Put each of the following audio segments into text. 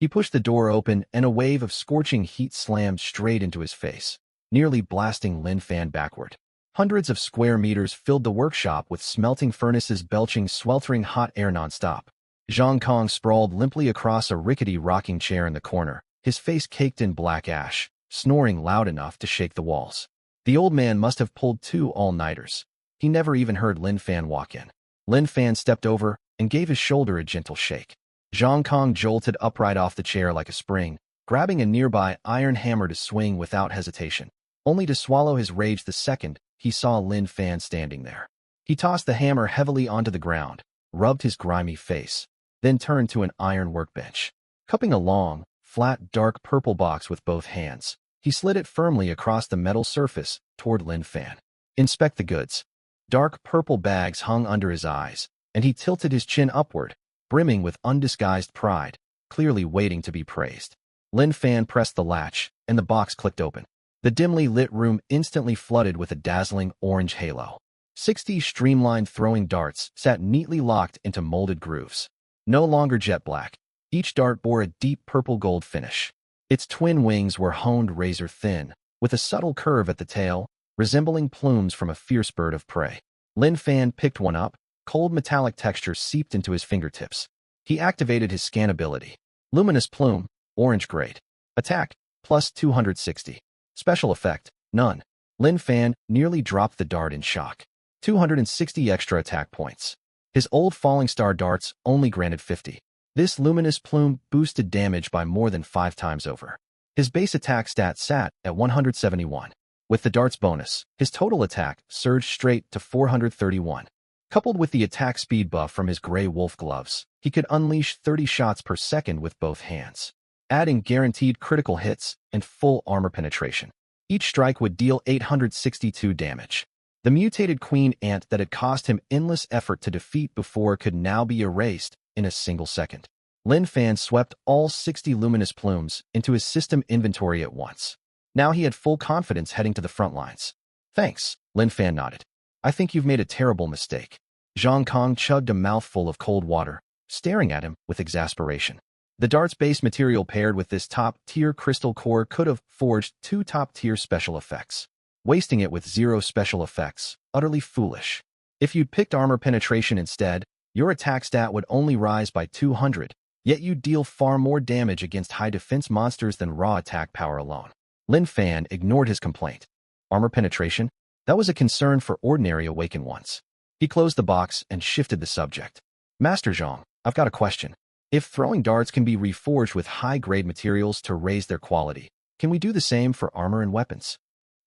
He pushed the door open, and a wave of scorching heat slammed straight into his face, nearly blasting Lin Fan backward. Hundreds of square meters filled the workshop with smelting furnaces belching sweltering hot air nonstop. Zhang Kong sprawled limply across a rickety rocking chair in the corner, his face caked in black ash, snoring loud enough to shake the walls. The old man must have pulled 2 all-nighters. He never even heard Lin Fan walk in. Lin Fan stepped over and gave his shoulder a gentle shake. Zhang Kong jolted upright off the chair like a spring, grabbing a nearby iron hammer to swing without hesitation, only to swallow his rage the second he saw Lin Fan standing there. He tossed the hammer heavily onto the ground, rubbed his grimy face, then turned to an iron workbench. Cupping a long, flat, dark purple box with both hands, he slid it firmly across the metal surface toward Lin Fan. Inspect the goods. Dark purple bags hung under his eyes, and he tilted his chin upward, brimming with undisguised pride, clearly waiting to be praised. Lin Fan pressed the latch, and the box clicked open. The dimly lit room instantly flooded with a dazzling orange halo. 60 streamlined throwing darts sat neatly locked into molded grooves. No longer jet black, each dart bore a deep purple-gold finish. Its twin wings were honed razor-thin, with a subtle curve at the tail, resembling plumes from a fierce bird of prey. Lin Fan picked one up, cold metallic texture seeped into his fingertips. He activated his scan ability. Luminous plume, orange grade. Attack, plus 260. Special effect, none. Lin Fan nearly dropped the dart in shock. 260 extra attack points. His old falling star darts only granted 50. This luminous plume boosted damage by more than 5 times over. His base attack stat sat at 171. With the dart's bonus, his total attack surged straight to 431. Coupled with the attack speed buff from his gray wolf gloves, he could unleash 30 shots per second with both hands, adding guaranteed critical hits and full armor penetration. Each strike would deal 862 damage. The mutated queen ant that had cost him endless effort to defeat before could now be erased in a single second. Lin Fan swept all 60 luminous plumes into his system inventory at once. Now he had full confidence heading to the front lines. Thanks, Lin Fan nodded. I think you've made a terrible mistake. Zhang Kong chugged a mouthful of cold water, staring at him with exasperation. The dart's base material paired with this top-tier crystal core could have forged 2 top-tier special effects. Wasting it with 0 special effects, utterly foolish. If you'd picked armor penetration instead, your attack stat would only rise by 200, yet you'd deal far more damage against high-defense monsters than raw attack power alone. Lin Fan ignored his complaint. Armor penetration? That was a concern for ordinary awakened ones. He closed the box and shifted the subject. Master Zhang, I've got a question. If throwing darts can be reforged with high-grade materials to raise their quality, can we do the same for armor and weapons?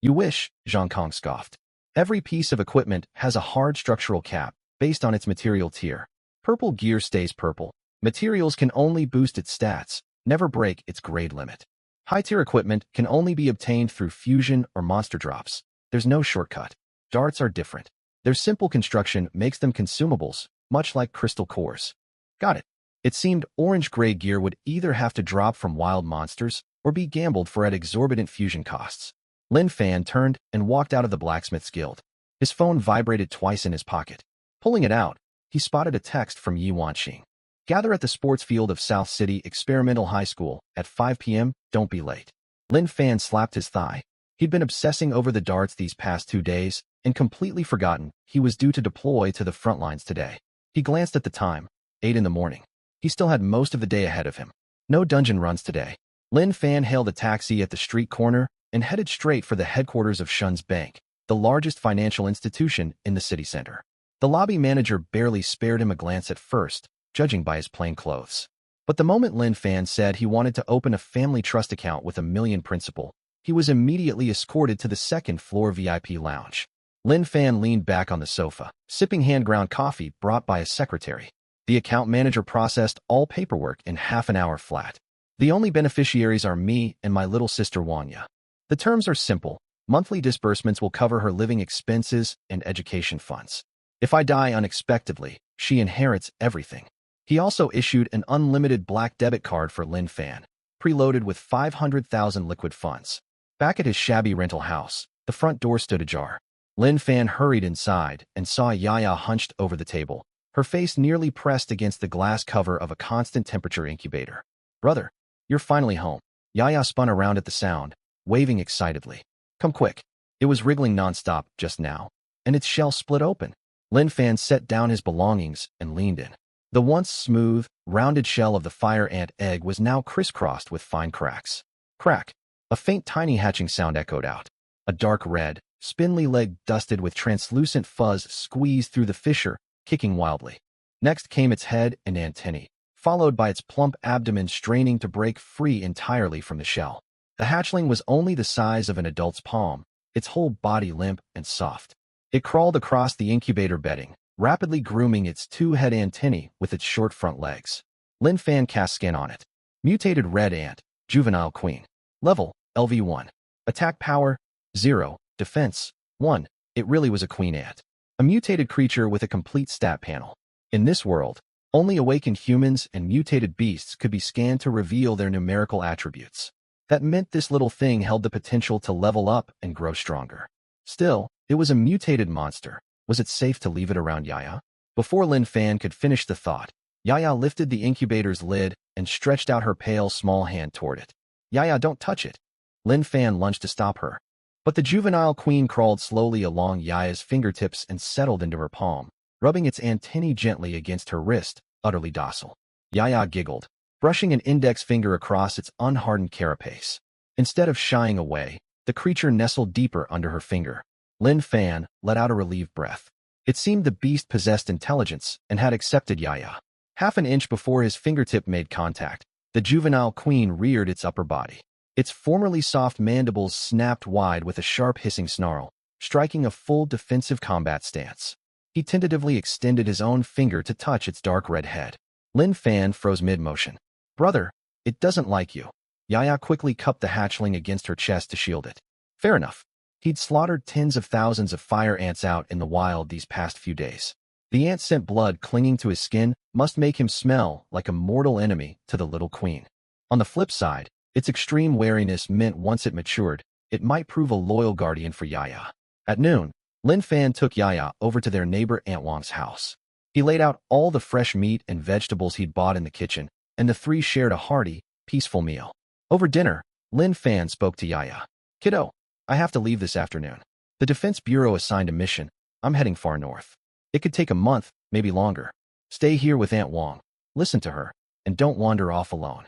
You wish, Zhang Kong scoffed. Every piece of equipment has a hard structural cap based on its material tier. Purple gear stays purple. Materials can only boost its stats, never break its grade limit. High-tier equipment can only be obtained through fusion or monster drops. There's no shortcut. Darts are different. Their simple construction makes them consumables, much like crystal cores. Got it. It seemed orange-gray gear would either have to drop from wild monsters or be gambled for at exorbitant fusion costs. Lin Fan turned and walked out of the blacksmith's guild. His phone vibrated twice in his pocket. Pulling it out, he spotted a text from Yi Wanqing. Gather at the sports field of South City Experimental High School at 5 p.m. Don't be late. Lin Fan slapped his thigh. He'd been obsessing over the darts these past 2 days and completely forgotten he was due to deploy to the front lines today. He glanced at the time, 8 in the morning. He still had most of the day ahead of him. No dungeon runs today. Lin Fan hailed a taxi at the street corner and headed straight for the headquarters of Shun's Bank, the largest financial institution in the city center. The lobby manager barely spared him a glance at first, judging by his plain clothes. But the moment Lin Fan said he wanted to open a family trust account with $1 million principal, he was immediately escorted to the second-floor VIP lounge. Lin Fan leaned back on the sofa, sipping hand-ground coffee brought by a secretary. The account manager processed all paperwork in half an hour flat. The only beneficiaries are me and my little sister Wanya. The terms are simple. Monthly disbursements will cover her living expenses and education funds. If I die unexpectedly, she inherits everything. He also issued an unlimited black debit card for Lin Fan, preloaded with 500,000 liquid funds. Back at his shabby rental house, the front door stood ajar. Lin Fan hurried inside and saw Yaya hunched over the table, her face nearly pressed against the glass cover of a constant temperature incubator. Brother, You're finally home. Yaya spun around at the sound, waving excitedly. Come quick. It was wriggling nonstop just now, and its shell split open. Lin Fan set down his belongings and leaned in. The once smooth, rounded shell of the fire ant egg was now crisscrossed with fine cracks. Crack. A faint tiny hatching sound echoed out. A dark red, spindly leg dusted with translucent fuzz squeezed through the fissure, kicking wildly. Next came its head and antennae, followed by its plump abdomen straining to break free entirely from the shell. The hatchling was only the size of an adult's palm, its whole body limp and soft. It crawled across the incubator bedding, rapidly grooming its two head antennae with its short front legs. Lin Fan cast scan on it. Mutated red ant, juvenile queen. Level, LV1. Attack power, 0. Defense, 1. It really was a queen ant. A mutated creature with a complete stat panel. In this world, only awakened humans and mutated beasts could be scanned to reveal their numerical attributes. That meant this little thing held the potential to level up and grow stronger. Still, it was a mutated monster. Was it safe to leave it around Yaya? Before Lin Fan could finish the thought, Yaya lifted the incubator's lid and stretched out her pale small hand toward it. Yaya, don't touch it. Lin Fan lunged to stop her. But the juvenile queen crawled slowly along Yaya's fingertips and settled into her palm, rubbing its antennae gently against her wrist, utterly docile. Yaya giggled, brushing an index finger across its unhardened carapace. Instead of shying away, the creature nestled deeper under her finger. Lin Fan let out a relieved breath. It seemed the beast possessed intelligence and had accepted Yaya. Half an inch before his fingertip made contact, the juvenile queen reared its upper body. Its formerly soft mandibles snapped wide with a sharp hissing snarl, striking a full defensive combat stance. He tentatively extended his own finger to touch its dark red head. Lin Fan froze mid-motion. Brother, it doesn't like you. Yaya quickly cupped the hatchling against her chest to shield it. Fair enough. He'd slaughtered tens of thousands of fire ants out in the wild these past few days. The ant scent blood clinging to his skin must make him smell like a mortal enemy to the little queen. On the flip side, its extreme wariness meant once it matured, it might prove a loyal guardian for Yaya. At noon, Lin Fan took Yaya over to their neighbor Aunt Wang's house. He laid out all the fresh meat and vegetables he'd bought in the kitchen, and the three shared a hearty, peaceful meal. Over dinner, Lin Fan spoke to Yaya. Kiddo, I have to leave this afternoon. The Defense Bureau assigned a mission. I'm heading far north. It could take a month, maybe longer. Stay here with Aunt Wang. Listen to her, and don't wander off alone.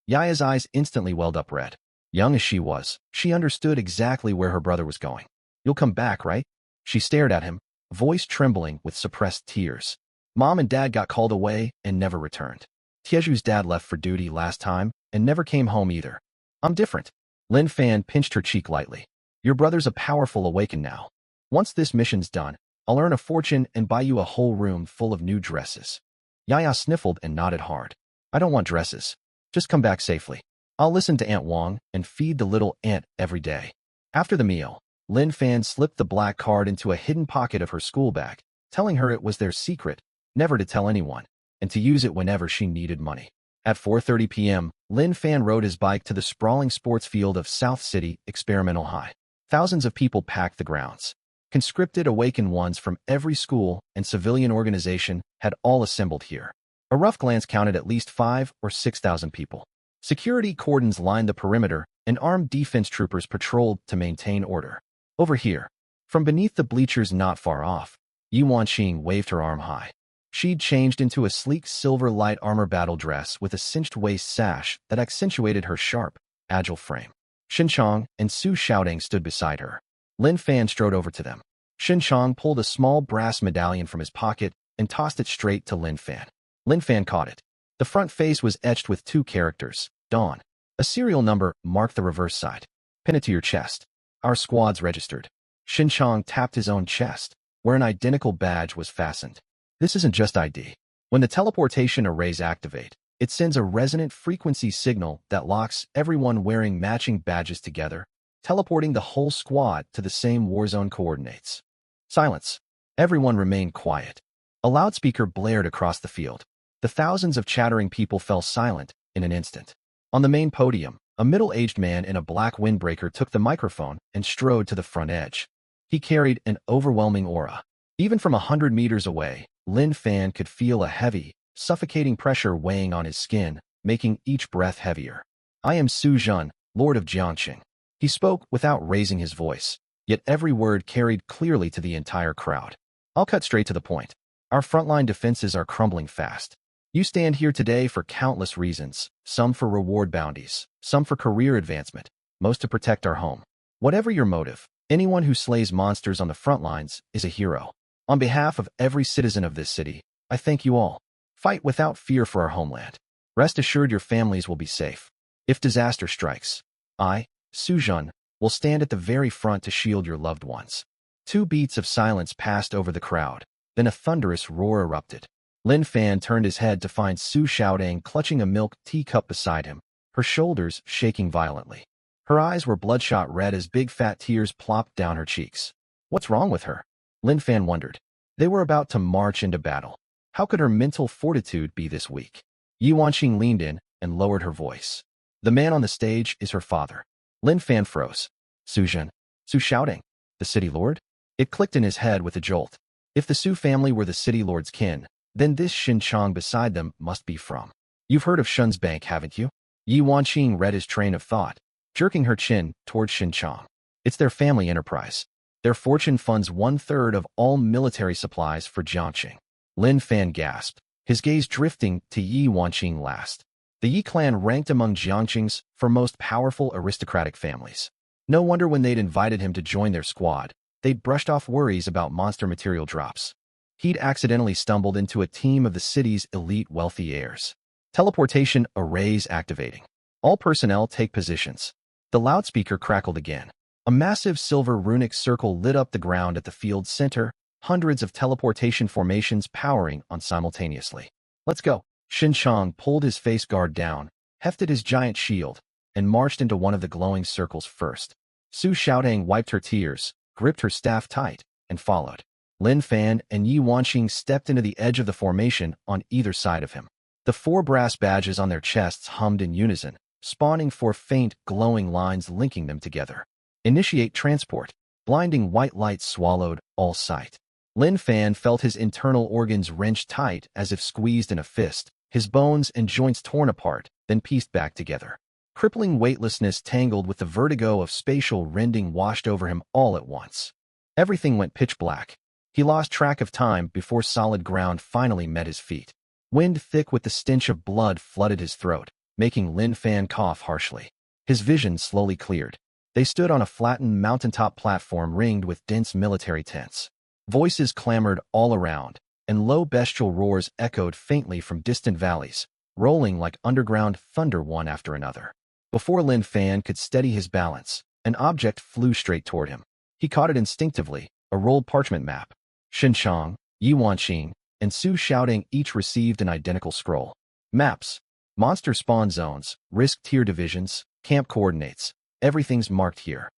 Yaya's eyes instantly welled up red. Young as she was, she understood exactly where her brother was going. You'll come back, right? She stared at him, voice trembling with suppressed tears. Mom and Dad got called away and never returned. Tieju's dad left for duty last time and never came home either. I'm different. Lin Fan pinched her cheek lightly. Your brother's a powerful awakened now. Once this mission's done, I'll earn a fortune and buy you a whole room full of new dresses. Yaya sniffled and nodded hard. I don't want dresses. Just come back safely. I'll listen to Aunt Wang and feed the little ant every day. After the meal, Lin Fan slipped the black card into a hidden pocket of her school bag, telling her it was their secret, never to tell anyone, and to use it whenever she needed money. At 4:30 p.m., Lin Fan rode his bike to the sprawling sports field of South City Experimental High. Thousands of people packed the grounds. Conscripted awakened ones from every school and civilian organization had all assembled here. A rough glance counted at least 5,000 or 6,000 people. Security cordons lined the perimeter, and armed defense troopers patrolled to maintain order. Over here, from beneath the bleachers not far off, Yuan Xing waved her arm high. She'd changed into a sleek silver light armor battle dress with a cinched waist sash that accentuated her sharp, agile frame. Xinchang and Su Xiaoding stood beside her. Lin Fan strode over to them. Xinchang pulled a small brass medallion from his pocket and tossed it straight to Lin Fan. Lin Fan caught it. The front face was etched with 2 characters, Dawn. A serial number marked the reverse side. Pin it to your chest. Our squad's registered. Xinchang tapped his own chest, where an identical badge was fastened. This isn't just ID. When the teleportation arrays activate, it sends a resonant frequency signal that locks everyone wearing matching badges together, teleporting the whole squad to the same warzone coordinates. Silence. Everyone remained quiet. A loudspeaker blared across the field. The thousands of chattering people fell silent in an instant. On the main podium, a middle-aged man in a black windbreaker took the microphone and strode to the front edge. He carried an overwhelming aura. Even from 100 meters away, Lin Fan could feel a heavy, suffocating pressure weighing on his skin, making each breath heavier. I am Su Zhen, Lord of Jiangqing. He spoke without raising his voice, yet every word carried clearly to the entire crowd. I'll cut straight to the point. Our frontline defenses are crumbling fast. You stand here today for countless reasons, some for reward bounties, some for career advancement, most to protect our home. Whatever your motive, anyone who slays monsters on the front lines is a hero. On behalf of every citizen of this city, I thank you all. Fight without fear for our homeland. Rest assured your families will be safe. If disaster strikes, I, Su Zhen, will stand at the very front to shield your loved ones. 2 beats of silence passed over the crowd, then a thunderous roar erupted. Lin Fan turned his head to find Su Xiaodang clutching a milk teacup beside him, her shoulders shaking violently. Her eyes were bloodshot red as big fat tears plopped down her cheeks. What's wrong with her? Lin Fan wondered. They were about to march into battle. How could her mental fortitude be this weak? Yi Wanqing leaned in and lowered her voice. The man on the stage is her father. Lin Fan froze. Su Zhen. Su Xiaodang. The city lord? It clicked in his head with a jolt. If the Su family were the city lord's kin, then this Shin Chong beside them must be from. You've heard of Shun's Bank, haven't you? Yi Wanqing read his train of thought, jerking her chin toward Shin Chong. It's their family enterprise. Their fortune funds 1/3 of all military supplies for Jiangqing. Lin Fan gasped, his gaze drifting to Yi Wanqing last. The Yi clan ranked among Jiangqing's foremost powerful aristocratic families. No wonder when they'd invited him to join their squad, they'd brushed off worries about monster material drops. He'd accidentally stumbled into a team of the city's elite wealthy heirs. Teleportation arrays activating. All personnel take positions. The loudspeaker crackled again. A massive silver runic circle lit up the ground at the field's center, hundreds of teleportation formations powering on simultaneously. Let's go. Shin Chong pulled his face guard down, hefted his giant shield, and marched into one of the glowing circles first. Su Xiaodang wiped her tears, gripped her staff tight, and followed. Lin Fan and Yi Wanqing stepped into the edge of the formation on either side of him. The 4 brass badges on their chests hummed in unison, spawning 4 faint, glowing lines linking them together. Initiate transport. Blinding white light swallowed all sight. Lin Fan felt his internal organs wrenched tight as if squeezed in a fist, his bones and joints torn apart, then pieced back together. Crippling weightlessness tangled with the vertigo of spatial rending washed over him all at once. Everything went pitch black. He lost track of time before solid ground finally met his feet. Wind thick with the stench of blood flooded his throat, making Lin Fan cough harshly. His vision slowly cleared. They stood on a flattened mountaintop platform ringed with dense military tents. Voices clamored all around, and low bestial roars echoed faintly from distant valleys, rolling like underground thunder one after another. Before Lin Fan could steady his balance, an object flew straight toward him. He caught it instinctively, a rolled parchment map. Shin Chong, Yi Wanqing, and Su Xiaodang each received an identical scroll. Maps. Monster spawn zones, risk tier divisions, camp coordinates. Everything's marked here.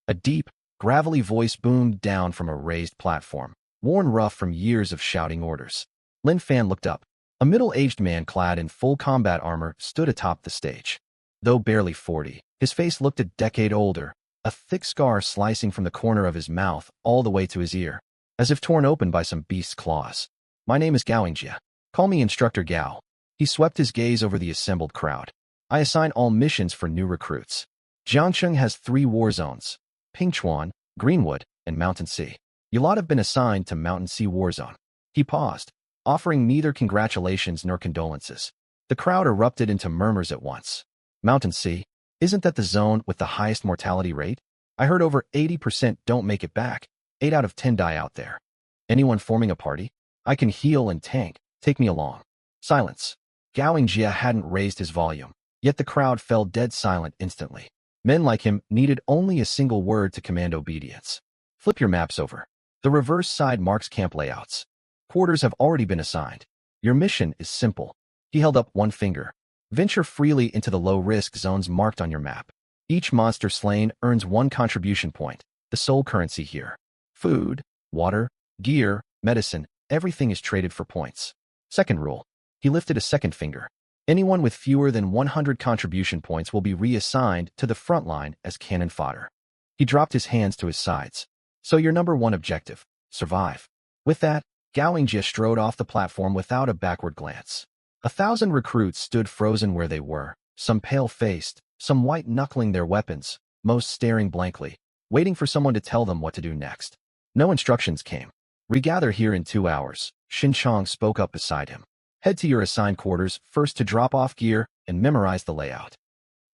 A deep, gravelly voice boomed down from a raised platform, worn rough from years of shouting orders. Lin Fan looked up. A middle-aged man clad in full combat armor stood atop the stage. Though barely 40, his face looked a decade older, a thick scar slicing from the corner of his mouth all the way to his ear, as if torn open by some beast's claws. My name is Gaoingjia. Call me Instructor Gao. He swept his gaze over the assembled crowd. I assign all missions for new recruits. Jiangqing has 3 war zones: Pingchuan, Greenwood, and Mountain Sea. You lot have been assigned to Mountain Sea War Zone. He paused, offering neither congratulations nor condolences. The crowd erupted into murmurs at once. Mountain Sea? Isn't that the zone with the highest mortality rate? I heard over 80% don't make it back. 8 out of 10 die out there. Anyone forming a party? I can heal and tank. Take me along. Silence. Gaoingjia hadn't raised his volume, yet the crowd fell dead silent instantly. Men like him needed only a single word to command obedience. Flip your maps over. The reverse side marks camp layouts. Quarters have already been assigned. Your mission is simple. He held up one finger. Venture freely into the low-risk zones marked on your map. Each monster slain earns 1 contribution point, the sole currency here. Food, water, gear, medicine, everything is traded for points. Second rule. He lifted a second finger. Anyone with fewer than 100 contribution points will be reassigned to the front line as cannon fodder. He dropped his hands to his sides. So your number 1 objective, survive. With that, Gaoingjia strode off the platform without a backward glance. 1,000 recruits stood frozen where they were, some pale-faced, some white-knuckling their weapons, most staring blankly, waiting for someone to tell them what to do next. No instructions came. "Regather here in 2 hours," Xinqiang spoke up beside him. "Head to your assigned quarters first to drop off gear and memorize the layout."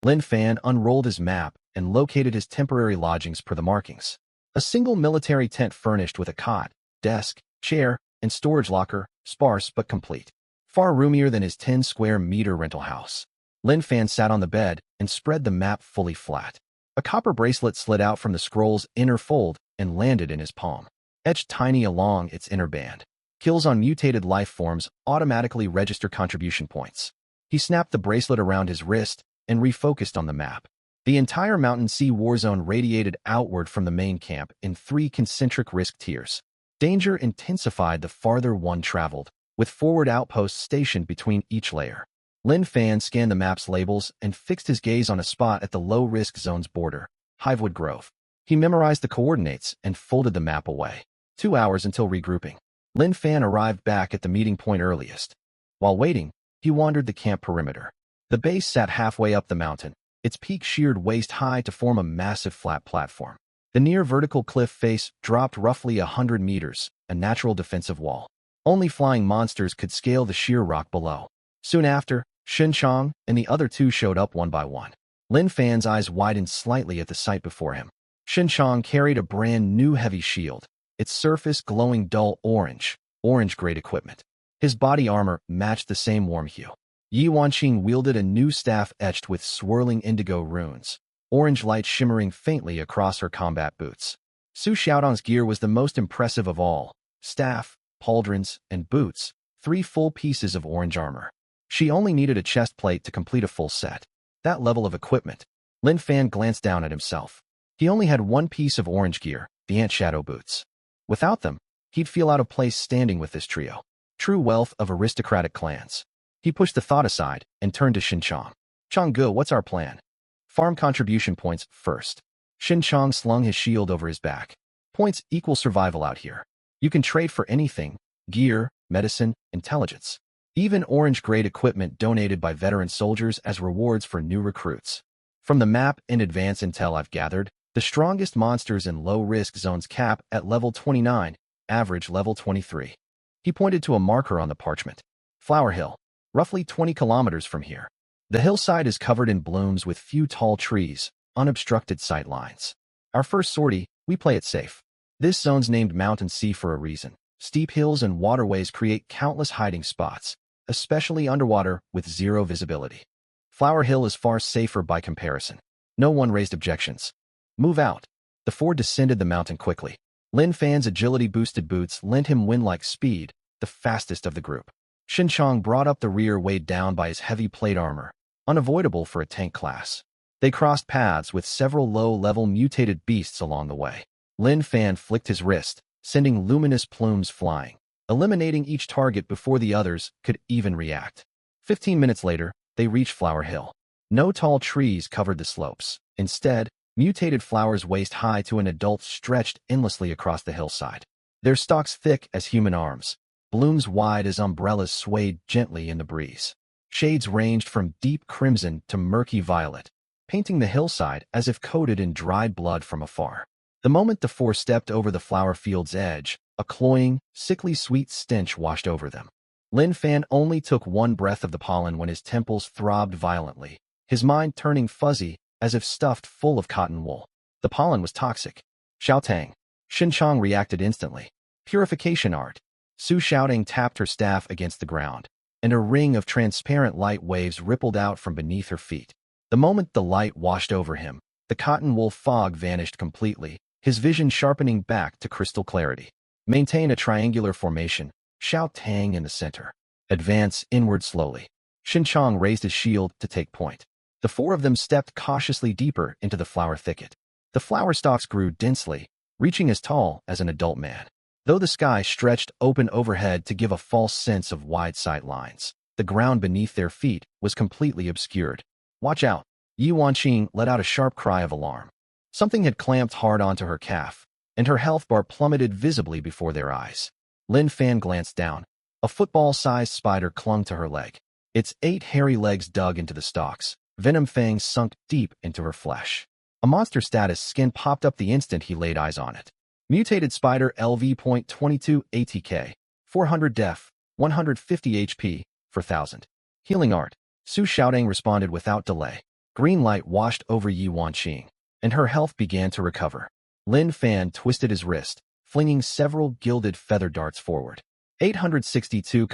Lin Fan unrolled his map and located his temporary lodgings per the markings. A single military tent furnished with a cot, desk, chair, and storage locker, sparse but complete. Far roomier than his 10-square-meter rental house. Lin Fan sat on the bed and spread the map fully flat. A copper bracelet slid out from the scroll's inner fold and landed in his palm, etched tiny along its inner band. Kills on mutated life forms automatically register contribution points. He snapped the bracelet around his wrist and refocused on the map. The entire Mountain Sea warzone radiated outward from the main camp in 3 concentric risk tiers. Danger intensified the farther one traveled, with forward outposts stationed between each layer. Lin Fan scanned the map's labels and fixed his gaze on a spot at the low-risk zone's border, Hivewood Grove. He memorized the coordinates and folded the map away. 2 hours until regrouping. Lin Fan arrived back at the meeting point earliest. While waiting, he wandered the camp perimeter. The base sat halfway up the mountain, its peak sheared waist-high to form a massive flat platform. The near-vertical cliff face dropped roughly 100 meters, a natural defensive wall. Only flying monsters could scale the sheer rock below. Soon after, Xinqiang and the other 2 showed up one by one. Lin Fan's eyes widened slightly at the sight before him. Xinqiang carried a brand-new heavy shield, its surface glowing dull orange-grade equipment. His body armor matched the same warm hue. Yi Wanqing wielded a new staff etched with swirling indigo runes, orange light shimmering faintly across her combat boots. Su Xiaodong's gear was the most impressive of all: staff, pauldrons, and boots, 3 full pieces of orange armor. She only needed a chest plate to complete a full set. That level of equipment. Lin Fan glanced down at himself. He only had 1 piece of orange gear, the Ant Shadow boots. Without them, he'd feel out of place standing with this trio. True wealth of aristocratic clans. He pushed the thought aside and turned to Xinqiang. "Changge, what's our plan?" "Farm contribution points first." Xinqiang slung his shield over his back. "Points equal survival out here. You can trade for anything: gear, medicine, intelligence. Even orange-grade equipment donated by veteran soldiers as rewards for new recruits. From the map and advance intel I've gathered, the strongest monsters in low-risk zones cap at level 29, average level 23. He pointed to a marker on the parchment. "Flower Hill, roughly 20 kilometers from here. The hillside is covered in blooms with few tall trees, unobstructed sight lines. Our first sortie, we play it safe. This zone's named Mountain Sea for a reason. Steep hills and waterways create countless hiding spots, especially underwater with 0 visibility. Flower Hill is far safer by comparison." No one raised objections. "Move out." The 4 descended the mountain quickly. Lin Fan's agility-boosted boots lent him wind-like speed, the fastest of the group. Xinqiang brought up the rear weighed down by his heavy plate armor, unavoidable for a tank class. They crossed paths with several low-level mutated beasts along the way. Lin Fan flicked his wrist, sending luminous plumes flying, eliminating each target before the others could even react. 15 minutes later, they reached Flower Hill. No tall trees covered the slopes. Instead, mutated flowers waist-high to an adult stretched endlessly across the hillside. Their stalks thick as human arms, blooms wide as umbrellas swayed gently in the breeze. Shades ranged from deep crimson to murky violet, painting the hillside as if coated in dried blood from afar. The moment the 4 stepped over the flower field's edge, a cloying, sickly sweet stench washed over them. Lin Fan only took 1 breath of the pollen when his temples throbbed violently, his mind turning fuzzy as if stuffed full of cotton wool. The pollen was toxic. "Xiaotang." Xinqiang reacted instantly. "Purification art." Su Xiaotang tapped her staff against the ground, and a ring of transparent light waves rippled out from beneath her feet. The moment the light washed over him, the cotton wool fog vanished completely, his vision sharpening back to crystal clarity. "Maintain a triangular formation, Xiaotang in the center. Advance inward slowly." Xinqiang raised his shield to take point. The 4 of them stepped cautiously deeper into the flower thicket. The flower stalks grew densely, reaching as tall as an adult man. Though the sky stretched open overhead to give a false sense of wide sight lines, the ground beneath their feet was completely obscured. "Watch out." Yi Wanqing let out a sharp cry of alarm. Something had clamped hard onto her calf, and her health bar plummeted visibly before their eyes. Lin Fan glanced down. A football-sized spider clung to her leg. Its 8 hairy legs dug into the stalks, Venom fangs sunk deep into her flesh. A monster status skin popped up the instant he laid eyes on it. Mutated Spider LV.22 ATK, 400 def, 150 HP, for 1000. Healing Art. Su Xiaodong responded without delay. Green light washed over Yi Wanqing, and her health began to recover. Lin Fan twisted his wrist, flinging several gilded feather darts forward. 862,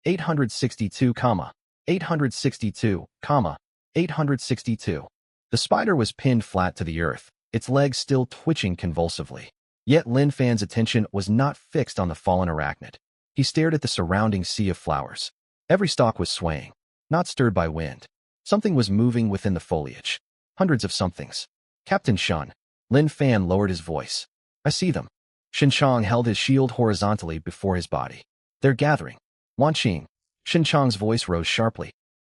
862, 862, 862. The spider was pinned flat to the earth, its legs still twitching convulsively. Yet Lin Fan's attention was not fixed on the fallen arachnid. He stared at the surrounding sea of flowers. Every stalk was swaying, not stirred by wind. Something was moving within the foliage. Hundreds of somethings. Captain Shun. Lin Fan lowered his voice. I see them. Xinchang held his shield horizontally before his body. They're gathering. Wanqing. Xinchang's voice rose sharply.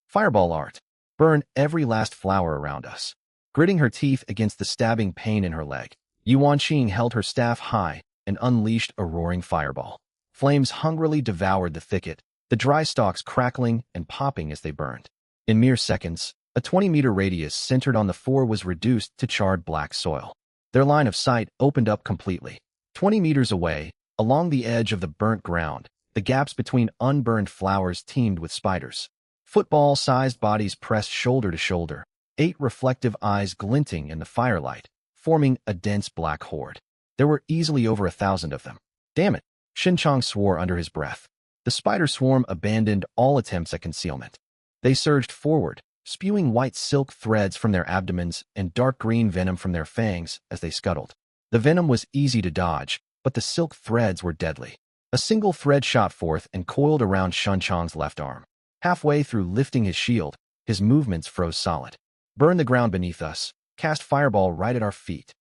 Fireball art. Burn every last flower around us. Gritting her teeth against the stabbing pain in her leg, Yi Wanqing held her staff high and unleashed a roaring fireball. Flames hungrily devoured the thicket, the dry stalks crackling and popping as they burned. In mere seconds, a 20-meter radius centered on the four was reduced to charred black soil. Their line of sight opened up completely. 20 meters away, along the edge of the burnt ground, the gaps between unburned flowers teemed with spiders. Football-sized bodies pressed shoulder to shoulder, 8 reflective eyes glinting in the firelight, forming a dense black horde. There were easily over 1,000 of them. Damn it, Xinchang swore under his breath. The spider swarm abandoned all attempts at concealment. They surged forward, spewing white silk threads from their abdomens and dark green venom from their fangs as they scuttled. The venom was easy to dodge, but the silk threads were deadly. A single thread shot forth and coiled around Xinchang's left arm. Halfway through lifting his shield, his movements froze solid. Burn the ground beneath us. Cast fireball right at our feet.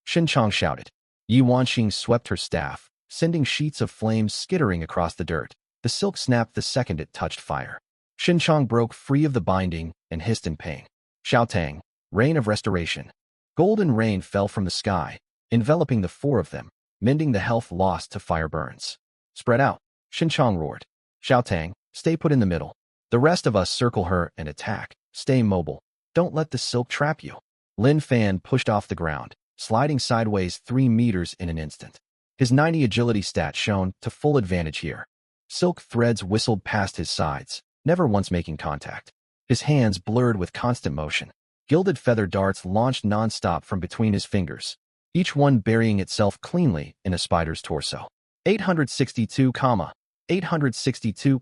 Xinchang shouted. Yi Wanqing swept her staff, sending sheets of flames skittering across the dirt. The silk snapped the second it touched fire. Xinchang broke free of the binding and hissed in pain. Xiaotang, rain of restoration. Golden rain fell from the sky, enveloping the four of them, mending the health lost to fire burns. Spread out, Xinchang roared. Xiaotang, stay put in the middle. The rest of us circle her and attack. Stay mobile. Don't let the silk trap you. Lin Fan pushed off the ground, sliding sideways 3 meters in an instant. His 90 agility stat shone to full advantage here. Silk threads whistled past his sides, never once making contact. His hands blurred with constant motion. Gilded feather darts launched non-stop from between his fingers, each one burying itself cleanly in a spider's torso. 862, 862,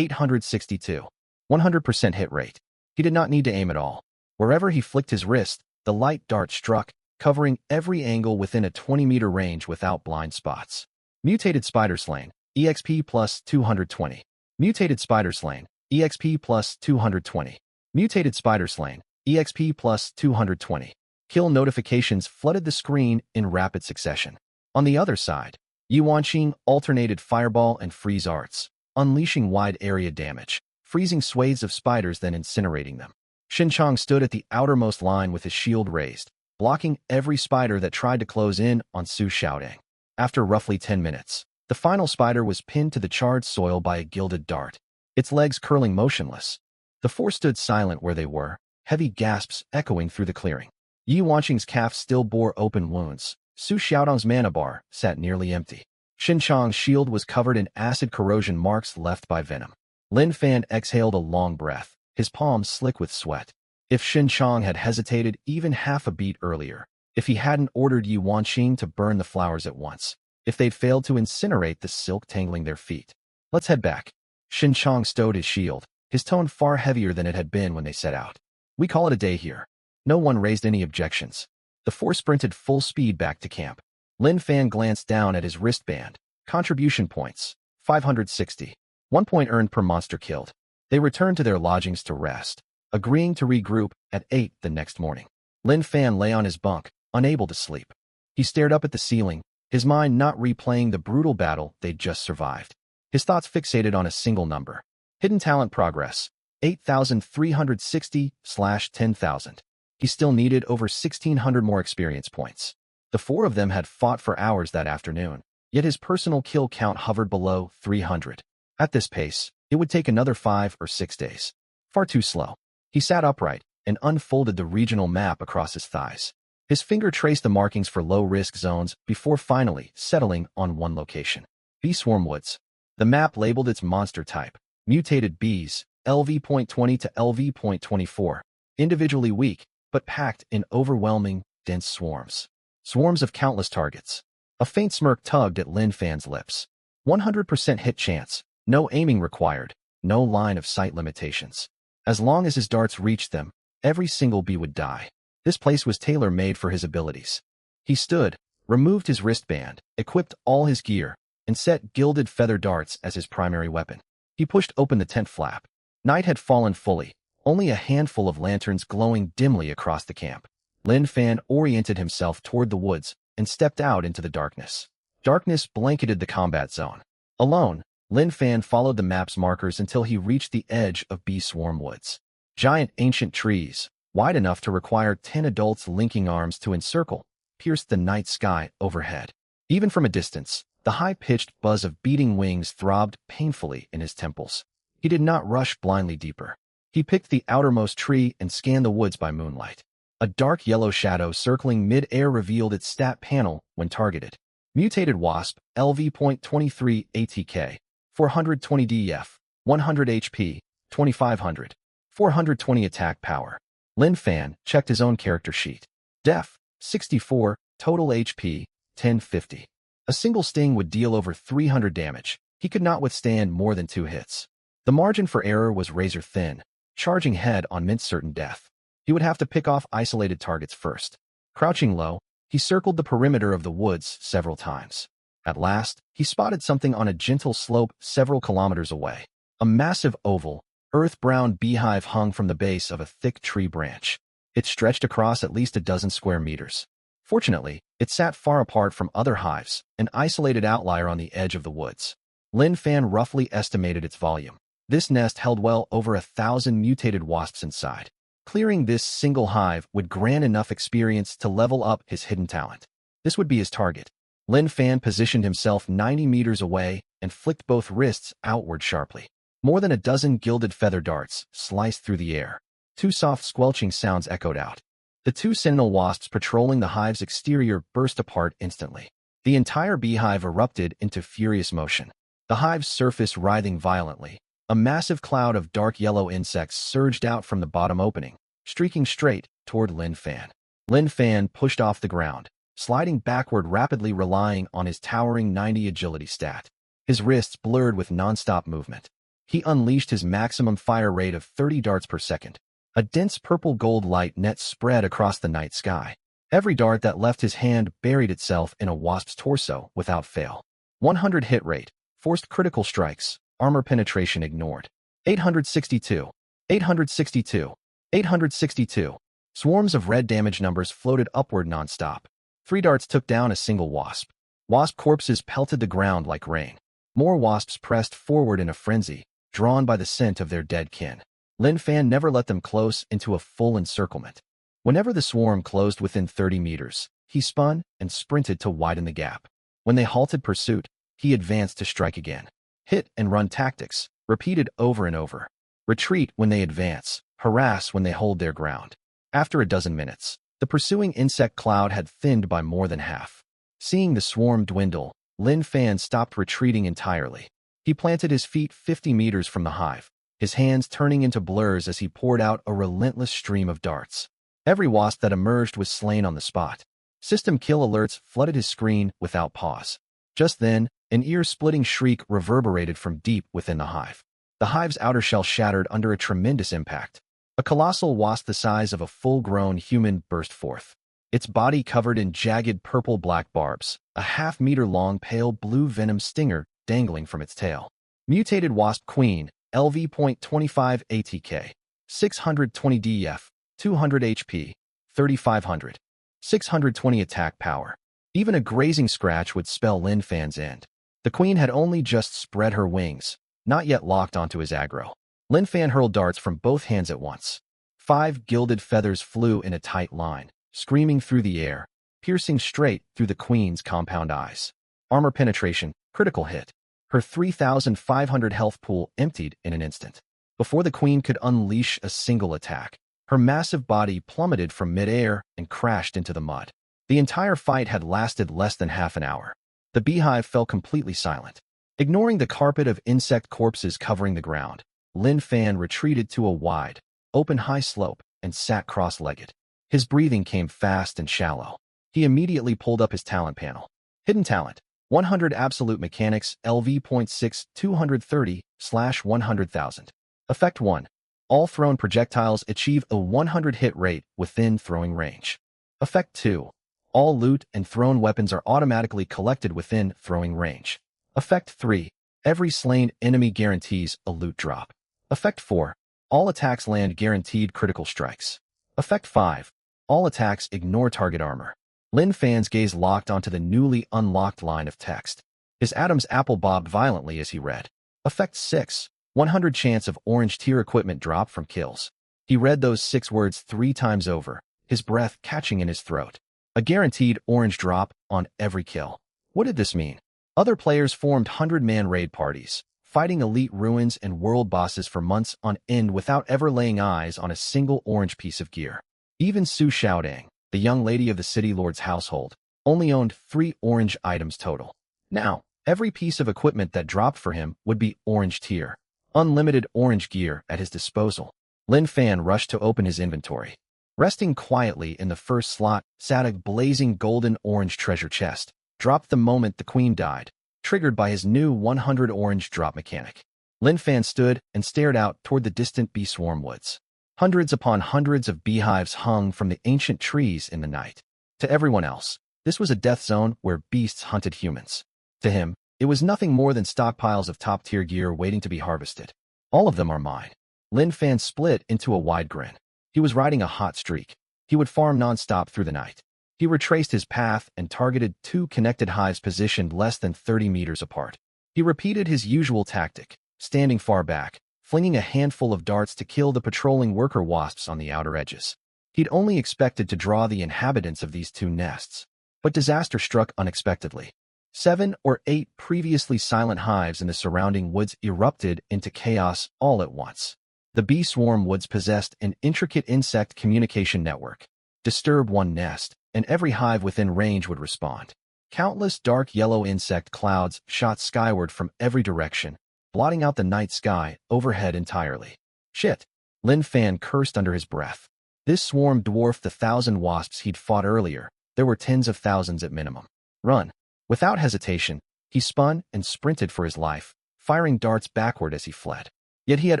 862. 100% hit rate. He did not need to aim at all. Wherever he flicked his wrist, the light dart struck, covering every angle within a 20-meter range without blind spots. Mutated Spider Slain, EXP plus 220. Mutated Spider Slain, EXP plus 220. Mutated Spider Slain, EXP plus 220. Kill notifications flooded the screen in rapid succession. On the other side, Yi Wanqing alternated fireball and freeze arts, unleashing wide area damage, freezing swathes of spiders then incinerating them. Xinchang stood at the outermost line with his shield raised, blocking every spider that tried to close in on Su Xiaodong. After roughly 10 minutes, the final spider was pinned to the charred soil by a gilded dart, its legs curling motionless. The four stood silent where they were, heavy gasps echoing through the clearing. Yi Wanqing's calf still bore open wounds. Su Xiaodong's mana bar sat nearly empty. Xinchang's shield was covered in acid corrosion marks left by venom. Lin Fan exhaled a long breath, his palms slick with sweat. If Xinchang had hesitated even half a beat earlier, if he hadn't ordered Yi Wanqing to burn the flowers at once, if they'd failed to incinerate the silk tangling their feet. Let's head back. Xinchang stowed his shield, his tone far heavier than it had been when they set out. We call it a day here. No one raised any objections. The four sprinted full speed back to camp. Lin Fan glanced down at his wristband. Contribution points, 560. 1 point earned per monster killed. They returned to their lodgings to rest, agreeing to regroup at 8 the next morning. Lin Fan lay on his bunk, unable to sleep. He stared up at the ceiling, his mind not replaying the brutal battle they'd just survived. His thoughts fixated on a single number. Hidden talent progress, 8,360/10,000. He still needed over 1,600 more experience points. The four of them had fought for hours that afternoon, yet his personal kill count hovered below 300. At this pace, it would take another 5 or 6 days. Far too slow. He sat upright and unfolded the regional map across his thighs. His finger traced the markings for low-risk zones before finally settling on one location. Bee swarm woods. The map labeled its monster type, mutated bees, LV.20 to LV.24, individually weak, but packed in overwhelming, dense swarms. Swarms of countless targets. A faint smirk tugged at Lin Fan's lips. 100% hit chance, no aiming required, no line of sight limitations. As long as his darts reached them, every single bee would die. This place was tailor-made for his abilities. He stood, removed his wristband, equipped all his gear, and set gilded feather darts as his primary weapon. He pushed open the tent flap. Night had fallen fully, only a handful of lanterns glowing dimly across the camp. Lin Fan oriented himself toward the woods and stepped out into the darkness. Darkness blanketed the combat zone. Alone, Lin Fan followed the map's markers until he reached the edge of bee swarm woods. Giant ancient trees, wide enough to require 10 adults linking arms to encircle, pierced the night sky overhead. Even from a distance, the high-pitched buzz of beating wings throbbed painfully in his temples. He did not rush blindly deeper. He picked the outermost tree and scanned the woods by moonlight. A dark yellow shadow circling mid-air revealed its stat panel when targeted. Mutated wasp, LV.23 ATK, 420 DF, 100 HP, 2500, 420 attack power. Lin Fan checked his own character sheet. Def, 64, total HP, 1050. A single sting would deal over 300 damage. He could not withstand more than 2 hits. The margin for error was razor thin. Charging head on meant certain death. He would have to pick off isolated targets first. Crouching low, he circled the perimeter of the woods several times. At last, he spotted something on a gentle slope several kilometers away. A massive oval, earth-brown beehive hung from the base of a thick tree branch. It stretched across at least a dozen square meters. Fortunately, it sat far apart from other hives, an isolated outlier on the edge of the woods. Lin Fan roughly estimated its volume. This nest held well over 1,000 mutated wasps inside. Clearing this single hive would grant enough experience to level up his hidden talent. This would be his target. Lin Fan positioned himself 90 meters away and flicked both wrists outward sharply. More than a dozen gilded feather darts sliced through the air. 2 soft squelching sounds echoed out. The 2 sentinel wasps patrolling the hive's exterior burst apart instantly. The entire beehive erupted into furious motion. The hive's surface writhing violently. A massive cloud of dark yellow insects surged out from the bottom opening, streaking straight toward Lin Fan. Lin Fan pushed off the ground, sliding backward rapidly, relying on his towering 90 agility stat. His wrists blurred with non-stop movement. He unleashed his maximum fire rate of 30 darts per second. A dense purple-gold light net spread across the night sky. Every dart that left his hand buried itself in a wasp's torso without fail. 100 hit rate, forced critical strikes, armor penetration ignored. 862, 862, 862. Swarms of red damage numbers floated upward non-stop. 3 darts took down a single wasp. Wasp corpses pelted the ground like rain. More wasps pressed forward in a frenzy, drawn by the scent of their dead kin. Lin Fan never let them close into a full encirclement. Whenever the swarm closed within 30 meters, he spun and sprinted to widen the gap. When they halted pursuit, he advanced to strike again. Hit and run tactics, repeated over and over. Retreat when they advance, harass when they hold their ground. After a dozen minutes, the pursuing insect cloud had thinned by more than half. Seeing the swarm dwindle, Lin Fan stopped retreating entirely. He planted his feet 50 meters from the hive, his hands turning into blurs as he poured out a relentless stream of darts. Every wasp that emerged was slain on the spot. System kill alerts flooded his screen without pause. Just then, an ear-splitting shriek reverberated from deep within the hive. The hive's outer shell shattered under a tremendous impact. A colossal wasp the size of a full-grown human burst forth. Its body covered in jagged purple-black barbs, a half-meter-long pale blue venom stinger dangling from its tail. Mutated wasp queen, LV.25 ATK, 620 DF, 200 HP, 3500, 620 attack power. Even a grazing scratch would spell Lin Fan's end. The queen had only just spread her wings, not yet locked onto his aggro. Lin Fan hurled darts from both hands at once. 5 gilded feathers flew in a tight line, screaming through the air, piercing straight through the queen's compound eyes. Armor penetration, critical hit. Her 3,500 health pool emptied in an instant. Before the queen could unleash a single attack, her massive body plummeted from midair and crashed into the mud. The entire fight had lasted less than half an hour. The beehive fell completely silent. Ignoring the carpet of insect corpses covering the ground, Lin Fan retreated to a wide, open high slope and sat cross-legged. His breathing came fast and shallow. He immediately pulled up his talent panel. Hidden talent, 100 Absolute Mechanics LV.6 230/100,000. Effect 1. All thrown projectiles achieve a 100 hit rate within throwing range. Effect 2. All loot and thrown weapons are automatically collected within throwing range. Effect 3. Every slain enemy guarantees a loot drop. Effect 4. All attacks land guaranteed critical strikes. Effect 5. All attacks ignore target armor. Lin Fan's gaze locked onto the newly unlocked line of text. His Adam's apple bobbed violently as he read. Effect 6. 100 chance of orange tier equipment drop from kills. He read those 6 words 3 times over, his breath catching in his throat. A guaranteed orange drop on every kill. What did this mean? Other players formed 100-man raid parties, fighting elite ruins and world bosses for months on end without ever laying eyes on a single orange piece of gear. Even Su Xiaodang, the young lady of the city lord's household, only owned 3 orange items total. Now, every piece of equipment that dropped for him would be orange tier. Unlimited orange gear at his disposal. Lin Fan rushed to open his inventory. Resting quietly in the first slot sat a blazing golden orange treasure chest, dropped the moment the queen died, triggered by his new 100 orange drop mechanic. Lin Fan stood and stared out toward the distant bee swarm woods. Hundreds upon hundreds of beehives hung from the ancient trees in the night. To everyone else, this was a death zone where beasts hunted humans. To him, it was nothing more than stockpiles of top-tier gear waiting to be harvested. All of them are mine. Lin Fan split into a wide grin. He was riding a hot streak. He would farm non-stop through the night. He retraced his path and targeted 2 connected hives positioned less than 30 meters apart. He repeated his usual tactic, standing far back, flinging a handful of darts to kill the patrolling worker wasps on the outer edges. He'd only expected to draw the inhabitants of these 2 nests. But disaster struck unexpectedly. 7 or 8 previously silent hives in the surrounding woods erupted into chaos all at once. The bee swarm woods possessed an intricate insect communication network. Disturb one nest, and every hive within range would respond. Countless dark yellow insect clouds shot skyward from every direction, blotting out the night sky overhead entirely. Shit! Lin Fan cursed under his breath. This swarm dwarfed the 1,000 wasps he'd fought earlier. There were tens of thousands at minimum. Run! Without hesitation, he spun and sprinted for his life, firing darts backward as he fled. Yet he had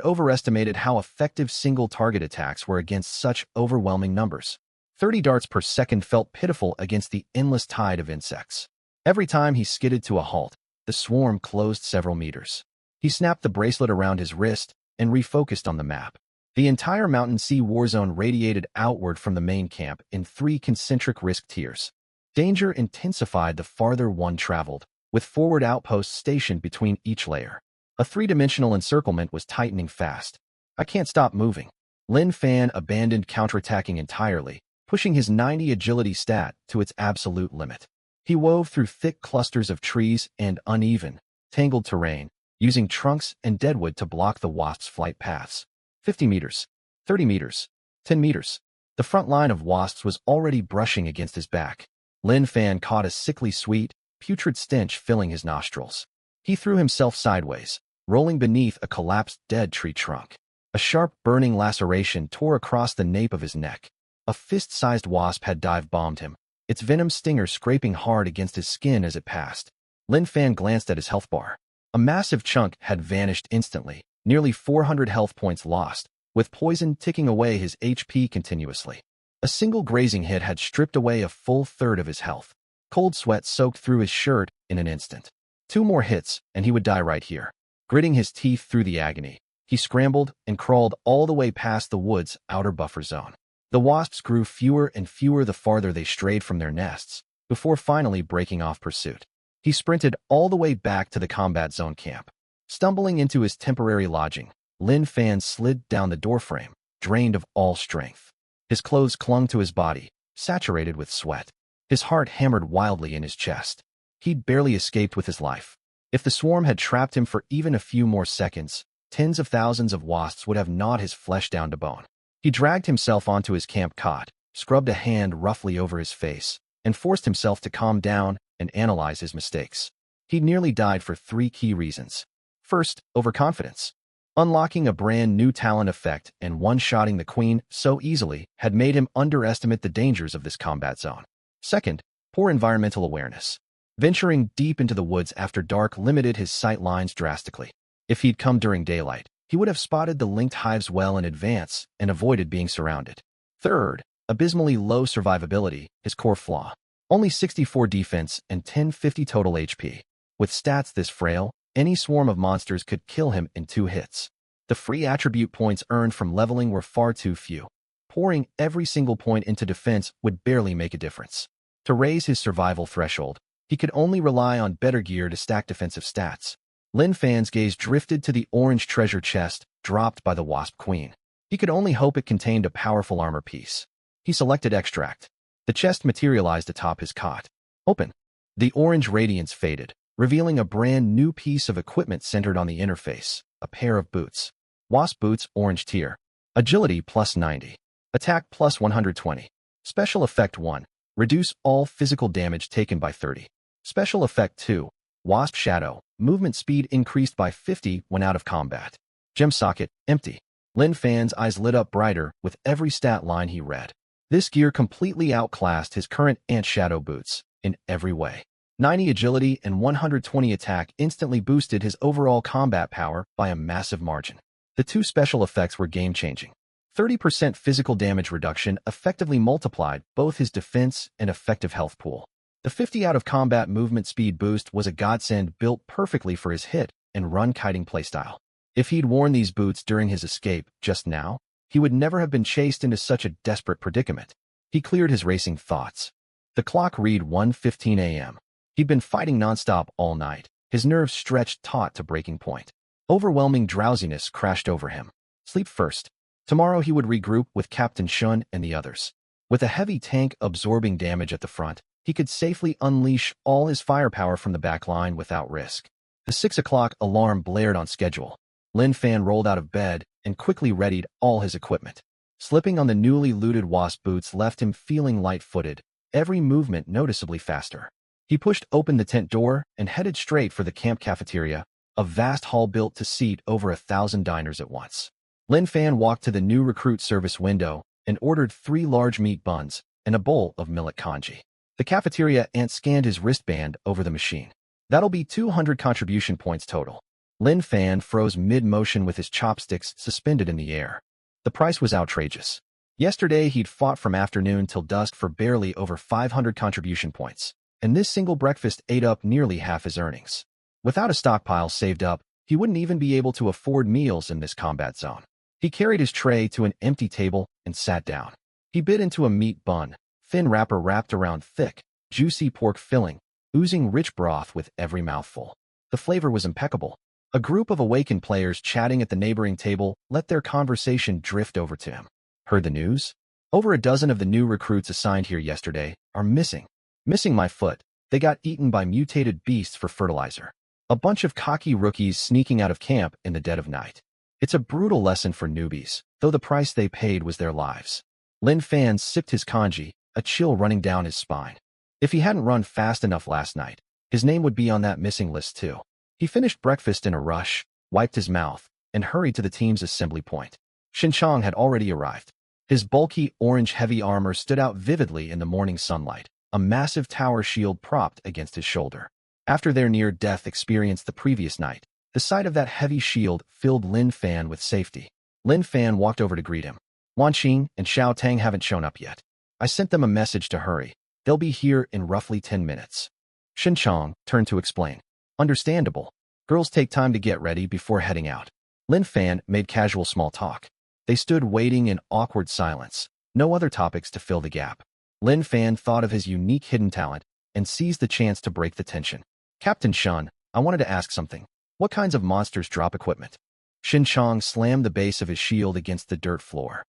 overestimated how effective single-target attacks were against such overwhelming numbers. 30 darts per second felt pitiful against the endless tide of insects. Every time he skidded to a halt, the swarm closed several meters. He snapped the bracelet around his wrist and refocused on the map. The entire Mountain Sea warzone radiated outward from the main camp in 3 concentric risk tiers. Danger intensified the farther one traveled, with forward outposts stationed between each layer. A 3-dimensional encirclement was tightening fast. I can't stop moving. Lin Fan abandoned counterattacking entirely, pushing his 90 agility stat to its absolute limit. He wove through thick clusters of trees and uneven, tangled terrain, using trunks and deadwood to block the wasps' flight paths. 50 meters, 30 meters, 10 meters. The front line of wasps was already brushing against his back. Lin Fan caught a sickly sweet, putrid stench filling his nostrils. He threw himself sideways, rolling beneath a collapsed dead tree trunk. A sharp, burning laceration tore across the nape of his neck. A fist-sized wasp had dive-bombed him, its venom stinger scraping hard against his skin as it passed. Lin Fan glanced at his health bar. A massive chunk had vanished instantly, nearly 400 health points lost, with poison ticking away his HP continuously. A single grazing hit had stripped away a full third of his health. Cold sweat soaked through his shirt in an instant. 2 more hits, and he would die right here. Gritting his teeth through the agony, he scrambled and crawled all the way past the wood's outer buffer zone. The wasps grew fewer and fewer the farther they strayed from their nests, before finally breaking off pursuit. He sprinted all the way back to the combat zone camp. Stumbling into his temporary lodging, Lin Fan slid down the doorframe, drained of all strength. His clothes clung to his body, saturated with sweat. His heart hammered wildly in his chest. He'd barely escaped with his life. If the swarm had trapped him for even a few more seconds, tens of thousands of wasps would have gnawed his flesh down to bone. He dragged himself onto his camp cot, scrubbed a hand roughly over his face, and forced himself to calm down and analyze his mistakes. He'd nearly died for 3 key reasons. First, overconfidence. Unlocking a brand new talent effect and one-shotting the queen so easily had made him underestimate the dangers of this combat zone. Second, poor environmental awareness. Venturing deep into the woods after dark limited his sight lines drastically. If he'd come during daylight, he would have spotted the linked hives well in advance and avoided being surrounded. Third, abysmally low survivability, his core flaw. Only 64 defense and 1050 total HP. With stats this frail, any swarm of monsters could kill him in 2 hits. The free attribute points earned from leveling were far too few. Pouring every single point into defense would barely make a difference. To raise his survival threshold, he could only rely on better gear to stack defensive stats. Lin Fan's gaze drifted to the orange treasure chest dropped by the Wasp Queen. He could only hope it contained a powerful armor piece. He selected Extract. The chest materialized atop his cot. Open. The orange radiance faded, revealing a brand new piece of equipment centered on the interface, a pair of boots. Wasp boots, orange tier. Agility plus 90. Attack plus 120. Special effect 1. Reduce all physical damage taken by 30. Special effect 2. Wasp shadow. Movement speed increased by 50 when out of combat. Gem socket, empty. Lin Fan's eyes lit up brighter with every stat line he read. This gear completely outclassed his current ant shadow boots in every way. 90 agility and 120 attack instantly boosted his overall combat power by a massive margin. The 2 special effects were game-changing. 30% physical damage reduction effectively multiplied both his defense and effective health pool. The 50 out of combat movement speed boost was a godsend built perfectly for his hit and run kiting playstyle. If he'd worn these boots during his escape just now, he would never have been chased into such a desperate predicament. He cleared his racing thoughts. The clock read 1:15 a.m. He'd been fighting nonstop all night, his nerves stretched taut to breaking point. Overwhelming drowsiness crashed over him. Sleep first. Tomorrow he would regroup with Captain Shun and the others. With a heavy tank absorbing damage at the front, he could safely unleash all his firepower from the back line without risk. The 6 o'clock alarm blared on schedule. Lin Fan rolled out of bed and quickly readied all his equipment. Slipping on the newly looted wasp boots left him feeling light-footed, every movement noticeably faster. He pushed open the tent door and headed straight for the camp cafeteria, a vast hall built to seat over 1,000 diners at once. Lin Fan walked to the new recruit service window and ordered 3 large meat buns and a bowl of millet congee. The cafeteria ant scanned his wristband over the machine. That'll be 200 contribution points total. Lin Fan froze mid-motion with his chopsticks suspended in the air. The price was outrageous. Yesterday he'd fought from afternoon till dusk for barely over 500 contribution points, and this single breakfast ate up nearly half his earnings. Without a stockpile saved up, he wouldn't even be able to afford meals in this combat zone. He carried his tray to an empty table and sat down. He bit into a meat bun, thin wrapper wrapped around thick, juicy pork filling, oozing rich broth with every mouthful. The flavor was impeccable. A group of awakened players chatting at the neighboring table let their conversation drift over to him. Heard the news? Over a dozen of the new recruits assigned here yesterday are missing. Missing my foot. They got eaten by mutated beasts for fertilizer. A bunch of cocky rookies sneaking out of camp in the dead of night. It's a brutal lesson for newbies, though the price they paid was their lives. Lin Fan sipped his congee, a chill running down his spine. If he hadn't run fast enough last night, his name would be on that missing list too. He finished breakfast in a rush, wiped his mouth, and hurried to the team's assembly point. Xinchang had already arrived. His bulky orange heavy armor stood out vividly in the morning sunlight, a massive tower shield propped against his shoulder. After their near-death experience the previous night, the sight of that heavy shield filled Lin Fan with safety. Lin Fan walked over to greet him. Wan Qing and Xiao Tang haven't shown up yet. I sent them a message to hurry. They'll be here in roughly 10 minutes. Xinchang turned to explain. Understandable. Girls take time to get ready before heading out. Lin Fan made casual small talk. They stood waiting in awkward silence, no other topics to fill the gap. Lin Fan thought of his unique hidden talent and seized the chance to break the tension. Captain Shun, I wanted to ask something. What kinds of monsters drop equipment? Xinchang slammed the base of his shield against the dirt floor.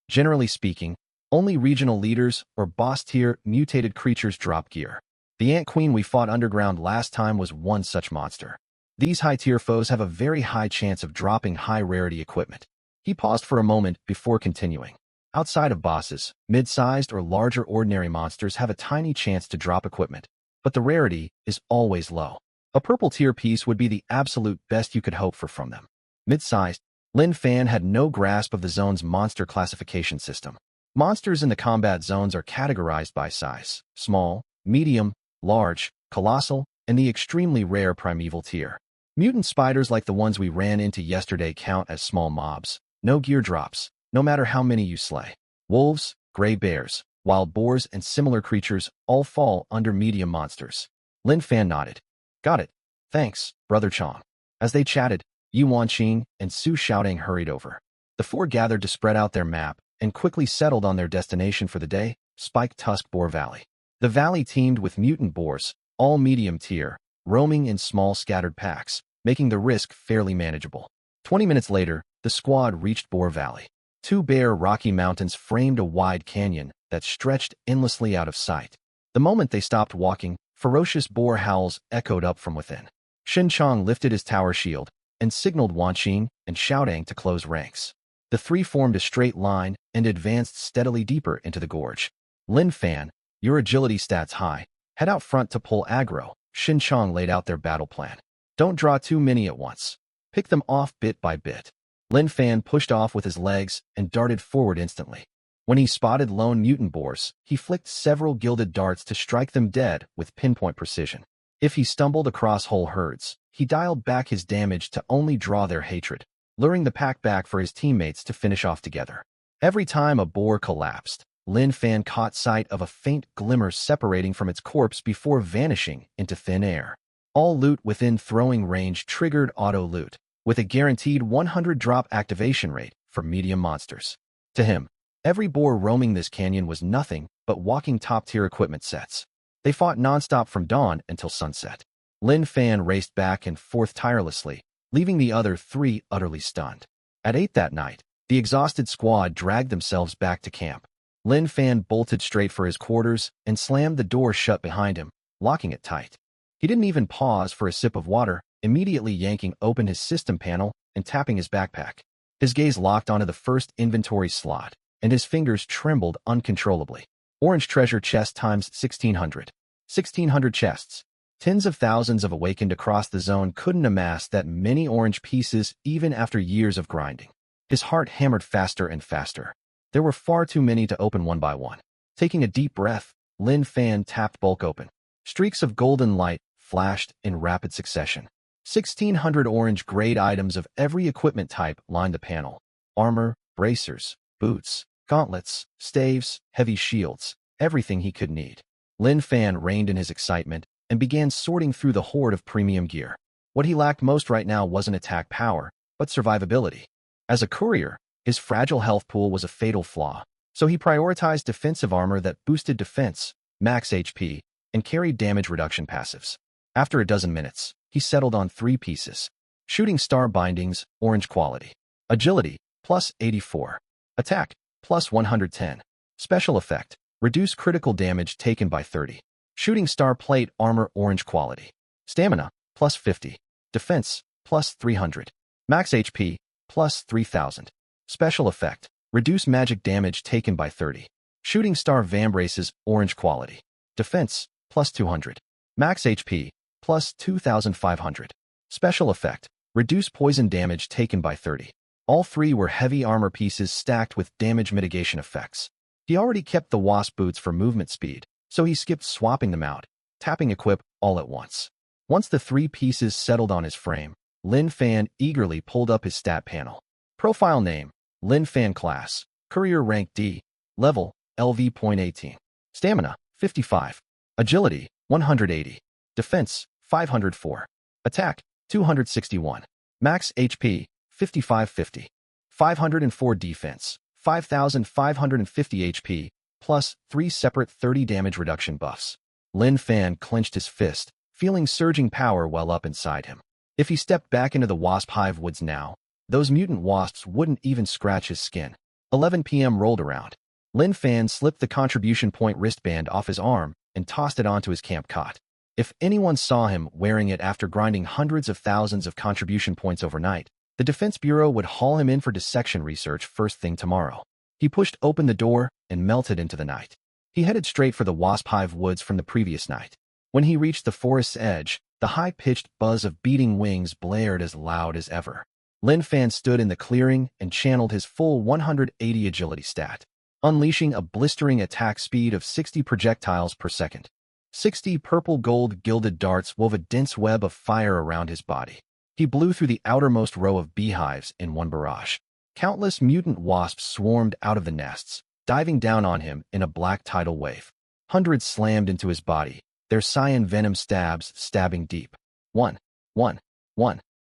Generally speaking, only regional leaders or boss-tier mutated creatures drop gear. The Ant Queen we fought underground last time was one such monster. These high-tier foes have a very high chance of dropping high-rarity equipment. He paused for a moment before continuing. Outside of bosses, mid-sized or larger ordinary monsters have a tiny chance to drop equipment, but the rarity is always low. A purple tier piece would be the absolute best you could hope for from them. Mid-sized, Lin Fan had no grasp of the zone's monster classification system. Monsters in the combat zones are categorized by size: small, medium, large, colossal, and the extremely rare primeval tier. Mutant spiders like the ones we ran into yesterday count as small mobs. No gear drops, no matter how many you slay. Wolves, gray bears, wild boars, and similar creatures all fall under medium monsters. Lin Fan nodded. Got it. Thanks, Brother Chong. As they chatted, Yu Wanqing and Su Xiaodong hurried over. The four gathered to spread out their map and quickly settled on their destination for the day, Spike-Tusk Boar Valley. The valley teemed with mutant boars, all medium tier, roaming in small scattered packs, making the risk fairly manageable. 20 minutes later, the squad reached Boar Valley. Two bare rocky mountains framed a wide canyon that stretched endlessly out of sight. The moment they stopped walking, ferocious boar howls echoed up from within. Shin Chong lifted his tower shield and signaled Wanqing and Xiaodong to close ranks. The three formed a straight line and advanced steadily deeper into the gorge. Lin Fan, your agility stats high. Head out front to pull aggro. Shin Chong laid out their battle plan. Don't draw too many at once. Pick them off bit by bit. Lin Fan pushed off with his legs and darted forward instantly. When he spotted lone mutant boars, he flicked several gilded darts to strike them dead with pinpoint precision. If he stumbled across whole herds, he dialed back his damage to only draw their hatred, luring the pack back for his teammates to finish off together. Every time a boar collapsed, Lin Fan caught sight of a faint glimmer separating from its corpse before vanishing into thin air. All loot within throwing range triggered auto loot, with a guaranteed 100 drop activation rate for medium monsters. To him, every boar roaming this canyon was nothing but walking top-tier equipment sets. They fought nonstop from dawn until sunset. Lin Fan raced back and forth tirelessly, leaving the other three utterly stunned. At 8 that night, the exhausted squad dragged themselves back to camp. Lin Fan bolted straight for his quarters and slammed the door shut behind him, locking it tight. He didn't even pause for a sip of water, immediately yanking open his system panel and tapping his backpack. His gaze locked onto the first inventory slot, and his fingers trembled uncontrollably. Orange treasure chest times 1600. 1600 chests. Tens of thousands of awakened across the zone couldn't amass that many orange pieces even after years of grinding. His heart hammered faster and faster. There were far too many to open one by one. Taking a deep breath, Lin Fan tapped bulk open. Streaks of golden light flashed in rapid succession. 1600 orange-grade items of every equipment type lined the panel. Armor, bracers, boots, gauntlets, staves, heavy shields, everything he could need. Lin Fan reined in his excitement and began sorting through the horde of premium gear. What he lacked most right now wasn't attack power, but survivability. As a courier, his fragile health pool was a fatal flaw, so he prioritized defensive armor that boosted defense, max HP, and carried damage reduction passives. After a dozen minutes, he settled on 3 pieces. Shooting star bindings, orange quality. Agility, plus 84. Attack, plus 110. Special effect, reduce critical damage taken by 30. Shooting star plate armor, orange quality. Stamina, plus 50. Defense, plus 300. Max HP, plus 3000. Special effect, reduce magic damage taken by 30. Shooting star vambraces, orange quality. Defense, plus 200. Max HP, plus 2500. Special effect, reduce poison damage taken by 30. All 3 were heavy armor pieces stacked with damage mitigation effects. He already kept the wasp boots for movement speed, so he skipped swapping them out, tapping equip all at once. Once the 3 pieces settled on his frame, Lin Fan eagerly pulled up his stat panel. Profile name, Lin Fan class, courier rank D, level, LV.18. Stamina, 55. Agility, 180. Defense, 504. Attack, 261. Max HP, 5550. 504 defense, 5550 HP, plus 3 separate 30 damage reduction buffs. Lin Fan clenched his fist, feeling surging power well up inside him. If he stepped back into the wasp hive woods now, those mutant wasps wouldn't even scratch his skin. 11 p.m. rolled around. Lin Fan slipped the contribution point wristband off his arm and tossed it onto his camp cot. If anyone saw him wearing it after grinding hundreds of thousands of contribution points overnight, the Defense Bureau would haul him in for dissection research first thing tomorrow. He pushed open the door and melted into the night. He headed straight for the wasp hive woods from the previous night. When he reached the forest's edge, the high-pitched buzz of beating wings blared as loud as ever. Lin Fan stood in the clearing and channeled his full 180 agility stat, unleashing a blistering attack speed of 60 projectiles per second. 60 purple-gold gilded darts wove a dense web of fire around his body. He blew through the outermost row of beehives in one barrage. Countless mutant wasps swarmed out of the nests, diving down on him in a black tidal wave. Hundreds slammed into his body, their cyan venom stabs stabbing deep. One.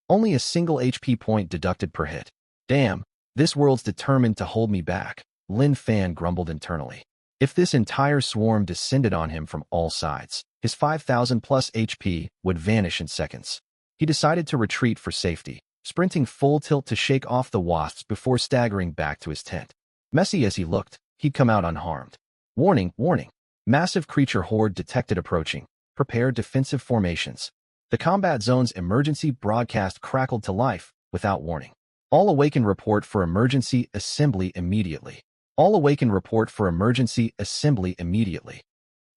Only a single HP point deducted per hit. Damn, this world's determined to hold me back, Lin Fan grumbled internally. If this entire swarm descended on him from all sides, his 5,000 plus HP would vanish in seconds. He decided to retreat for safety, sprinting full tilt to shake off the wasps before staggering back to his tent. Messy as he looked, he'd come out unharmed. Warning, warning. Massive creature horde detected approaching. Prepare defensive formations. The combat zone's emergency broadcast crackled to life without warning. All awaken report for emergency assembly immediately. All awaken report for emergency assembly immediately.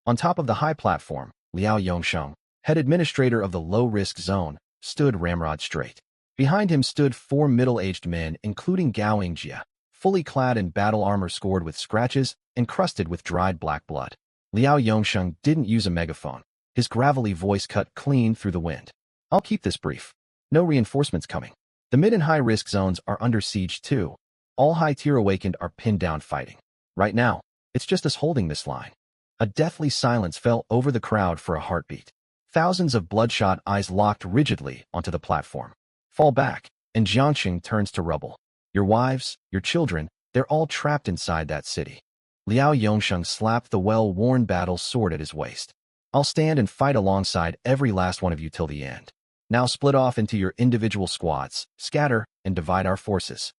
On top of the high platform, Liao Yongsheng, head administrator of the low-risk zone, stood ramrod straight. Behind him stood 4 middle-aged men, including Gao Yingjia, fully clad in battle armor scored with scratches and crusted with dried black blood. Liao Yongsheng didn't use a megaphone. His gravelly voice cut clean through the wind. I'll keep this brief. No reinforcements coming. The mid and high-risk zones are under siege too. All high-tier awakened are pinned down fighting. Right now, it's just us holding this line. A deathly silence fell over the crowd for a heartbeat. Thousands of bloodshot eyes locked rigidly onto the platform. Fall back, and Jiangxing turns to rubble. Your wives, your children, they're all trapped inside that city. Liao Yongsheng slapped the well-worn battle sword at his waist. I'll stand and fight alongside every last one of you till the end. Now split off into your individual squads, scatter, and divide our forces.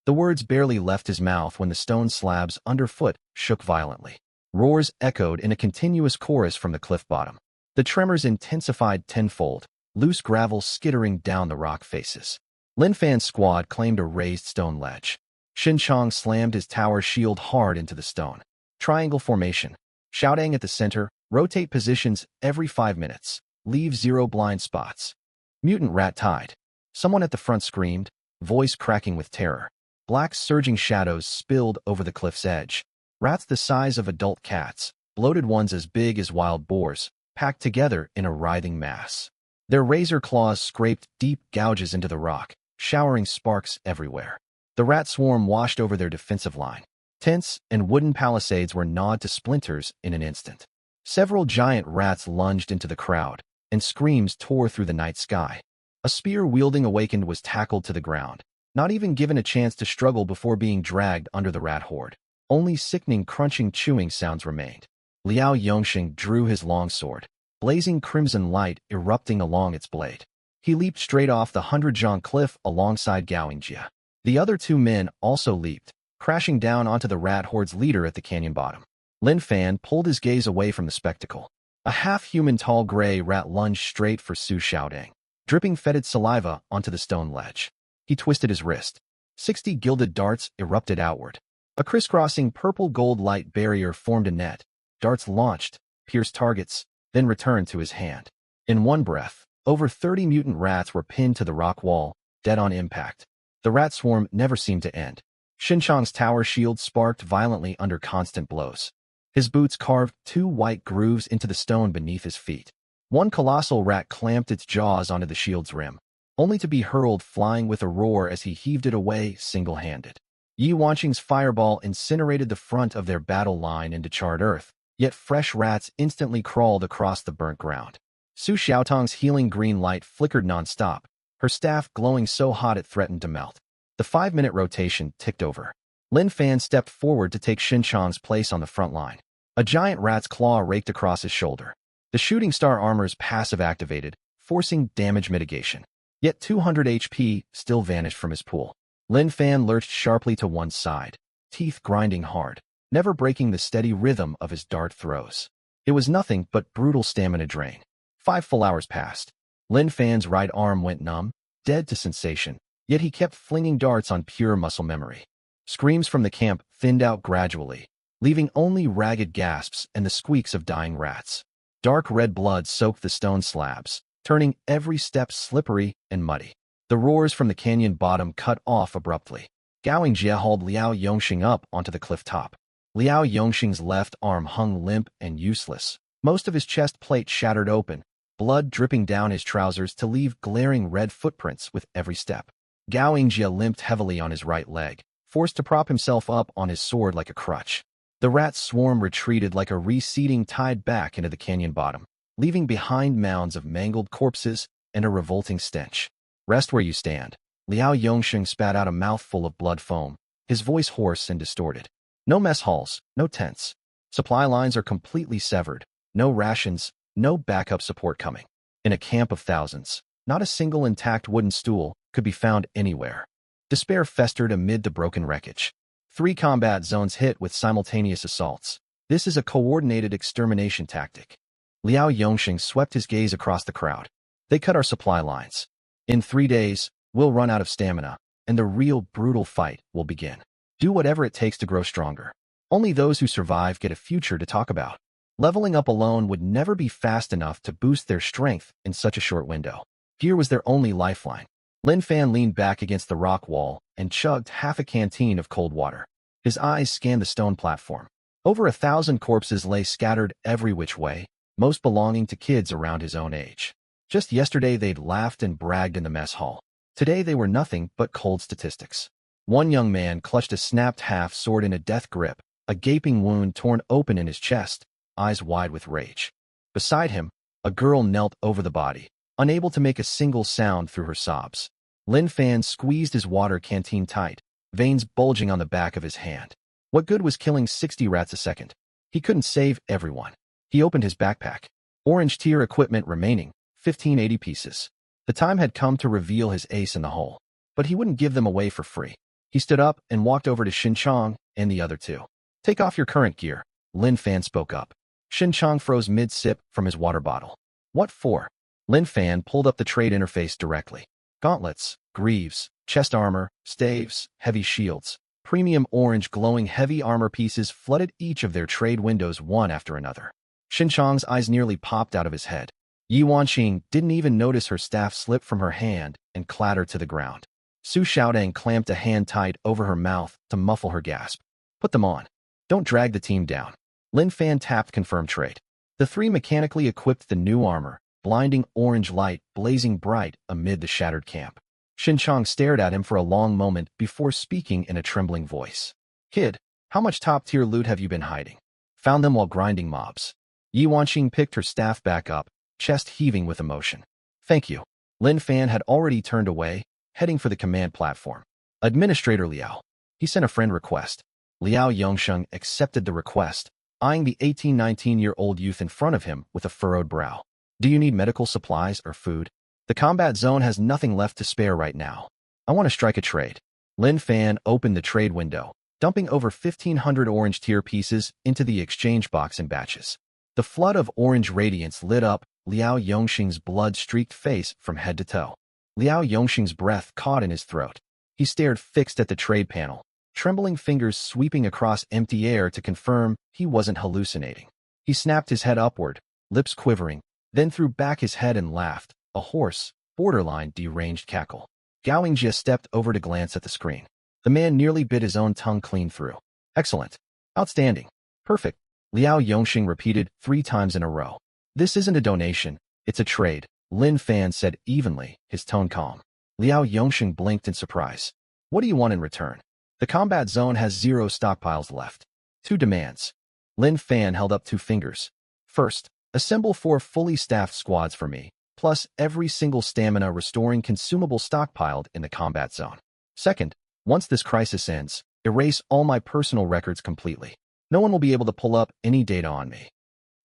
The words barely left his mouth when the stone slabs underfoot shook violently. Roars echoed in a continuous chorus from the cliff bottom. The tremors intensified tenfold, loose gravel skittering down the rock faces. Lin Fan's squad claimed a raised stone ledge. Xin Chong slammed his tower shield hard into the stone. Triangle formation. Xiaodang at the center, rotate positions every 5 minutes. Leave 0 blind spots. Mutant rat tide. Someone at the front screamed, voice cracking with terror. Black surging shadows spilled over the cliff's edge. Rats the size of adult cats, bloated ones as big as wild boars, packed together in a writhing mass. Their razor claws scraped deep gouges into the rock, showering sparks everywhere. The rat swarm washed over their defensive line. Tents and wooden palisades were gnawed to splinters in an instant. Several giant rats lunged into the crowd, and screams tore through the night sky. A spear-wielding awakened was tackled to the ground, not even given a chance to struggle before being dragged under the rat horde. Only sickening crunching chewing sounds remained. Liao Yongsheng drew his long sword, blazing crimson light erupting along its blade. He leaped straight off the 100-zhang cliff alongside Gao Yingjia. The other 2 men also leaped, crashing down onto the rat horde's leader at the canyon bottom. Lin Fan pulled his gaze away from the spectacle. A half-human tall gray rat lunged straight for Su Xiaodang, dripping fetid saliva onto the stone ledge. He twisted his wrist. 60 gilded darts erupted outward. A crisscrossing purple-gold light barrier formed a net. Darts launched, pierced targets, then returned to his hand. In one breath, over 30 mutant rats were pinned to the rock wall, dead on impact. The rat swarm never seemed to end. Xinchang's tower shield sparked violently under constant blows. His boots carved 2 white grooves into the stone beneath his feet. One colossal rat clamped its jaws onto the shield's rim, only to be hurled flying with a roar as he heaved it away single-handed. Yi Wanqing's fireball incinerated the front of their battle line into charred earth, yet fresh rats instantly crawled across the burnt ground. Su Xiaotang's healing green light flickered non-stop, her staff glowing so hot it threatened to melt. The 5-minute rotation ticked over. Lin Fan stepped forward to take Xinchang's place on the front line. A giant rat's claw raked across his shoulder. The shooting star armor's passive activated, forcing damage mitigation. Yet 200 HP still vanished from his pool. Lin Fan lurched sharply to one side, teeth grinding hard, never breaking the steady rhythm of his dart throws. It was nothing but brutal stamina drain. 5 full hours passed. Lin Fan's right arm went numb, dead to sensation, yet he kept flinging darts on pure muscle memory. Screams from the camp thinned out gradually, leaving only ragged gasps and the squeaks of dying rats. Dark red blood soaked the stone slabs, turning every step slippery and muddy. The roars from the canyon bottom cut off abruptly. Gao Yongjie hauled Liao Yongxing up onto the cliff top. Liao Yongxing's left arm hung limp and useless, most of his chest plate shattered open, blood dripping down his trousers to leave glaring red footprints with every step. Gao Yongjie limped heavily on his right leg, forced to prop himself up on his sword like a crutch. The rat swarm retreated like a receding tide back into the canyon bottom, leaving behind mounds of mangled corpses and a revolting stench. Rest where you stand. Liao Yongxing spat out a mouthful of blood foam, his voice hoarse and distorted. No mess halls, no tents. Supply lines are completely severed. No rations, no backup support coming. In a camp of thousands, not a single intact wooden stool could be found anywhere. Despair festered amid the broken wreckage. 3 combat zones hit with simultaneous assaults. This is a coordinated extermination tactic. Liao Yongxing swept his gaze across the crowd. They cut our supply lines. In 3 days, we'll run out of stamina, and the real brutal fight will begin. Do whatever it takes to grow stronger. Only those who survive get a future to talk about. Leveling up alone would never be fast enough to boost their strength in such a short window. Gear was their only lifeline. Lin Fan leaned back against the rock wall and chugged half a canteen of cold water. His eyes scanned the stone platform. Over 1,000 corpses lay scattered every which way, most belonging to kids around his own age. Just yesterday they'd laughed and bragged in the mess hall. Today they were nothing but cold statistics. One young man clutched a snapped half-sword in a death grip, a gaping wound torn open in his chest, eyes wide with rage. Beside him, a girl knelt over the body, unable to make a single sound through her sobs. Lin Fan squeezed his water canteen tight, veins bulging on the back of his hand. What good was killing 60 rats a second? He couldn't save everyone. He opened his backpack. Orange tier equipment remaining, 1580 pieces. The time had come to reveal his ace in the hole, but he wouldn't give them away for free. He stood up and walked over to Xinchang and the other 2. Take off your current gear, Lin Fan spoke up. Xinchang froze mid-sip from his water bottle. What for? Lin Fan pulled up the trade interface directly. Gauntlets, greaves, chest armor, staves, heavy shields. Premium orange glowing heavy armor pieces flooded each of their trade windows one after another. Xinchang's eyes nearly popped out of his head. Yi Wanqing didn't even notice her staff slip from her hand and clatter to the ground. Su Xiaodang clamped a hand tight over her mouth to muffle her gasp. Put them on. Don't drag the team down. Lin Fan tapped confirm trade. The 3 mechanically equipped the new armor, blinding orange light blazing bright amid the shattered camp. Xinchang stared at him for a long moment before speaking in a trembling voice. Kid, how much top-tier loot have you been hiding? Found them while grinding mobs. Yi Wanqing picked her staff back up, chest heaving with emotion. Thank you. Lin Fan had already turned away, heading for the command platform. Administrator Liao. He sent a friend request. Liao Yongxing accepted the request, eyeing the 18-19-year-old youth in front of him with a furrowed brow. Do you need medical supplies or food? The combat zone has nothing left to spare right now. I want to strike a trade. Lin Fan opened the trade window, dumping over 1,500 orange tier pieces into the exchange box in batches. The flood of orange radiance lit up Liao Yongxing's blood-streaked face from head to toe. Liao Yongxing's breath caught in his throat. He stared fixed at the trade panel, trembling fingers sweeping across empty air to confirm he wasn't hallucinating. He snapped his head upward, lips quivering, then threw back his head and laughed, a hoarse, borderline deranged cackle. Gao Yongjie stepped over to glance at the screen. The man nearly bit his own tongue clean through. Excellent. Outstanding. Perfect. Liao Yongxing repeated 3 times in a row. This isn't a donation, it's a trade, Lin Fan said evenly, his tone calm. Liao Yongxing blinked in surprise. What do you want in return? The combat zone has 0 stockpiles left. 2 demands. Lin Fan held up 2 fingers. First, assemble 4 fully staffed squads for me, plus every single stamina restoring consumable stockpiled in the combat zone. Second, once this crisis ends, erase all my personal records completely. No one will be able to pull up any data on me.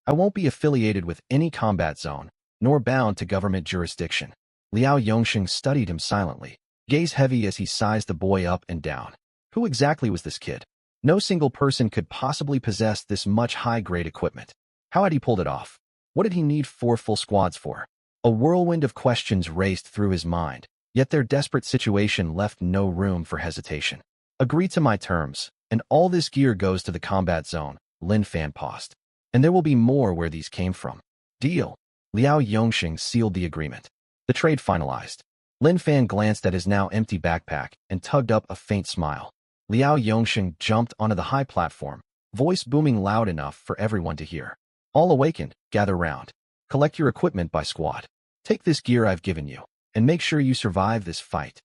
I won't be affiliated with any combat zone, nor bound to government jurisdiction. Liao Yongxing studied him silently, gaze heavy as he sized the boy up and down. Who exactly was this kid? No single person could possibly possess this much high-grade equipment. How had he pulled it off? What did he need 4 full squads for? A whirlwind of questions raced through his mind, yet their desperate situation left no room for hesitation. Agree to my terms, and all this gear goes to the combat zone, Lin Fan paused. And there will be more where these came from. Deal. Liao Yongxing sealed the agreement. The trade finalized. Lin Fan glanced at his now empty backpack and tugged up a faint smile. Liao Yongxing jumped onto the high platform, voice booming loud enough for everyone to hear. All awakened, gather round. Collect your equipment by squad. Take this gear I've given you, and make sure you survive this fight.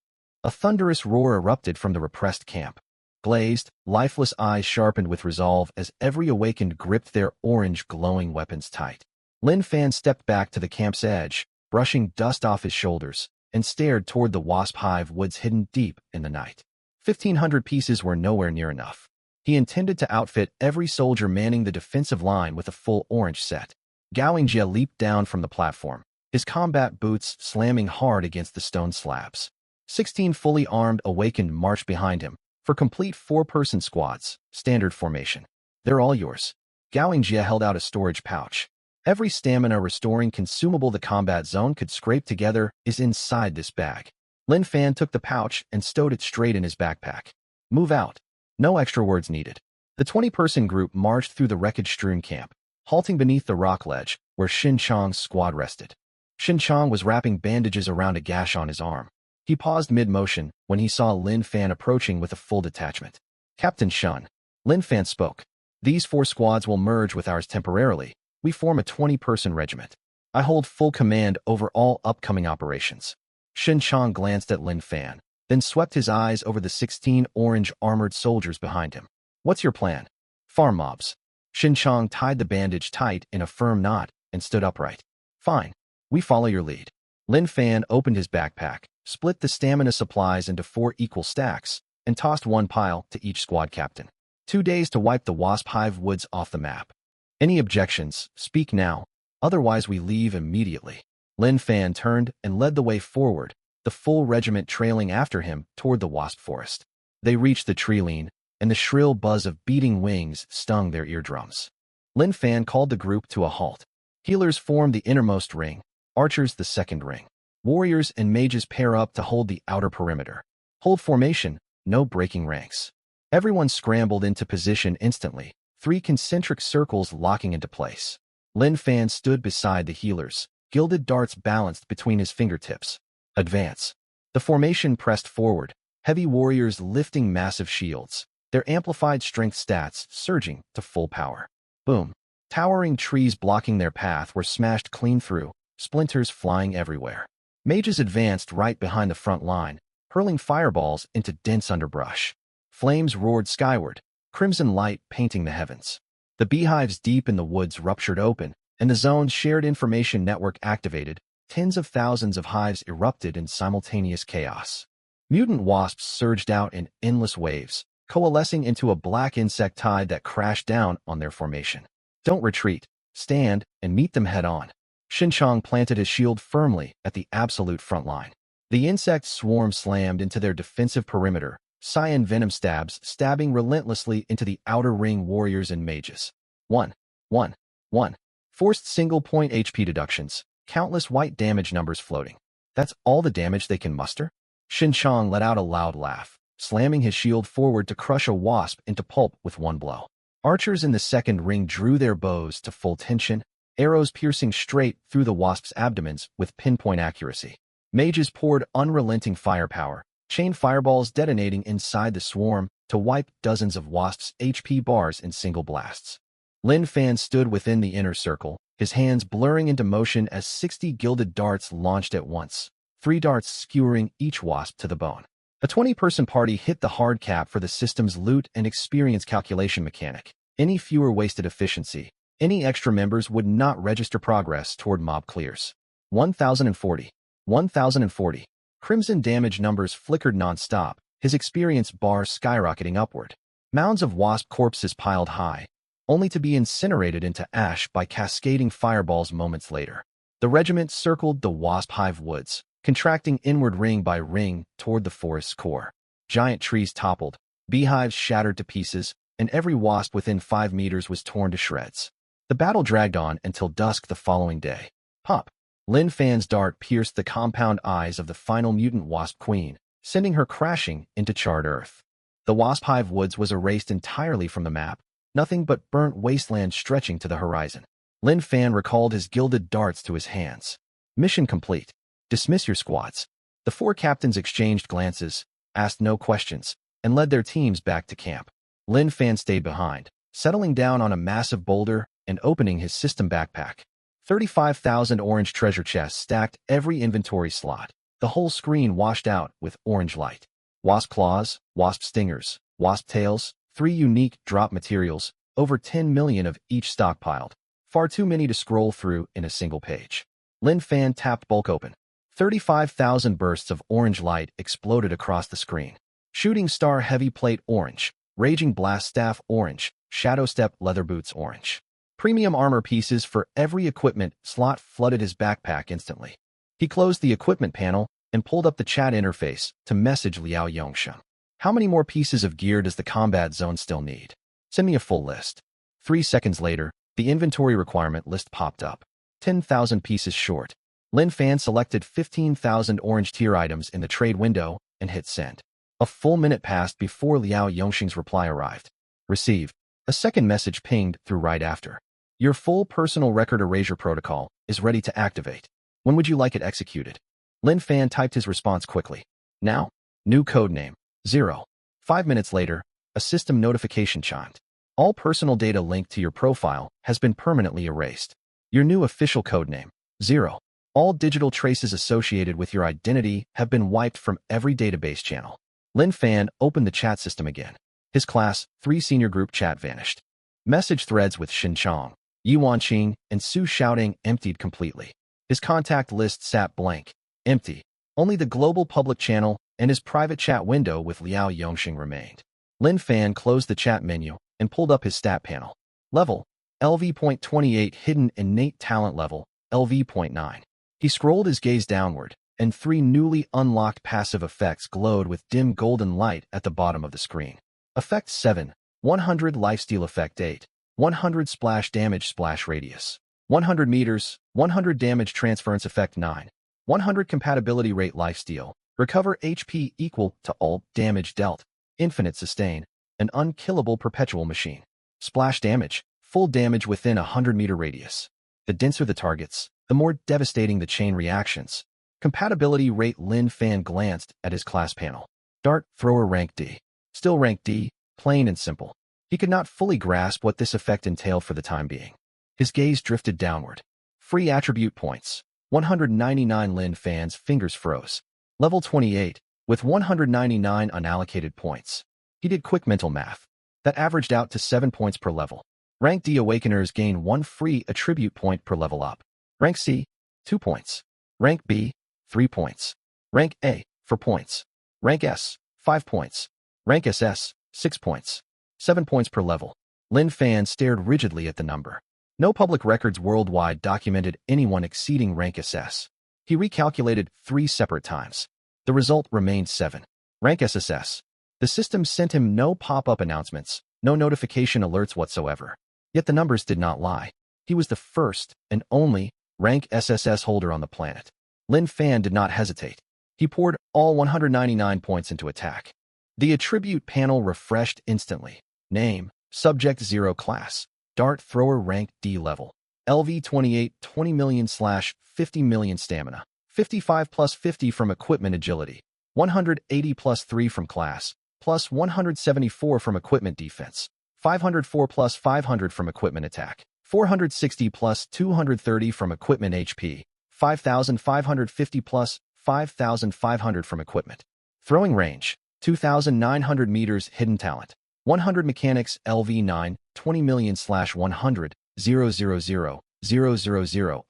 A thunderous roar erupted from the repressed camp. Glazed, lifeless eyes sharpened with resolve as every awakened gripped their orange glowing weapons tight. Lin Fan stepped back to the camp's edge, brushing dust off his shoulders, and stared toward the wasp hive woods hidden deep in the night. 1,500 pieces were nowhere near enough. He intended to outfit every soldier manning the defensive line with a full orange set. Gao Yingjie leaped down from the platform, his combat boots slamming hard against the stone slabs. 16 fully armed awakened marched behind him, for complete 4-person squads, standard formation. They're all yours. Gao Yingjie held out a storage pouch. Every stamina-restoring consumable the combat zone could scrape together is inside this bag. Lin Fan took the pouch and stowed it straight in his backpack. Move out. No extra words needed. The 20-person group marched through the wreckage-strewn camp, halting beneath the rock ledge where Xin Chang's squad rested. Xin Chang was wrapping bandages around a gash on his arm. He paused mid-motion when he saw Lin Fan approaching with a full detachment. Captain Shun. Lin Fan spoke. These 4 squads will merge with ours temporarily. We form a 20-person regiment. I hold full command over all upcoming operations. Xin Chang glanced at Lin Fan, then swept his eyes over the 16 orange armored soldiers behind him. What's your plan? Farm mobs. Xin Chang tied the bandage tight in a firm knot and stood upright. Fine. We follow your lead. Lin Fan opened his backpack, split the stamina supplies into 4 equal stacks, and tossed 1 pile to each squad captain. 2 days to wipe the wasp hive woods off the map. Any objections, speak now, otherwise we leave immediately. Lin Fan turned and led the way forward, the full regiment trailing after him toward the wasp forest. They reached the tree line, and the shrill buzz of beating wings stung their eardrums. Lin Fan called the group to a halt. Healers formed the innermost ring, archers the second ring. Warriors and mages pair up to hold the outer perimeter. Hold formation, no breaking ranks. Everyone scrambled into position instantly, 3 concentric circles locking into place. Lin Fan stood beside the healers, gilded darts balanced between his fingertips. Advance. The formation pressed forward, heavy warriors lifting massive shields, their amplified strength stats surging to full power. Boom. Towering trees blocking their path were smashed clean through, splinters flying everywhere. Mages advanced right behind the front line, hurling fireballs into dense underbrush. Flames roared skyward, crimson light painting the heavens. The beehives deep in the woods ruptured open, and the zone's shared information network activated. Tens of thousands of hives erupted in simultaneous chaos. Mutant wasps surged out in endless waves, coalescing into a black insect tide that crashed down on their formation. Don't retreat. Stand and meet them head-on. Xin Chang planted his shield firmly at the absolute front line. The insect swarm slammed into their defensive perimeter, cyan venom stabs stabbing relentlessly into the outer ring warriors and mages. 1, 1, 1. Forced single-point HP deductions, countless white damage numbers floating. That's all the damage they can muster? Xin Chang let out a loud laugh, slamming his shield forward to crush a wasp into pulp with 1 blow. Archers in the second ring drew their bows to full tension, arrows piercing straight through the wasp's abdomens with pinpoint accuracy. Mages poured unrelenting firepower, chain fireballs detonating inside the swarm to wipe dozens of wasps' HP bars in single blasts. Lin Fan stood within the inner circle, his hands blurring into motion as 60 gilded darts launched at once, 3 darts skewering each wasp to the bone. A 20-person party hit the hard cap for the system's loot and experience calculation mechanic. Any fewer wasted efficiency, any extra members would not register progress toward mob clears. 1,040. 1,040. Crimson damage numbers flickered non-stop, his experience bar skyrocketing upward. Mounds of wasp corpses piled high, only to be incinerated into ash by cascading fireballs moments later. The regiment circled the wasp hive woods, contracting inward ring by ring toward the forest's core. Giant trees toppled, beehives shattered to pieces, and every wasp within 5 meters was torn to shreds. The battle dragged on until dusk the following day. Pop! Lin Fan's dart pierced the compound eyes of the final mutant wasp queen, sending her crashing into charred earth. The wasp hive woods was erased entirely from the map, nothing but burnt wasteland stretching to the horizon. Lin Fan recalled his gilded darts to his hands. Mission complete. Dismiss your squads. The 4 captains exchanged glances, asked no questions, and led their teams back to camp. Lin Fan stayed behind, settling down on a massive boulder and opening his system backpack. 35,000 orange treasure chests stacked every inventory slot. The whole screen washed out with orange light. Wasp claws, wasp stingers, wasp tails, 3 unique drop materials, over 10 million of each stockpiled. Far too many to scroll through in a single page. Lin Fan tapped bulk open. 35,000 bursts of orange light exploded across the screen. Shooting star heavy plate orange, raging blast staff orange, shadow step leather boots orange. Premium armor pieces for every equipment slot flooded his backpack instantly. He closed the equipment panel and pulled up the chat interface to message Liao Yongsheng. How many more pieces of gear does the combat zone still need? Send me a full list. 3 seconds later, the inventory requirement list popped up. 10,000 pieces short. Lin Fan selected 15,000 orange tier items in the trade window and hit send. A full minute passed before Liao Yongsheng's reply arrived. Received. A second message pinged through right after. Your full personal record erasure protocol is ready to activate. When would you like it executed? Lin Fan typed his response quickly. Now. New codename. 0. 5 minutes later, a system notification chimed. All personal data linked to your profile has been permanently erased. Your new official codename. 0. All digital traces associated with your identity have been wiped from every database channel. Lin Fan opened the chat system again. His class 3 senior group chat vanished. Message threads with Xin Chong, Yuan Qing, and Su Xiaoding emptied completely. His contact list sat blank, empty. Only the global public channel and his private chat window with Liao Yongsheng remained. Lin Fan closed the chat menu and pulled up his stat panel. Level, LV.28 hidden innate talent level, LV.9. He scrolled his gaze downward, and 3 newly unlocked passive effects glowed with dim golden light at the bottom of the screen. Effect 7, 100 lifesteal effect 8, 100 splash damage splash radius, 100 meters, 100 damage transference effect 9, 100 compatibility rate lifesteal, recover HP equal to all damage dealt, infinite sustain, an unkillable perpetual machine. Splash damage, full damage within a 100-meter radius. The denser the targets, the more devastating the chain reactions. Compatibility rate. Lin Fan glanced at his class panel. Dart thrower rank D. Still rank D, plain and simple. He could not fully grasp what this effect entailed for the time being. His gaze drifted downward. Free attribute points. 199. Lin Fan's fingers froze. Level 28, with 199 unallocated points. He did quick mental math. That averaged out to 7 points per level. Rank D Awakeners gain 1 free attribute point per level up. Rank C, 2 points. Rank B, 3 points. Rank A, 4 points. Rank S, 5 points. Rank SS, 6 points. 7 points per level. Lin Fan stared rigidly at the number. No public records worldwide documented anyone exceeding rank SS. He recalculated 3 separate times. The result remained 7. Rank SSS. The system sent him no pop-up announcements, no notification alerts whatsoever. Yet the numbers did not lie. He was the first and only rank SSS holder on the planet. Lin Fan did not hesitate. He poured all 199 points into attack. The attribute panel refreshed instantly. Name, Subject 0 class, Dart Thrower rank D level. LV28 20 million / 50 million stamina. 55 plus 50 from equipment agility. 180 plus 3 from class, plus 174 from equipment defense. 504 plus 500 from equipment attack. 460 plus 230 from equipment HP. 5,550 plus 5,500 from equipment. Throwing range, 2,900 meters hidden talent. 100 mechanics LV9, 20 million / 100, 000,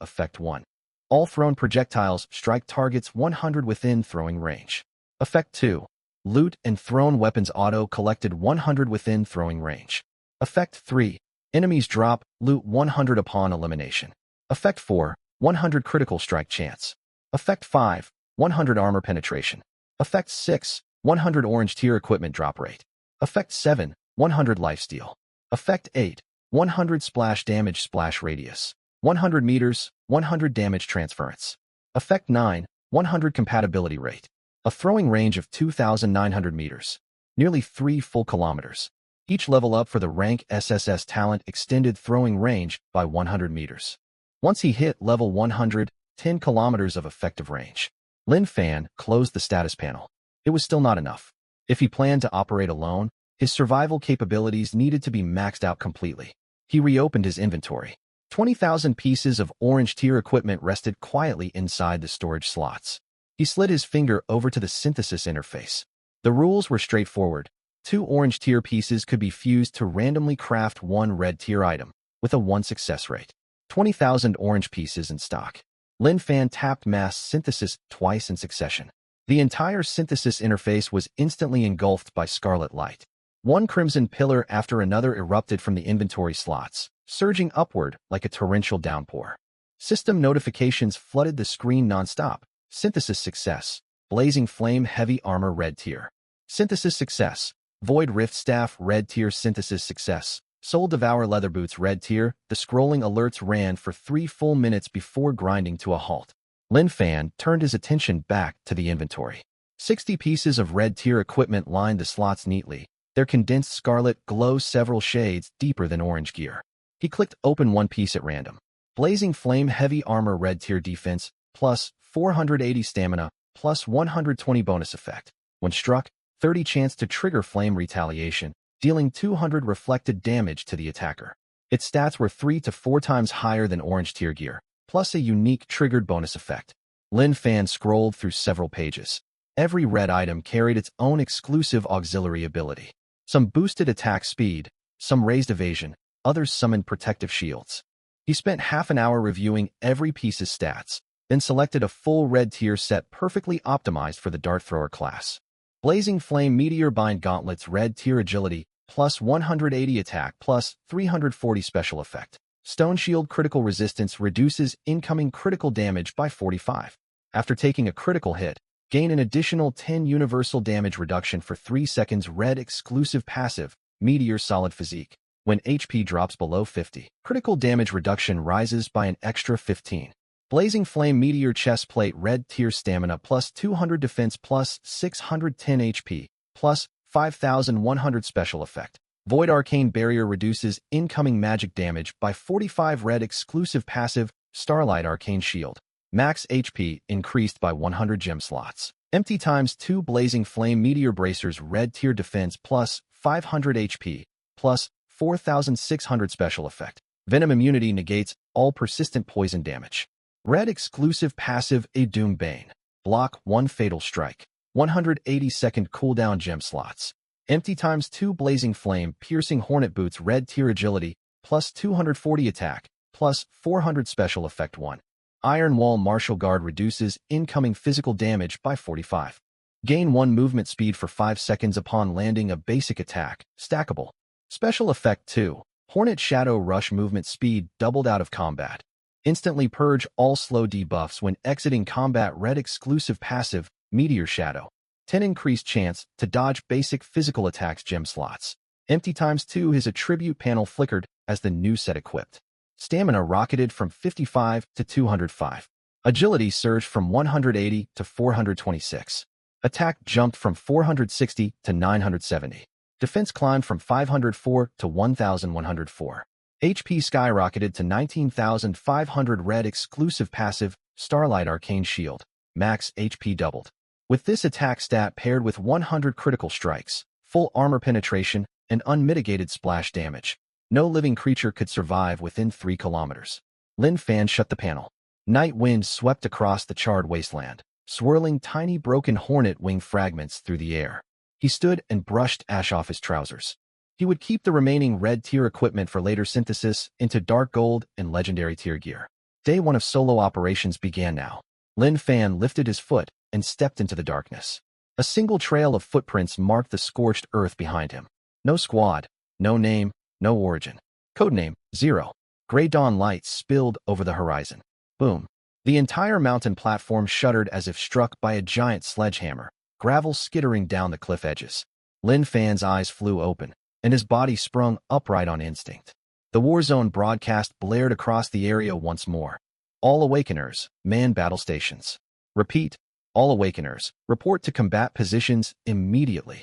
effect 1. All thrown projectiles strike targets 100 within throwing range. Effect 2. Loot and thrown weapons auto collected 100 within throwing range. Effect 3. Enemies drop loot 100 upon elimination. Effect 4. 100 critical strike chance. Effect 5. 100 armor penetration. Effect 6. 100 orange tier equipment drop rate. Effect 7. 100 lifesteal. Effect 8. 100 splash damage splash radius. 100 meters, 100 damage transference. Effect 9, 100 compatibility rate. A throwing range of 2,900 meters. Nearly 3 full kilometers. Each level up for the rank SSS talent extended throwing range by 100 meters. Once he hit level 100, 10 kilometers of effective range. Lin Fan closed the status panel. It was still not enough. If he planned to operate alone, his survival capabilities needed to be maxed out completely. He reopened his inventory. 20,000 pieces of orange tier equipment rested quietly inside the storage slots. He slid his finger over to the synthesis interface. The rules were straightforward. 2 orange tier pieces could be fused to randomly craft 1 red tier item, with a 1 success rate. 20,000 orange pieces in stock. Lin Fan tapped mass synthesis twice in succession. The entire synthesis interface was instantly engulfed by scarlet light. 1 crimson pillar after another erupted from the inventory slots, surging upward like a torrential downpour. System notifications flooded the screen nonstop. Synthesis success. Blazing Flame Heavy Armor Red Tier. Synthesis success. Void Rift Staff Red Tier. Synthesis success. Soul Devour Leather Boots Red Tier. The scrolling alerts ran for 3 full minutes before grinding to a halt. Lin Fan turned his attention back to the inventory. 60 pieces of red tier equipment lined the slots neatly, their condensed scarlet glow several shades deeper than orange gear. He clicked open 1 piece at random. Blazing Flame Heavy Armor Red Tier Defense, plus 480 stamina, plus 120 bonus effect. When struck, 30 chance to trigger flame retaliation, dealing 200 reflected damage to the attacker. Its stats were 3 to 4 times higher than orange tier gear, plus a unique triggered bonus effect. Lin Fan scrolled through several pages. Every red item carried its own exclusive auxiliary ability. Some boosted attack speed, some raised evasion, others summoned protective shields. He spent half an hour reviewing every piece's stats, then selected a full red tier set perfectly optimized for the dart thrower class. Blazing Flame Meteor Bind Gauntlets Red Tier Agility, plus 180 attack, plus 340 special effect. Stone Shield Critical Resistance reduces incoming critical damage by 45. After taking a critical hit, gain an additional 10 universal damage reduction for 3 seconds. Red Exclusive Passive, Meteor Solid Physique. When HP drops below 50, critical damage reduction rises by an extra 15. Blazing Flame Meteor Chest Plate Red Tier Stamina plus 200 Defense plus 610 HP, plus 5,100 Special Effect. Void Arcane Barrier reduces incoming magic damage by 45. Red Exclusive Passive, Starlight Arcane Shield. Max HP increased by 100 gem slots. Empty times 2 Blazing Flame Meteor Bracers Red Tier Defense plus 500 HP, plus 4,600 Special Effect. Venom Immunity negates all persistent poison damage. Red Exclusive Passive A Doom Bane. Block 1 Fatal Strike. 180-second cooldown gem slots. Empty times 2 Blazing Flame Piercing Hornet Boots Red Tier Agility, plus 240 attack, plus 400 Special Effect 1. Iron Wall Martial Guard reduces incoming physical damage by 45. Gain 1 movement speed for 5 seconds upon landing a basic attack, stackable. Special Effect 2. Hornet Shadow Rush movement speed doubled out of combat. Instantly purge all slow debuffs when exiting combat. Red Exclusive Passive, Meteor Shadow. 10 increased chance to dodge basic physical attacks gem slots. Empty times 2 His attribute panel flickered as the new set equipped. Stamina rocketed from 55 to 205. Agility surged from 180 to 426. Attack jumped from 460 to 970. Defense climbed from 504 to 1,104. HP skyrocketed to 19,500. Red Exclusive Passive, Starlight Arcane Shield. Max HP doubled. With this attack stat paired with 100 critical strikes, full armor penetration, and unmitigated splash damage, no living creature could survive within 3 kilometers. Lin Fan shut the panel. Night wind swept across the charred wasteland, swirling tiny broken hornet wing fragments through the air. He stood and brushed ash off his trousers. He would keep the remaining red tier equipment for later synthesis into dark gold and legendary tier gear. Day 1 of solo operations began now. Lin Fan lifted his foot and stepped into the darkness. A single trail of footprints marked the scorched earth behind him. No squad, no name, no origin. Codename, 0. Gray dawn light spilled over the horizon. Boom. The entire mountain platform shuddered as if struck by a giant sledgehammer, gravel skittering down the cliff edges. Lin Fan's eyes flew open, and his body sprung upright on instinct. The war zone broadcast blared across the area once more. All awakeners, man battle stations. Repeat, all awakeners, report to combat positions immediately.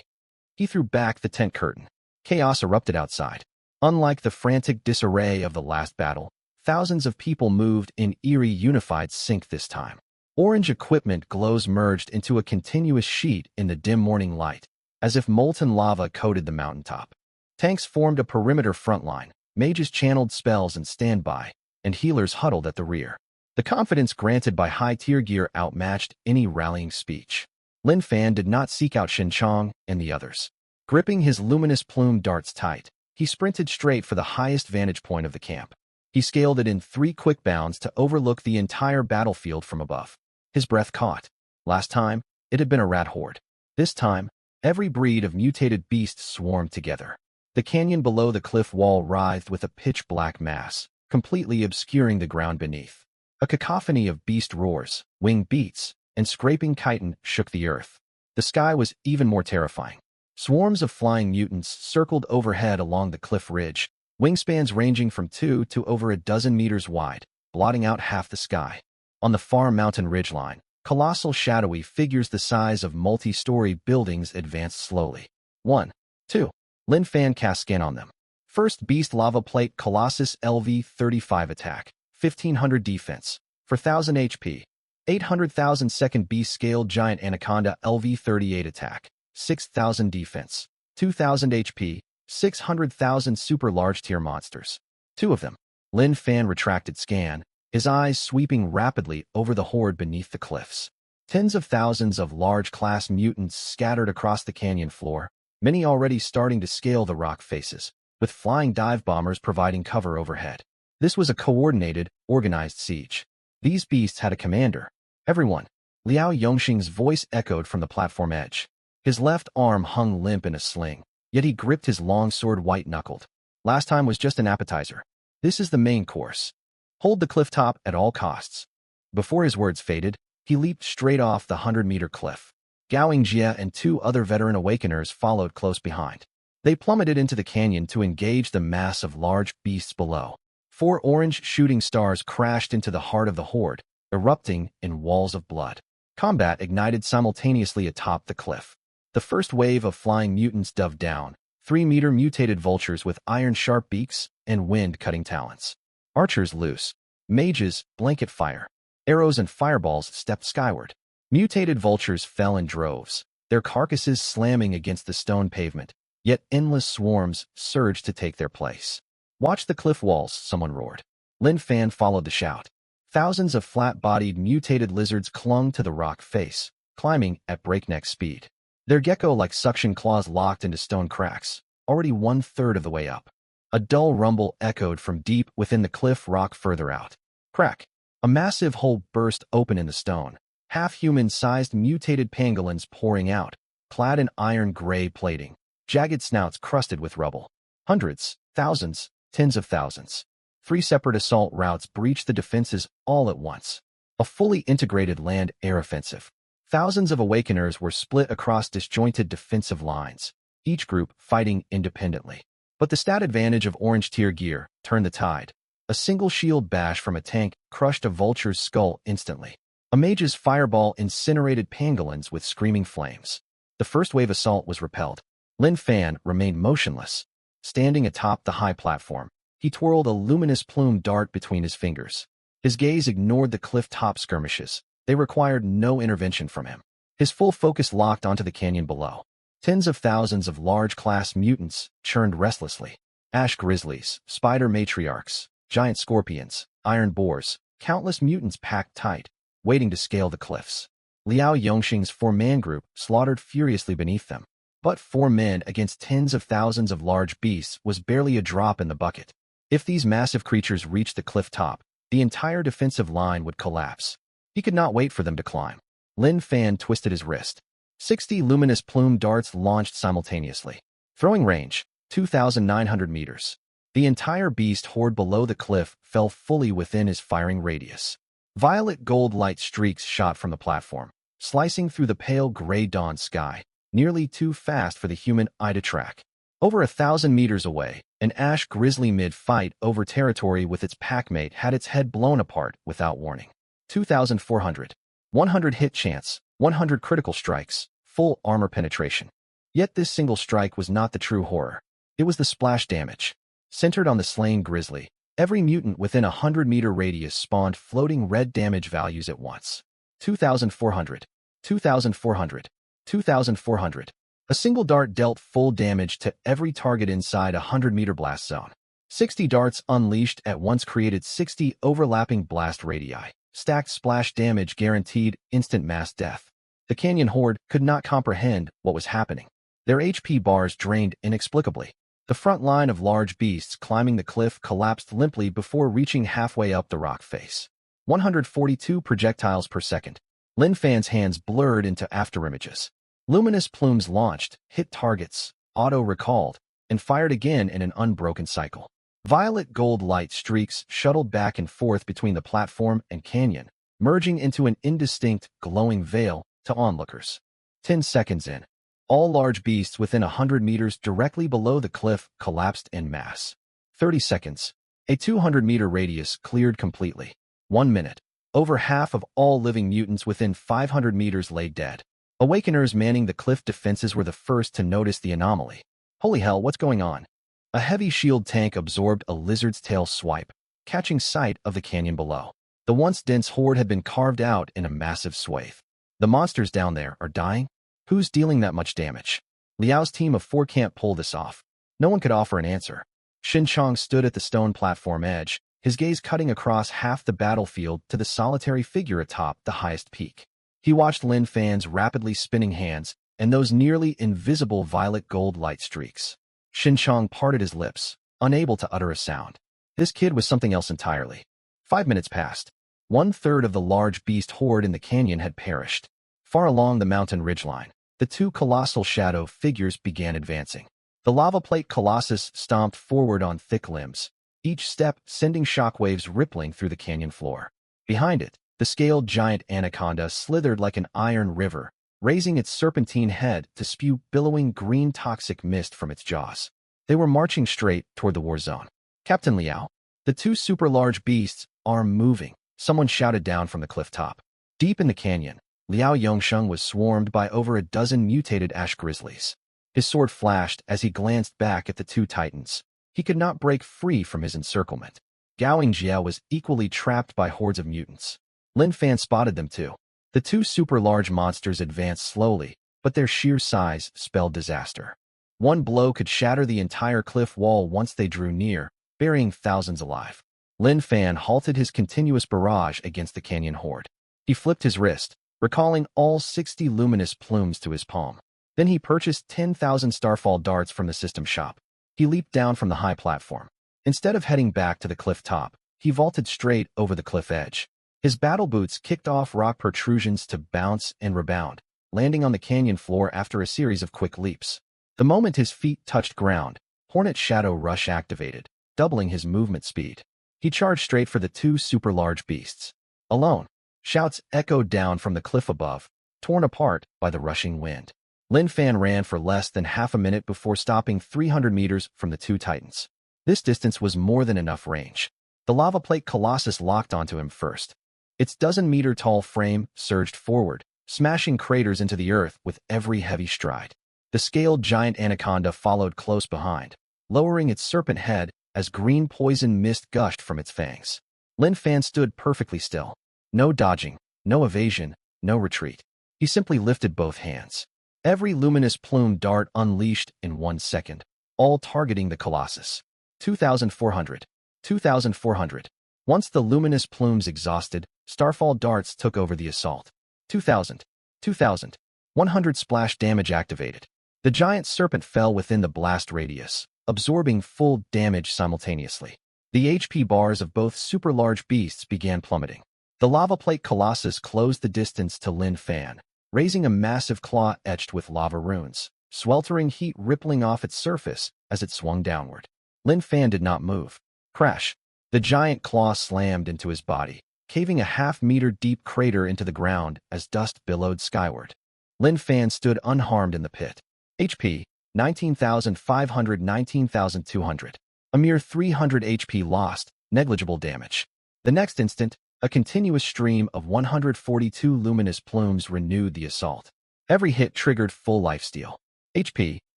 He threw back the tent curtain. Chaos erupted outside. Unlike the frantic disarray of the last battle, thousands of people moved in eerie unified sync this time. Orange equipment glows merged into a continuous sheet in the dim morning light, as if molten lava coated the mountaintop. Tanks formed a perimeter front line, mages channeled spells in standby, and healers huddled at the rear. The confidence granted by high-tier gear outmatched any rallying speech. Lin Fan did not seek out Shin Chong and the others. Gripping his luminous plume darts tight, he sprinted straight for the highest vantage point of the camp. He scaled it in 3 quick bounds to overlook the entire battlefield from above. His breath caught. Last time, it had been a rat horde. This time, every breed of mutated beasts swarmed together. The canyon below the cliff wall writhed with a pitch-black mass, completely obscuring the ground beneath. A cacophony of beast roars, wing beats, and scraping chitin shook the earth. The sky was even more terrifying. Swarms of flying mutants circled overhead along the cliff ridge, wingspans ranging from 2 to over a dozen meters wide, blotting out half the sky. On the far mountain ridgeline, colossal shadowy figures the size of multi-story buildings advanced slowly. 1, 2. Lin Fan cast scan on them. First Beast Lava Plate Colossus LV-35 attack, 1500 defense, 4000 HP. 800,000 Second Beast Scaled Giant Anaconda LV-38 attack, 6000 defense, 2000 HP, 600,000 Super Large Tier Monsters. 2 of them. Lin Fan retracted scan, his eyes sweeping rapidly over the horde beneath the cliffs. Tens of thousands of large-class mutants scattered across the canyon floor, many already starting to scale the rock faces, with flying dive bombers providing cover overhead. This was a coordinated, organized siege. These beasts had a commander. Everyone. Liao Yongxing's voice echoed from the platform edge. His left arm hung limp in a sling, yet he gripped his long sword white-knuckled. Last time was just an appetizer. This is the main course. Hold the cliff top at all costs. Before his words faded, he leaped straight off the 100-meter cliff. Gao Yingjie and 2 other veteran awakeners followed close behind. They plummeted into the canyon to engage the mass of large beasts below. 4 orange shooting stars crashed into the heart of the horde, erupting in walls of blood. Combat ignited simultaneously atop the cliff. The first wave of flying mutants dove down, 3-meter mutated vultures with iron-sharp beaks and wind-cutting talons. Archers loose. Mages, blanket fire. Arrows and fireballs stepped skyward. Mutated vultures fell in droves, their carcasses slamming against the stone pavement, yet endless swarms surged to take their place. Watch the cliff walls, someone roared. Lin Fan followed the shout. Thousands of flat-bodied mutated lizards clung to the rock face, climbing at breakneck speed. Their gecko-like suction claws locked into stone cracks, already 1/3 of the way up. A dull rumble echoed from deep within the cliff rock further out. Crack! A massive hole burst open in the stone, half-human-sized mutated pangolins pouring out, clad in iron-gray plating, jagged snouts crusted with rubble. Hundreds, thousands, tens of thousands. 3 separate assault routes breached the defenses all at once. A fully integrated land-air offensive. Thousands of awakeners were split across disjointed defensive lines, each group fighting independently. But the stat advantage of orange tier gear turned the tide. A single shield bash from a tank crushed a vulture's skull instantly. A mage's fireball incinerated pangolins with screaming flames. The first wave assault was repelled. Lin Fan remained motionless. Standing atop the high platform, he twirled a luminous plume dart between his fingers. His gaze ignored the cliff-top skirmishes. They required no intervention from him. His full focus locked onto the canyon below. Tens of thousands of large-class mutants churned restlessly. Ash grizzlies, spider matriarchs, giant scorpions, iron boars, countless mutants packed tight, waiting to scale the cliffs. Liao Yongxing's 4-man group slaughtered furiously beneath them. But 4 men against tens of thousands of large beasts was barely a drop in the bucket. If these massive creatures reached the cliff top, the entire defensive line would collapse. He could not wait for them to climb. Lin Fan twisted his wrist. 60 luminous plume darts launched simultaneously. Throwing range, 2,900 meters. The entire beast horde below the cliff fell fully within his firing radius. Violet gold light streaks shot from the platform, slicing through the pale gray dawn sky, nearly too fast for the human eye to track. Over 1,000 meters away, an ash grizzly mid-fight over territory with its packmate had its head blown apart without warning. 2,400. 100 hit chance, 100 critical strikes, full armor penetration. Yet this single strike was not the true horror. It was the splash damage. Centered on the slain grizzly, every mutant within a 100-meter radius spawned floating red damage values at once. 2,400. 2,400. 2,400. A single dart dealt full damage to every target inside a 100-meter blast zone. 60 darts unleashed at once created 60 overlapping blast radii. Stacked splash damage guaranteed instant mass death. The canyon horde could not comprehend what was happening. Their HP bars drained inexplicably. The front line of large beasts climbing the cliff collapsed limply before reaching halfway up the rock face. 142 projectiles per second. Lin Fan's hands blurred into afterimages. Luminous plumes launched, hit targets, auto-recalled, and fired again in an unbroken cycle. Violet gold light streaks shuttled back and forth between the platform and canyon, merging into an indistinct, glowing veil to onlookers. 10 seconds in, all large beasts within 100 meters directly below the cliff collapsed en masse. 30 seconds. A 200-meter radius cleared completely. 1 minute. Over half of all living mutants within 500 meters lay dead. Awakeners manning the cliff defenses were the first to notice the anomaly. Holy hell, what's going on? A heavy shield tank absorbed a lizard's tail swipe, catching sight of the canyon below. The once dense horde had been carved out in a massive swathe. The monsters down there are dying? Who's dealing that much damage? Liao's team of 4 can't pull this off. No one could offer an answer. Xinqiang stood at the stone platform edge, his gaze cutting across half the battlefield to the solitary figure atop the highest peak. He watched Lin Fan's rapidly spinning hands and those nearly invisible violet gold light streaks. Xinqiang parted his lips, unable to utter a sound. This kid was something else entirely. 5 minutes passed. 1/3 of the large beast horde in the canyon had perished. Far along the mountain ridgeline, the 2 colossal shadow figures began advancing. The lava plate colossus stomped forward on thick limbs, each step sending shockwaves rippling through the canyon floor. Behind it, the scaled giant anaconda slithered like an iron river, raising its serpentine head to spew billowing green toxic mist from its jaws. They were marching straight toward the war zone. Captain Liao, the 2 super-large beasts are moving, someone shouted down from the cliff top. Deep in the canyon, Liao Yongsheng was swarmed by over a dozen mutated ash grizzlies. His sword flashed as he glanced back at the 2 titans. He could not break free from his encirclement. Gao Yingjie was equally trapped by hordes of mutants. Lin Fan spotted them too. The 2 super-large monsters advanced slowly, but their sheer size spelled disaster. One blow could shatter the entire cliff wall once they drew near, burying thousands alive. Lin Fan halted his continuous barrage against the canyon horde. He flipped his wrist, recalling all 60 luminous plumes to his palm. Then he purchased 10,000 starfall darts from the system shop. He leaped down from the high platform. Instead of heading back to the cliff top, he vaulted straight over the cliff edge. His battle boots kicked off rock protrusions to bounce and rebound, landing on the canyon floor after a series of quick leaps. The moment his feet touched ground, Hornet Shadow Rush activated, doubling his movement speed. He charged straight for the 2 super-large beasts. Alone, shouts echoed down from the cliff above, torn apart by the rushing wind. Lin Fan ran for less than half a minute before stopping 300 meters from the 2 titans. This distance was more than enough range. The lava plate colossus locked onto him first. Its dozen-meter-tall frame surged forward, smashing craters into the earth with every heavy stride. The scaled giant anaconda followed close behind, lowering its serpent head as green poison mist gushed from its fangs. Lin Fan stood perfectly still. No dodging, no evasion, no retreat. He simply lifted both hands. Every luminous plume dart unleashed in 1 second, all targeting the colossus. 2,400. 2,400. Once the luminous plumes exhausted, starfall darts took over the assault. 2,000. 2,000. 100 splash damage activated. The giant serpent fell within the blast radius, absorbing full damage simultaneously. The HP bars of both super-large beasts began plummeting. The lava plate colossus closed the distance to Lin Fan, raising a massive claw etched with lava runes, sweltering heat rippling off its surface as it swung downward. Lin Fan did not move. Crash. The giant claw slammed into his body, caving a half-meter-deep crater into the ground as dust billowed skyward. Lin Fan stood unharmed in the pit. HP, 19,500, 19,200. A mere 300 HP lost, negligible damage. The next instant, a continuous stream of 142 luminous plumes renewed the assault. Every hit triggered full lifesteal. HP,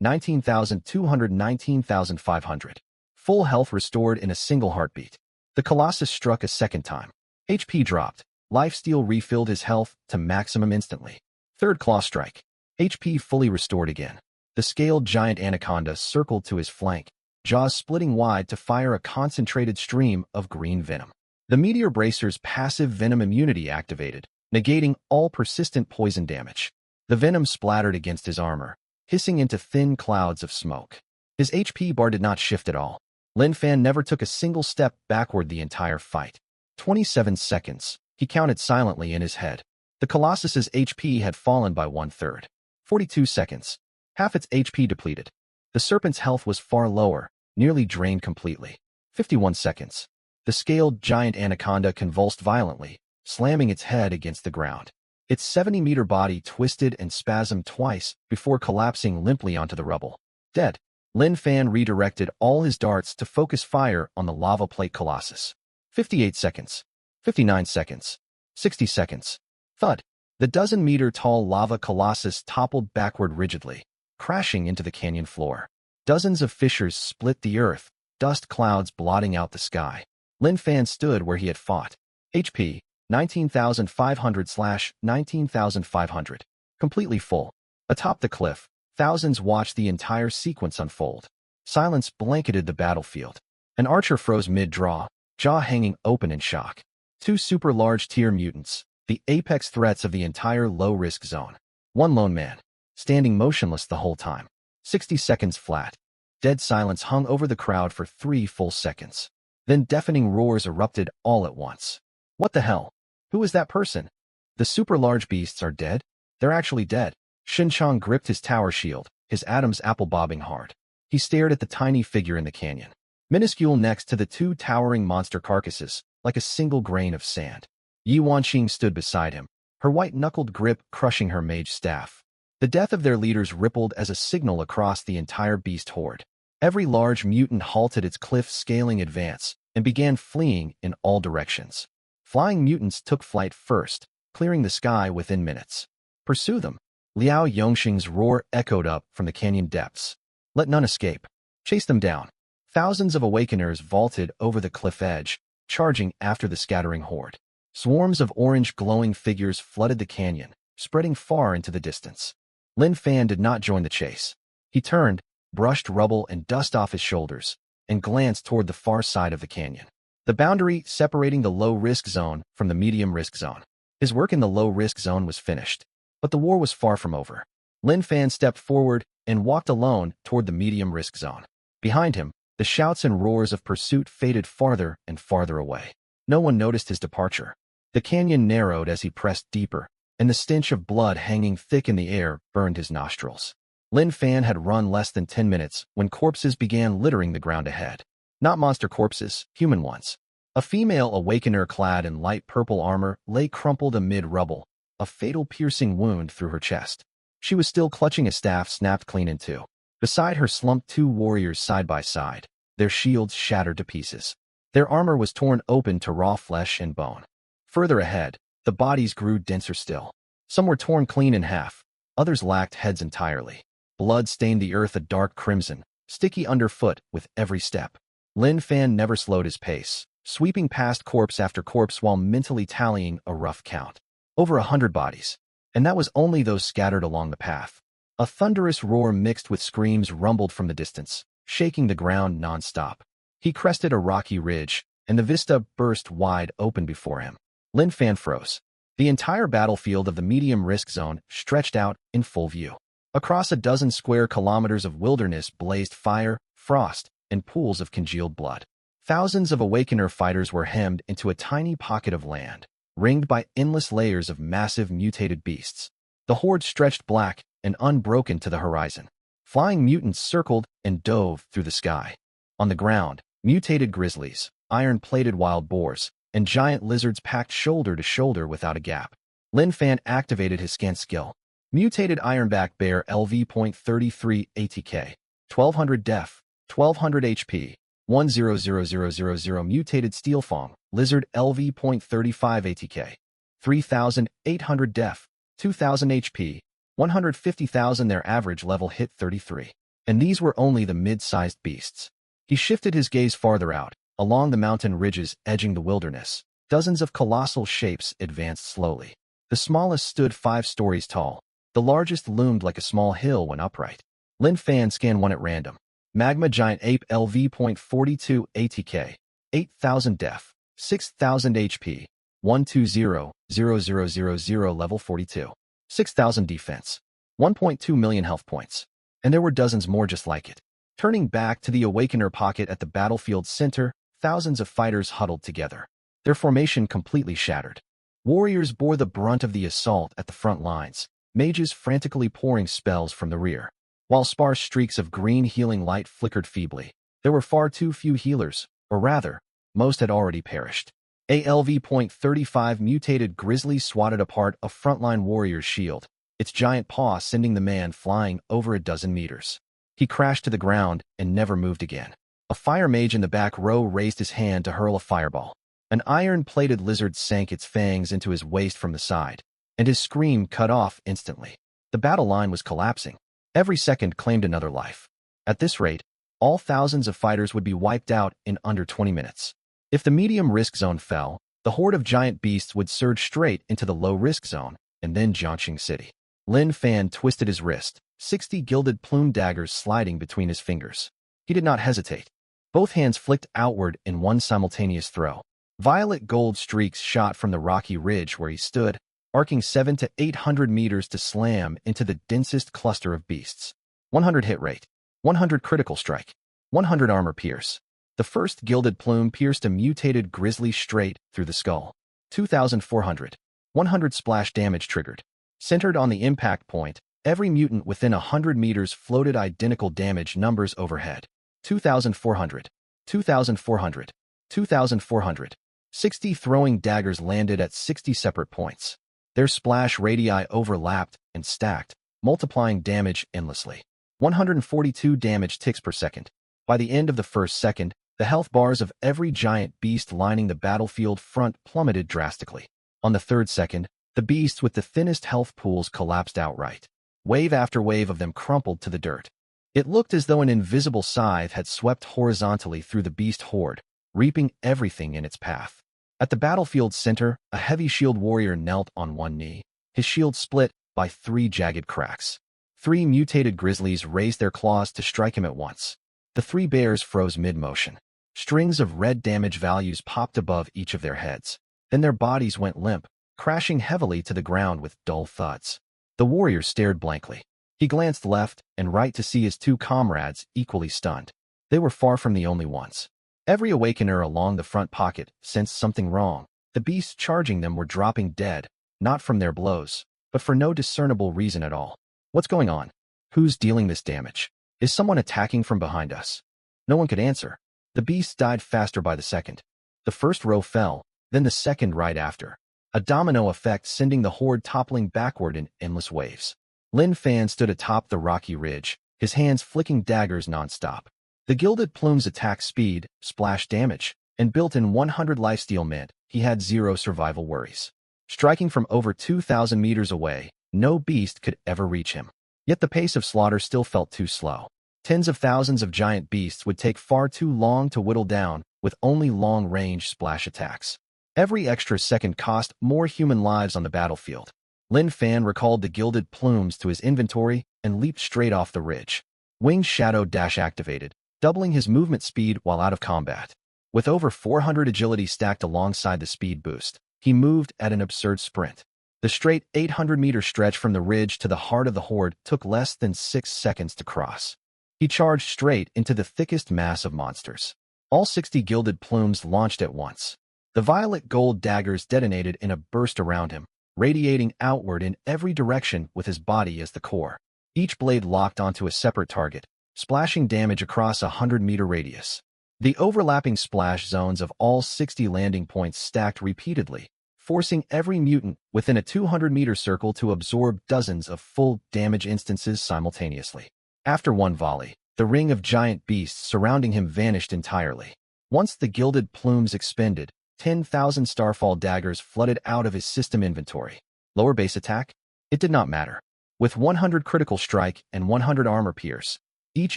19,200, 19,500. Full health restored in a single heartbeat. The Colossus struck a second time. HP dropped. Lifesteal refilled his health to maximum instantly. Third claw strike. HP fully restored again. The scaled giant anaconda circled to his flank, jaws splitting wide to fire a concentrated stream of green venom. The meteor bracer's passive venom immunity activated, negating all persistent poison damage. The venom splattered against his armor, hissing into thin clouds of smoke. His HP bar did not shift at all. Lin Fan never took a single step backward the entire fight. 27 seconds, he counted silently in his head. The Colossus's HP had fallen by 1/3. 42 seconds. Half its HP depleted. The serpent's health was far lower, nearly drained completely. 51 seconds. The scaled giant anaconda convulsed violently, slamming its head against the ground. Its 70-meter body twisted and spasmed twice before collapsing limply onto the rubble. Dead. Lin Fan redirected all his darts to focus fire on the lava plate colossus. 58 seconds. 59 seconds. 60 seconds. Thud. The dozen-meter-tall lava colossus toppled backward rigidly, crashing into the canyon floor. Dozens of fissures split the earth, dust clouds blotting out the sky. Lin Fan stood where he had fought. HP, 19,500/19,500. Completely full. Atop the cliff, thousands watched the entire sequence unfold. Silence blanketed the battlefield. An archer froze mid-draw, jaw hanging open in shock. Two super-large tier mutants, the apex threats of the entire low-risk zone. One lone man, standing motionless the whole time. 60 seconds flat. Dead silence hung over the crowd for 3 full seconds. Then deafening roars erupted all at once. What the hell? Who is that person? The super-large beasts are dead? They're actually dead. Shinchong gripped his tower shield, his Adam's apple bobbing hard. He stared at the tiny figure in the canyon, minuscule next to the two towering monster carcasses, like a single grain of sand. Yi Wanqing stood beside him, her white-knuckled grip crushing her mage staff. The death of their leaders rippled as a signal across the entire beast horde. Every large mutant halted its cliff-scaling advance and began fleeing in all directions. Flying mutants took flight first, clearing the sky within minutes. Pursue them. Liao Yongxing's roar echoed up from the canyon depths. Let none escape. Chase them down. Thousands of awakeners vaulted over the cliff edge, charging after the scattering horde. Swarms of orange glowing figures flooded the canyon, spreading far into the distance. Lin Fan did not join the chase. He turned, brushed rubble and dust off his shoulders, and glanced toward the far side of the canyon, the boundary separating the low-risk zone from the medium-risk zone. His work in the low-risk zone was finished, but the war was far from over. Lin Fan stepped forward and walked alone toward the medium-risk zone. Behind him, the shouts and roars of pursuit faded farther and farther away. No one noticed his departure. The canyon narrowed as he pressed deeper, and the stench of blood hanging thick in the air burned his nostrils. Lin Fan had run less than 10 minutes when corpses began littering the ground ahead. Not monster corpses, human ones. A female awakener clad in light purple armor lay crumpled amid rubble, a fatal piercing wound through her chest. She was still clutching a staff snapped clean in two. Beside her slumped 2 warriors side by side, their shields shattered to pieces. Their armor was torn open to raw flesh and bone. Further ahead, the bodies grew denser still. Some were torn clean in half, others lacked heads entirely. Blood stained the earth a dark crimson, sticky underfoot with every step. Lin Fan never slowed his pace, sweeping past corpse after corpse while mentally tallying a rough count. Over 100 bodies. And that was only those scattered along the path. A thunderous roar mixed with screams rumbled from the distance, shaking the ground non-stop. He crested a rocky ridge, and the vista burst wide open before him. Lin Fan froze. The entire battlefield of the medium-risk zone stretched out in full view. Across a dozen square kilometers of wilderness blazed fire, frost, and pools of congealed blood. Thousands of Awakener fighters were hemmed into a tiny pocket of land, ringed by endless layers of massive mutated beasts. The horde stretched black and unbroken to the horizon. Flying mutants circled and dove through the sky. On the ground, mutated grizzlies, iron-plated wild boars, and giant lizards packed shoulder to shoulder without a gap. Lin Fan activated his scan skill. Mutated Ironback Bear LV.33 ATK, 1200 def, 1200 HP, 100000. Mutated Steelfang Lizard LV.35 ATK, 3800 def, 2000 HP, 150,000. Their average level hit 33. And these were only the mid-sized beasts. He shifted his gaze farther out, along the mountain ridges edging the wilderness. Dozens of colossal shapes advanced slowly. The smallest stood 5 stories tall. The largest loomed like a small hill when upright. Lin Fan scanned one at random. Magma Giant Ape LV.42 ATK, 8,000 def, 6,000 HP, 120,000 level 42, 6,000 defense, 1.2 million health points. And there were dozens more just like it. Turning back to the Awakener pocket at the battlefield center, thousands of fighters huddled together. Their formation completely shattered. Warriors bore the brunt of the assault at the front lines, mages frantically pouring spells from the rear. While sparse streaks of green healing light flickered feebly, there were far too few healers, or rather, most had already perished. ALV.35 Mutated Grizzly swatted apart a frontline warrior's shield, its giant paw sending the man flying over a dozen meters. He crashed to the ground and never moved again. A fire mage in the back row raised his hand to hurl a fireball. An iron-plated lizard sank its fangs into his waist from the side, and his scream cut off instantly. The battle line was collapsing. Every second claimed another life. At this rate, all thousands of fighters would be wiped out in under 20 minutes. If the medium risk zone fell, the horde of giant beasts would surge straight into the low risk zone, and then Jiangxing City. Lin Fan twisted his wrist, 60 gilded plume daggers sliding between his fingers. He did not hesitate. Both hands flicked outward in one simultaneous throw. Violet gold streaks shot from the rocky ridge where he stood, arcing 700 to 800 meters to slam into the densest cluster of beasts. 100 hit rate, 100 critical strike, 100 armor pierce. The first gilded plume pierced a mutated grizzly straight through the skull. 2,400. 100 splash damage triggered. Centered on the impact point, every mutant within 100 meters floated identical damage numbers overhead. 2,400. 2,400. 2,400. 60 throwing daggers landed at 60 separate points. Their splash radii overlapped and stacked, multiplying damage endlessly. 142 damage ticks per second. By the end of the first second, the health bars of every giant beast lining the battlefield front plummeted drastically. On the third second, the beasts with the thinnest health pools collapsed outright. Wave after wave of them crumpled to the dirt. It looked as though an invisible scythe had swept horizontally through the beast horde, reaping everything in its path. At the battlefield center, a heavy shield warrior knelt on one knee, his shield split by 3 jagged cracks. 3 mutated grizzlies raised their claws to strike him at once. The 3 bears froze mid-motion. Strings of red damage values popped above each of their heads. Then their bodies went limp, crashing heavily to the ground with dull thuds. The warrior stared blankly. He glanced left and right to see his 2 comrades equally stunned. They were far from the only ones. Every awakener along the front pocket sensed something wrong. The beasts charging them were dropping dead, not from their blows, but for no discernible reason at all. What's going on? Who's dealing this damage? Is someone attacking from behind us? No one could answer. The beasts died faster by the second. The first row fell, then the second right after. A domino effect sending the horde toppling backward in endless waves. Lin Fan stood atop the rocky ridge, his hands flicking daggers nonstop. The gilded plume's attack speed, splash damage, and built-in 100 lifesteal meant he had 0 survival worries. Striking from over 2,000 meters away, no beast could ever reach him. Yet the pace of slaughter still felt too slow. Tens of thousands of giant beasts would take far too long to whittle down with only long-range splash attacks. Every extra second cost more human lives on the battlefield. Lin Fan recalled the gilded plumes to his inventory and leaped straight off the ridge. Winged Shadow Dash activated, doubling his movement speed while out of combat. With over 400 agility stacked alongside the speed boost, he moved at an absurd sprint. The straight 800-meter stretch from the ridge to the heart of the horde took less than 6 seconds to cross. He charged straight into the thickest mass of monsters. All 60 gilded plumes launched at once. The violet gold daggers detonated in a burst around him, radiating outward in every direction with his body as the core. Each blade locked onto a separate target, splashing damage across a 100-meter radius. The overlapping splash zones of all 60 landing points stacked repeatedly, forcing every mutant within a 200-meter circle to absorb dozens of full damage instances simultaneously. After one volley, the ring of giant beasts surrounding him vanished entirely. Once the gilded plumes expended, 10,000 Starfall daggers flooded out of his system inventory. Lower base attack? It did not matter. With 100 critical strike and 100 armor pierce, each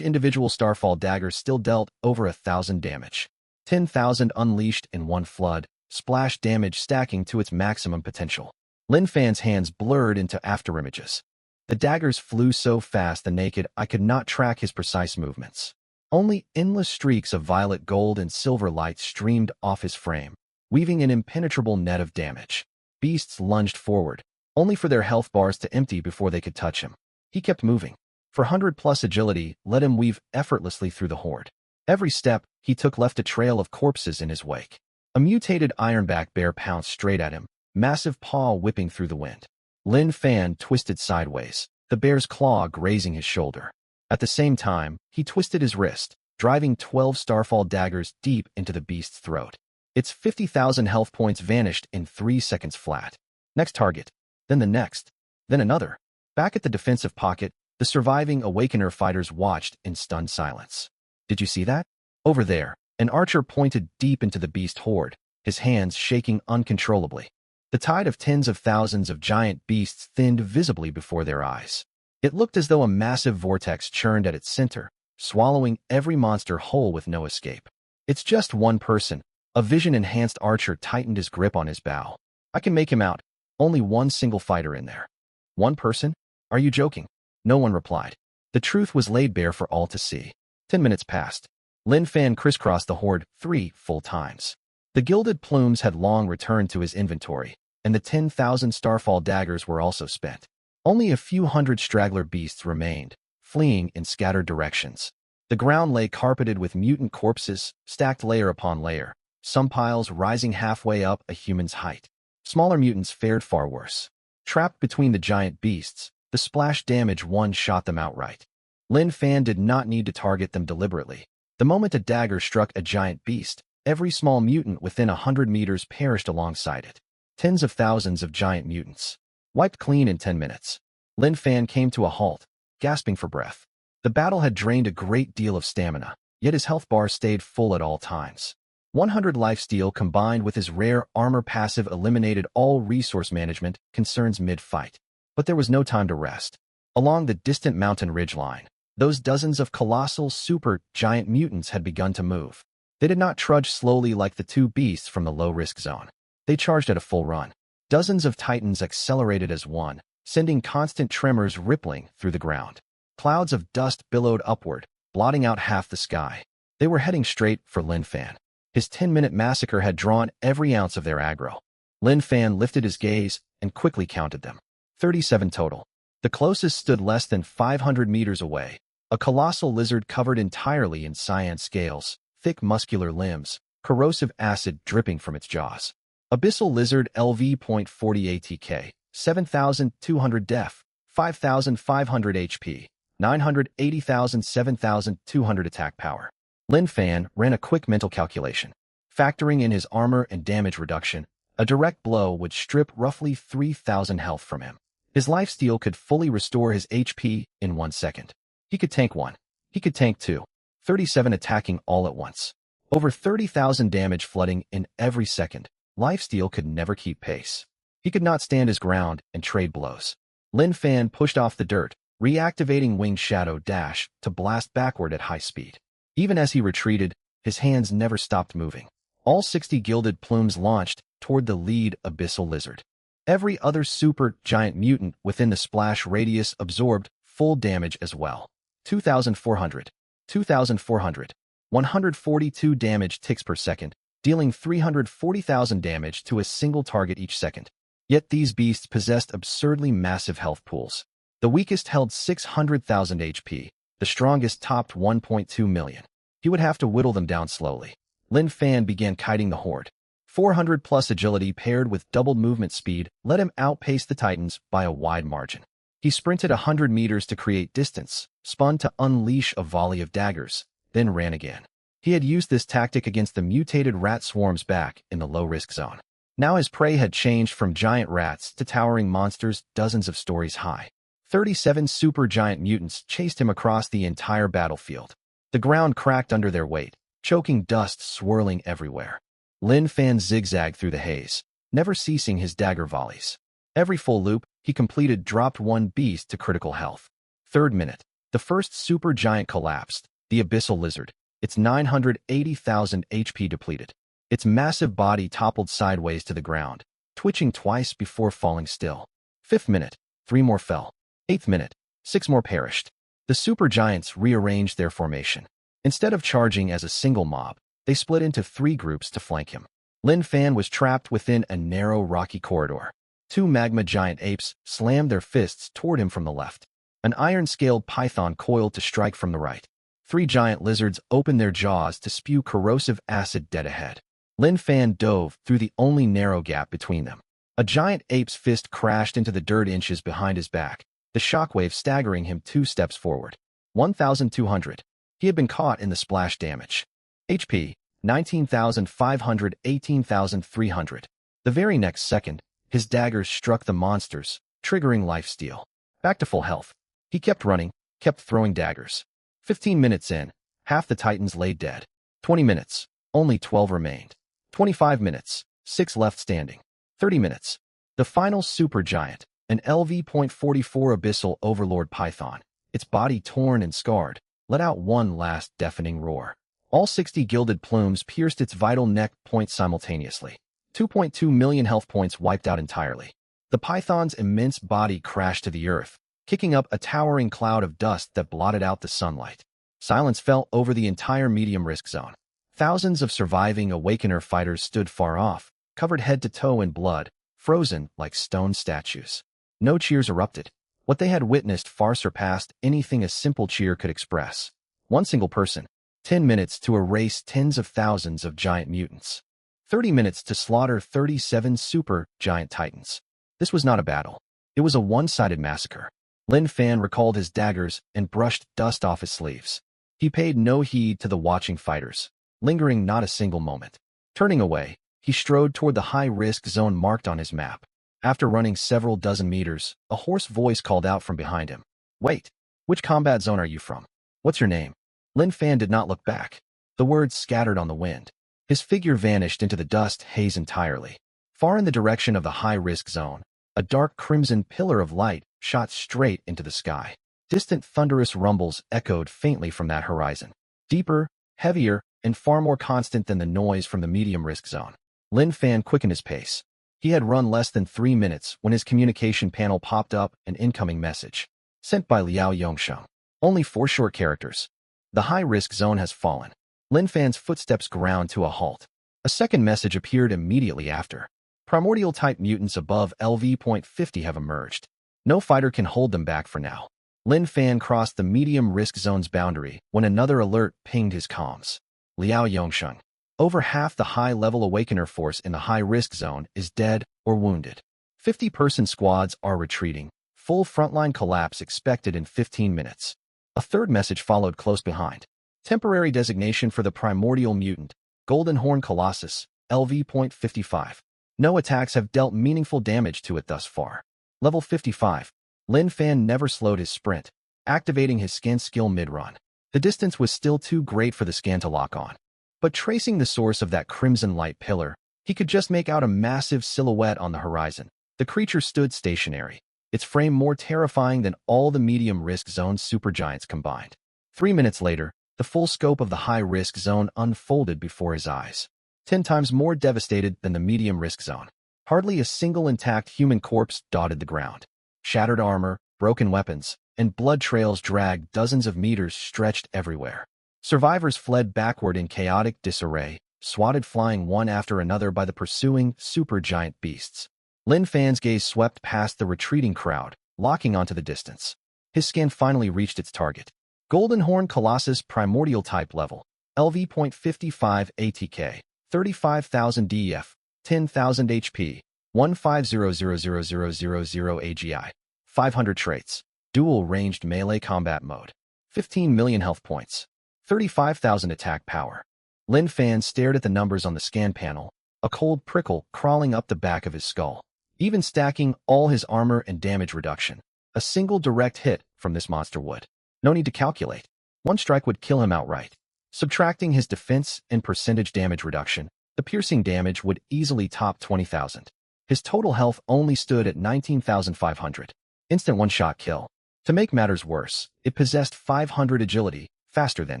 individual Starfall dagger still dealt over 1,000 damage. 10,000 unleashed in one flood, splash damage stacking to its maximum potential. Lin Fan's hands blurred into afterimages. The daggers flew so fast the naked eye could not track his precise movements. Only endless streaks of violet, gold, and silver light streamed off his frame, weaving an impenetrable net of damage. Beasts lunged forward, only for their health bars to empty before they could touch him. He kept moving, for 100+ agility let him weave effortlessly through the horde. Every step he took left a trail of corpses in his wake. A mutated ironback bear pounced straight at him, massive paw whipping through the wind. Lin Fan twisted sideways, the bear's claw grazing his shoulder. At the same time, he twisted his wrist, driving 12 Starfall daggers deep into the beast's throat. Its 50,000 health points vanished in 3 seconds flat. Next target, then the next, then another. Back at the defensive pocket, the surviving Awakener fighters watched in stunned silence. Did you see that? Over there, an archer pointed deep into the beast horde, his hands shaking uncontrollably. The tide of tens of thousands of giant beasts thinned visibly before their eyes. It looked as though a massive vortex churned at its center, swallowing every monster whole with no escape. It's just one person. A vision-enhanced archer tightened his grip on his bow. I can make him out. Only one single fighter in there. One person? Are you joking? No one replied. The truth was laid bare for all to see. 10 minutes passed. Lin Fan crisscrossed the horde 3 full times. The gilded plumes had long returned to his inventory, and the 10,000 Starfall daggers were also spent. Only a few hundred straggler beasts remained, fleeing in scattered directions. The ground lay carpeted with mutant corpses, stacked layer upon layer, some piles rising halfway up a human's height. Smaller mutants fared far worse. Trapped between the giant beasts, the splash damage one-shot them outright. Lin Fan did not need to target them deliberately. The moment a dagger struck a giant beast, every small mutant within 100 meters perished alongside it. Tens of thousands of giant mutants. Wiped clean in 10 minutes. Lin Fan came to a halt, gasping for breath. The battle had drained a great deal of stamina, yet his health bar stayed full at all times. 100 lifesteal combined with his rare armor passive eliminated all resource management concerns mid-fight. But there was no time to rest. Along the distant mountain ridgeline, those dozens of colossal super-giant mutants had begun to move. They did not trudge slowly like the two beasts from the low-risk zone. They charged at a full run. Dozens of titans accelerated as one, sending constant tremors rippling through the ground. Clouds of dust billowed upward, blotting out half the sky. They were heading straight for Lin Fan. His 10-minute massacre had drawn every ounce of their aggro. Lin Fan lifted his gaze and quickly counted them. 37 total. The closest stood less than 500 meters away. A colossal lizard covered entirely in cyan scales, thick muscular limbs, corrosive acid dripping from its jaws. Abyssal lizard LV.40 ATK, 7,200 def, 5,500 HP, 980,000 7,200 attack power. Lin Fan ran a quick mental calculation. Factoring in his armor and damage reduction, a direct blow would strip roughly 3,000 health from him. His lifesteal could fully restore his HP in 1 second. He could tank 1. He could tank 2. 37 attacking all at once. Over 30,000 damage flooding in every second. Lifesteal could never keep pace. He could not stand his ground and trade blows. Lin Fan pushed off the dirt, reactivating Winged Shadow Dash to blast backward at high speed. Even as he retreated, his hands never stopped moving. All 60 gilded plumes launched toward the lead abyssal lizard. Every other super-giant mutant within the splash radius absorbed full damage as well. 2,400, 2,400, 142 damage ticks per second, dealing 340,000 damage to a single target each second. Yet these beasts possessed absurdly massive health pools. The weakest held 600,000 HP, the strongest topped 1.2 million. He would have to whittle them down slowly. Lin Fan began kiting the horde. 400+ agility paired with doubled movement speed let him outpace the titans by a wide margin. He sprinted 100 meters to create distance, spun to unleash a volley of daggers, then ran again. He had used this tactic against the mutated rat swarms back in the low-risk zone. Now his prey had changed from giant rats to towering monsters dozens of stories high. 37 supergiant mutants chased him across the entire battlefield. The ground cracked under their weight, choking dust swirling everywhere. Lin Fan zigzagged through the haze, never ceasing his dagger volleys. Every full loop he completed dropped one beast to critical health. Third minute, the first supergiant collapsed, the abyssal lizard, its 980,000 HP depleted. Its massive body toppled sideways to the ground, twitching twice before falling still. Fifth minute, 3 more fell. Eighth minute, 6 more perished. The supergiants rearranged their formation. Instead of charging as a single mob, they split into 3 groups to flank him. Lin Fan was trapped within a narrow rocky corridor. 2 magma giant apes slammed their fists toward him from the left. An iron-scaled python coiled to strike from the right. 3 giant lizards opened their jaws to spew corrosive acid dead ahead. Lin Fan dove through the only narrow gap between them. A giant ape's fist crashed into the dirt inches behind his back, the shockwave staggering him 2 steps forward. 1,200. He had been caught in the splash damage. HP, 19,500, 18,300. The very next second, his daggers struck the monsters, triggering lifesteal. Back to full health. He kept running, kept throwing daggers. 15 minutes in, half the titans lay dead. 20 minutes, only 12 remained. 25 minutes, 6 left standing. 30 minutes. The final supergiant, an LV.44 abyssal overlord python, its body torn and scarred, let out one last deafening roar. All 60 gilded plumes pierced its vital neck points simultaneously. 2.2 million health points wiped out entirely. The python's immense body crashed to the earth, kicking up a towering cloud of dust that blotted out the sunlight. Silence fell over the entire medium-risk zone. Thousands of surviving Awakener fighters stood far off, covered head to toe in blood, frozen like stone statues. No cheers erupted. What they had witnessed far surpassed anything a simple cheer could express. One single person. 10 minutes to erase tens of thousands of giant mutants. 30 minutes to slaughter 37 super giant titans. This was not a battle. It was a one-sided massacre. Lin Fan recalled his daggers and brushed dust off his sleeves. He paid no heed to the watching fighters, lingering not a single moment. Turning away, he strode toward the high-risk zone marked on his map. After running several dozen meters, a hoarse voice called out from behind him. "Wait, which combat zone are you from? What's your name?" Lin Fan did not look back. The words scattered on the wind. His figure vanished into the dust haze entirely. Far in the direction of the high-risk zone, a dark crimson pillar of light shot straight into the sky. Distant thunderous rumbles echoed faintly from that horizon. Deeper, heavier, and far more constant than the noise from the medium-risk zone. Lin Fan quickened his pace. He had run less than 3 minutes when his communication panel popped up an incoming message. Sent by Liao Yongsheng. Only 4 short characters. The high-risk zone has fallen. Lin Fan's footsteps ground to a halt. A second message appeared immediately after. Primordial-type mutants above LV.50 have emerged. No fighter can hold them back for now. Lin Fan crossed the medium-risk zone's boundary when another alert pinged his comms. Liao Yongsheng. Over half the high-level Awakener force in the high-risk zone is dead or wounded. 50-person squads are retreating. Full frontline collapse expected in 15 minutes. A third message followed close behind. Temporary designation for the primordial mutant, Golden Horn Colossus, LV.55. No attacks have dealt meaningful damage to it thus far. Level 55. Lin Fan never slowed his sprint, activating his scan skill mid-run. The distance was still too great for the scan to lock on. But tracing the source of that crimson light pillar, he could just make out a massive silhouette on the horizon. The creature stood stationary, its frame more terrifying than all the medium-risk zone supergiants combined. 3 minutes later, the full scope of the high-risk zone unfolded before his eyes. 10 times more devastated than the medium-risk zone. Hardly a single intact human corpse dotted the ground. Shattered armor, broken weapons, and blood trails dragged dozens of meters stretched everywhere. Survivors fled backward in chaotic disarray, swatted flying one after another by the pursuing supergiant beasts. Lin Fan's gaze swept past the retreating crowd, locking onto the distance. His scan finally reached its target. Golden Horn Colossus Primordial Type Level, LV.55 ATK, 35,000 DEF, 10,000 HP, 150,000,000 AGI, 500 traits, dual-ranged melee combat mode, 15 million health points, 35,000 attack power. Lin Fan stared at the numbers on the scan panel, a cold prickle crawling up the back of his skull. Even stacking all his armor and damage reduction, a single direct hit from this monster would. No need to calculate. One strike would kill him outright. Subtracting his defense and percentage damage reduction, the piercing damage would easily top 20,000. His total health only stood at 19,500. Instant one-shot kill. To make matters worse, it possessed 500 agility, faster than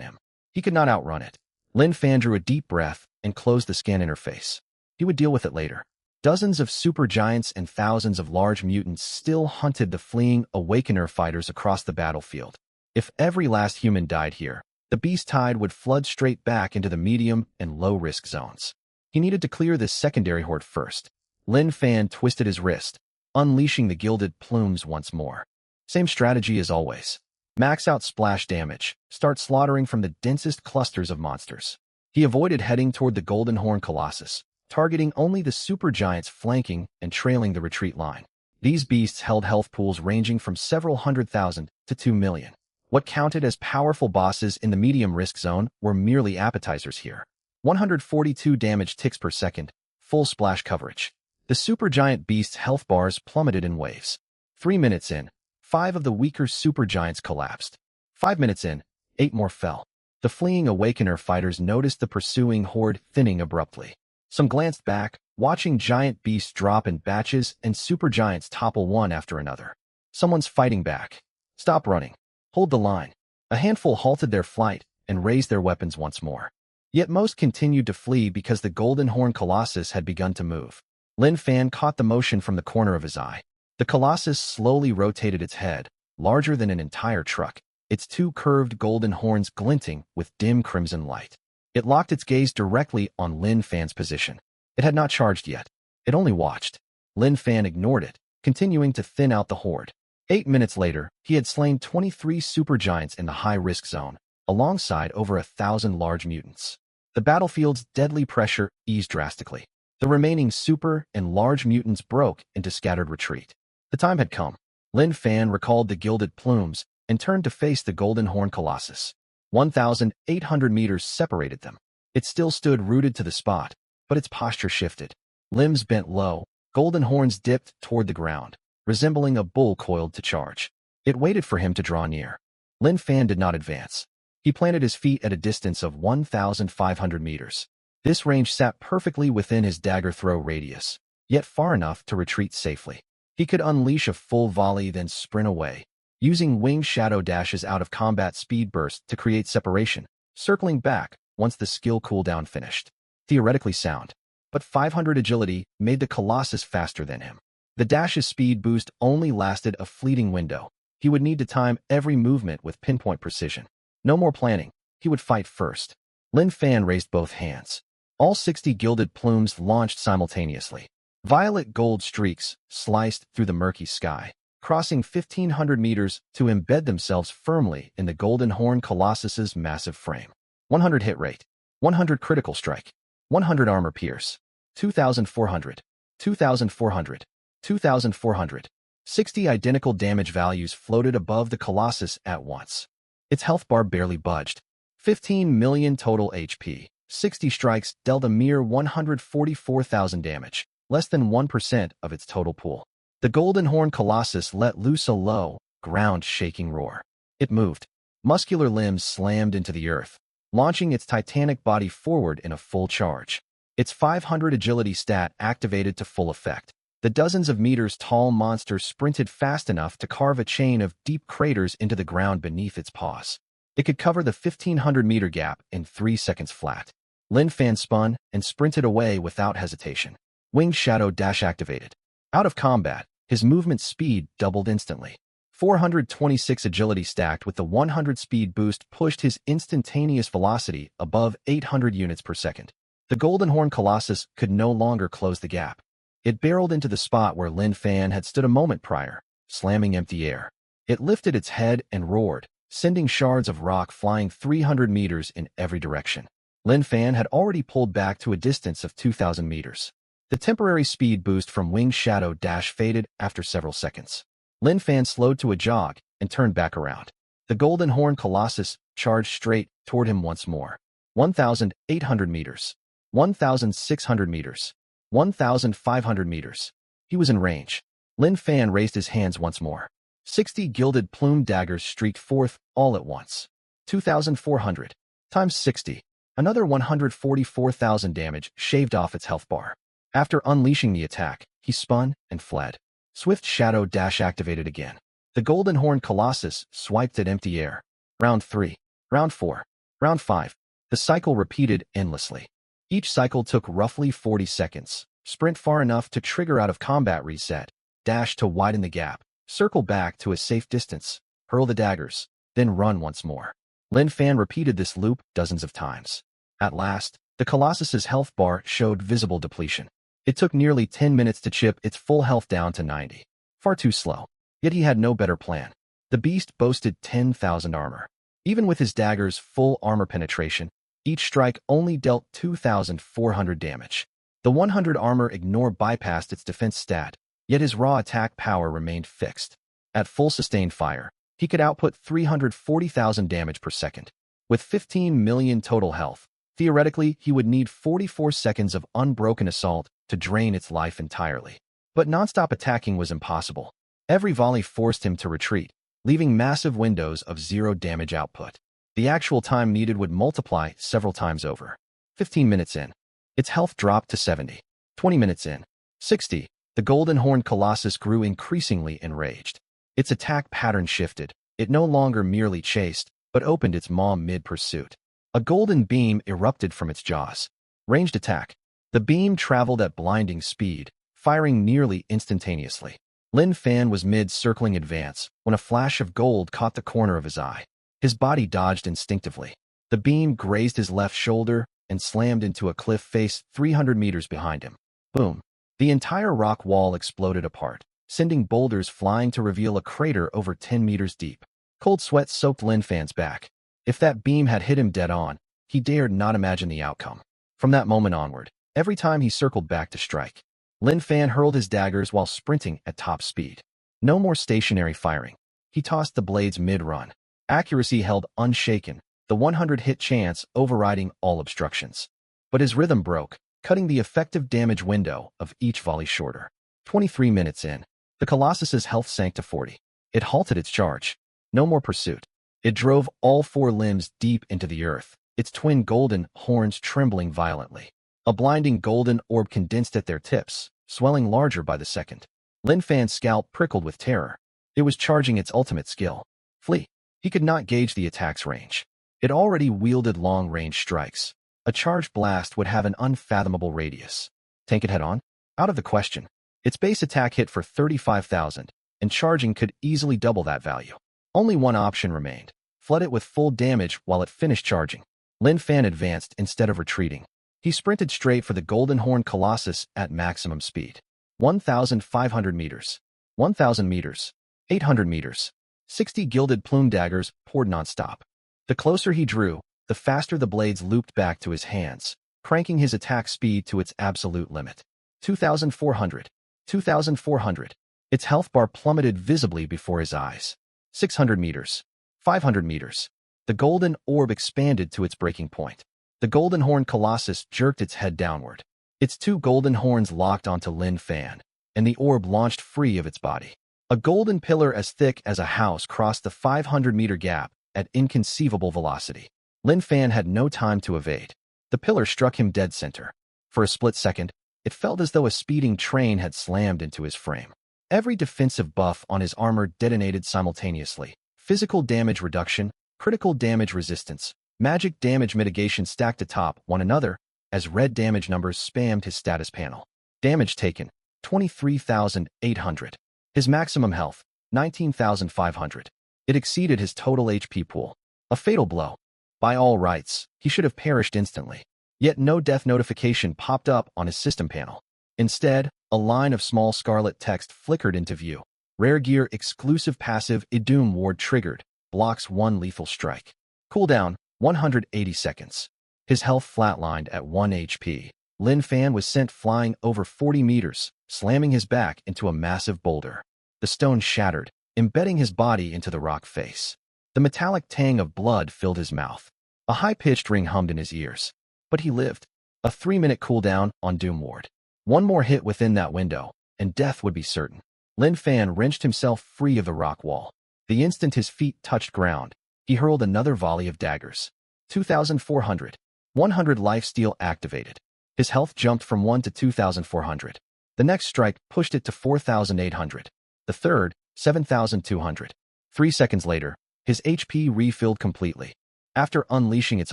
him. He could not outrun it. Lin Fan drew a deep breath and closed the scan interface. He would deal with it later. Dozens of supergiants and thousands of large mutants still hunted the fleeing Awakener fighters across the battlefield. If every last human died here, the beast tide would flood straight back into the medium and low-risk zones. He needed to clear this secondary horde first. Lin Fan twisted his wrist, unleashing the gilded plumes once more. Same strategy as always. Max out splash damage, start slaughtering from the densest clusters of monsters. He avoided heading toward the Golden Horn Colossus, targeting only the supergiants flanking and trailing the retreat line. These beasts held health pools ranging from several 100,000 to 2 million. What counted as powerful bosses in the medium-risk zone were merely appetizers here. 142 damage ticks per second, full splash coverage. The supergiant beast's health bars plummeted in waves. 3 minutes in, 5 of the weaker supergiants collapsed. 5 minutes in, 8 more fell. The fleeing Awakener fighters noticed the pursuing horde thinning abruptly. Some glanced back, watching giant beasts drop in batches and supergiants topple one after another. Someone's fighting back. Stop running. Hold the line. A handful halted their flight and raised their weapons once more. Yet most continued to flee because the Golden Horn Colossus had begun to move. Lin Fan caught the motion from the corner of his eye. The Colossus slowly rotated its head, larger than an entire truck, its 2 curved golden horns glinting with dim crimson light. It locked its gaze directly on Lin Fan's position. It had not charged yet. It only watched. Lin Fan ignored it, continuing to thin out the horde. 8 minutes later, he had slain 23 supergiants in the high-risk zone, alongside over 1,000 large mutants. The battlefield's deadly pressure eased drastically. The remaining super and large mutants broke into scattered retreat. The time had come. Lin Fan recalled the gilded plumes and turned to face the Golden Horn Colossus. 1,800 meters separated them. It still stood rooted to the spot, but its posture shifted. Limbs bent low, golden horns dipped toward the ground, resembling a bull coiled to charge. It waited for him to draw near. Lin Fan did not advance. He planted his feet at a distance of 1,500 meters. This range sat perfectly within his dagger throw radius, yet far enough to retreat safely. He could unleash a full volley then sprint away, using winged shadow dashes out of combat speed burst to create separation, circling back once the skill cooldown finished. Theoretically sound, but 500 agility made the Colossus faster than him. The dash's speed boost only lasted a fleeting window. He would need to time every movement with pinpoint precision. No more planning. He would fight first. Lin Fan raised both hands. All 60 gilded plumes launched simultaneously. Violet gold streaks sliced through the murky sky, crossing 1,500 meters to embed themselves firmly in the Golden Horn Colossus's massive frame. 100 hit rate, 100 critical strike, 100 armor pierce, 2,400, 2,400, 2,400. 60 identical damage values floated above the Colossus at once. Its health bar barely budged. 15 million total HP. 60 strikes dealt a mere 144,000 damage, less than 1% of its total pool. The Golden Horn Colossus let loose a low, ground-shaking roar. It moved. Muscular limbs slammed into the earth, launching its titanic body forward in a full charge. Its 500 agility stat activated to full effect. The dozens of meters tall monster sprinted fast enough to carve a chain of deep craters into the ground beneath its paws. It could cover the 1,500-meter gap in 3 seconds flat. Lin Fan spun and sprinted away without hesitation. Winged Shadow Dash activated. Out of combat, his movement speed doubled instantly. 426 agility stacked with the 100 speed boost pushed his instantaneous velocity above 800 units per second. The Golden Horn Colossus could no longer close the gap. It barreled into the spot where Lin Fan had stood a moment prior, slamming empty air. It lifted its head and roared, sending shards of rock flying 300 meters in every direction. Lin Fan had already pulled back to a distance of 2,000 meters. The temporary speed boost from Winged Shadow Dash faded after several seconds. Lin Fan slowed to a jog and turned back around. The Golden Horn Colossus charged straight toward him once more. 1,800 meters. 1,600 meters. 1,500 meters. He was in range. Lin Fan raised his hands once more. 60 gilded plumed daggers streaked forth all at once. 2,400 times 60. Another 144,000 damage shaved off its health bar. After unleashing the attack, he spun and fled. Swift Shadow Dash activated again. The Golden Horn Colossus swiped at empty air. Round 3. Round 4. Round 5. The cycle repeated endlessly. Each cycle took roughly 40 seconds. Sprint far enough to trigger out of combat reset. Dash to widen the gap. Circle back to a safe distance. Hurl the daggers. Then run once more. Lin Fan repeated this loop dozens of times. At last, the Colossus's health bar showed visible depletion. It took nearly 10 minutes to chip its full health down to 90. Far too slow. Yet he had no better plan. The beast boasted 10,000 armor. Even with his dagger's full armor penetration, each strike only dealt 2,400 damage. The 100 armor ignore bypassed its defense stat, yet his raw attack power remained fixed. At full sustained fire, he could output 340,000 damage per second. With 15 million total health, theoretically he would need 44 seconds of unbroken assault to drain its life entirely. But non-stop attacking was impossible. Every volley forced him to retreat, leaving massive windows of zero damage output. The actual time needed would multiply several times over. 15 minutes in, its health dropped to 70. 20 minutes in, 60. The Golden Horn Colossus grew increasingly enraged. Its attack pattern shifted. It no longer merely chased, but opened its maw mid-pursuit. A golden beam erupted from its jaws. Ranged attack. The beam traveled at blinding speed, firing nearly instantaneously. Lin Fan was mid-circling advance when a flash of gold caught the corner of his eye. His body dodged instinctively. The beam grazed his left shoulder and slammed into a cliff face 300 meters behind him. Boom. The entire rock wall exploded apart, sending boulders flying to reveal a crater over 10 meters deep. Cold sweat soaked Lin Fan's back. If that beam had hit him dead on, he dared not imagine the outcome. From that moment onward, every time he circled back to strike, Lin Fan hurled his daggers while sprinting at top speed. No more stationary firing. He tossed the blades mid-run. Accuracy held unshaken, the 100-hit chance overriding all obstructions. But his rhythm broke, cutting the effective damage window of each volley shorter. 23 minutes in, the Colossus's health sank to 40. It halted its charge. No more pursuit. It drove all four limbs deep into the earth, its twin golden horns trembling violently. A blinding golden orb condensed at their tips, swelling larger by the second. Lin Fan's scalp prickled with terror. It was charging its ultimate skill. Flee. He could not gauge the attack's range. It already wielded long-range strikes. A charged blast would have an unfathomable radius. Tank it head-on? Out of the question. Its base attack hit for 35,000, and charging could easily double that value. Only one option remained. Flood it with full damage while it finished charging. Lin Fan advanced instead of retreating. He sprinted straight for the Golden Horn Colossus at maximum speed. 1,500 meters. 1,000 meters. 800 meters. 60 gilded plume daggers poured non-stop. The closer he drew, the faster the blades looped back to his hands, cranking his attack speed to its absolute limit. 2,400. 2,400. Its health bar plummeted visibly before his eyes. 600 meters. 500 meters. The golden orb expanded to its breaking point. The Golden Horn Colossus jerked its head downward. Its two golden horns locked onto Lin Fan, and the orb launched free of its body. A golden pillar as thick as a house crossed the 500-meter gap at inconceivable velocity. Lin Fan had no time to evade. The pillar struck him dead center. For a split second, it felt as though a speeding train had slammed into his frame. Every defensive buff on his armor detonated simultaneously. Physical damage reduction, critical damage resistance, magic damage mitigation stacked atop one another as red damage numbers spammed his status panel. Damage taken, 23,800. His maximum health, 19,500. It exceeded his total HP pool. A fatal blow. By all rights, he should have perished instantly. Yet no death notification popped up on his system panel. Instead, a line of small scarlet text flickered into view. Rare gear exclusive passive Idum Ward triggered. Blocks 1 lethal strike. Cooldown, 180 seconds. His health flatlined at 1 HP. Lin Fan was sent flying over 40 meters, slamming his back into a massive boulder. The stone shattered, embedding his body into the rock face. The metallic tang of blood filled his mouth. A high-pitched ring hummed in his ears. But he lived. A 3-minute cooldown on Doom Ward. One more hit within that window, and death would be certain. Lin Fan wrenched himself free of the rock wall. The instant his feet touched ground, he hurled another volley of daggers. 2,400. 100 lifesteal activated. His health jumped from 1 to 2,400. The next strike pushed it to 4,800. The third, 7,200. 3 seconds later, his HP refilled completely. After unleashing its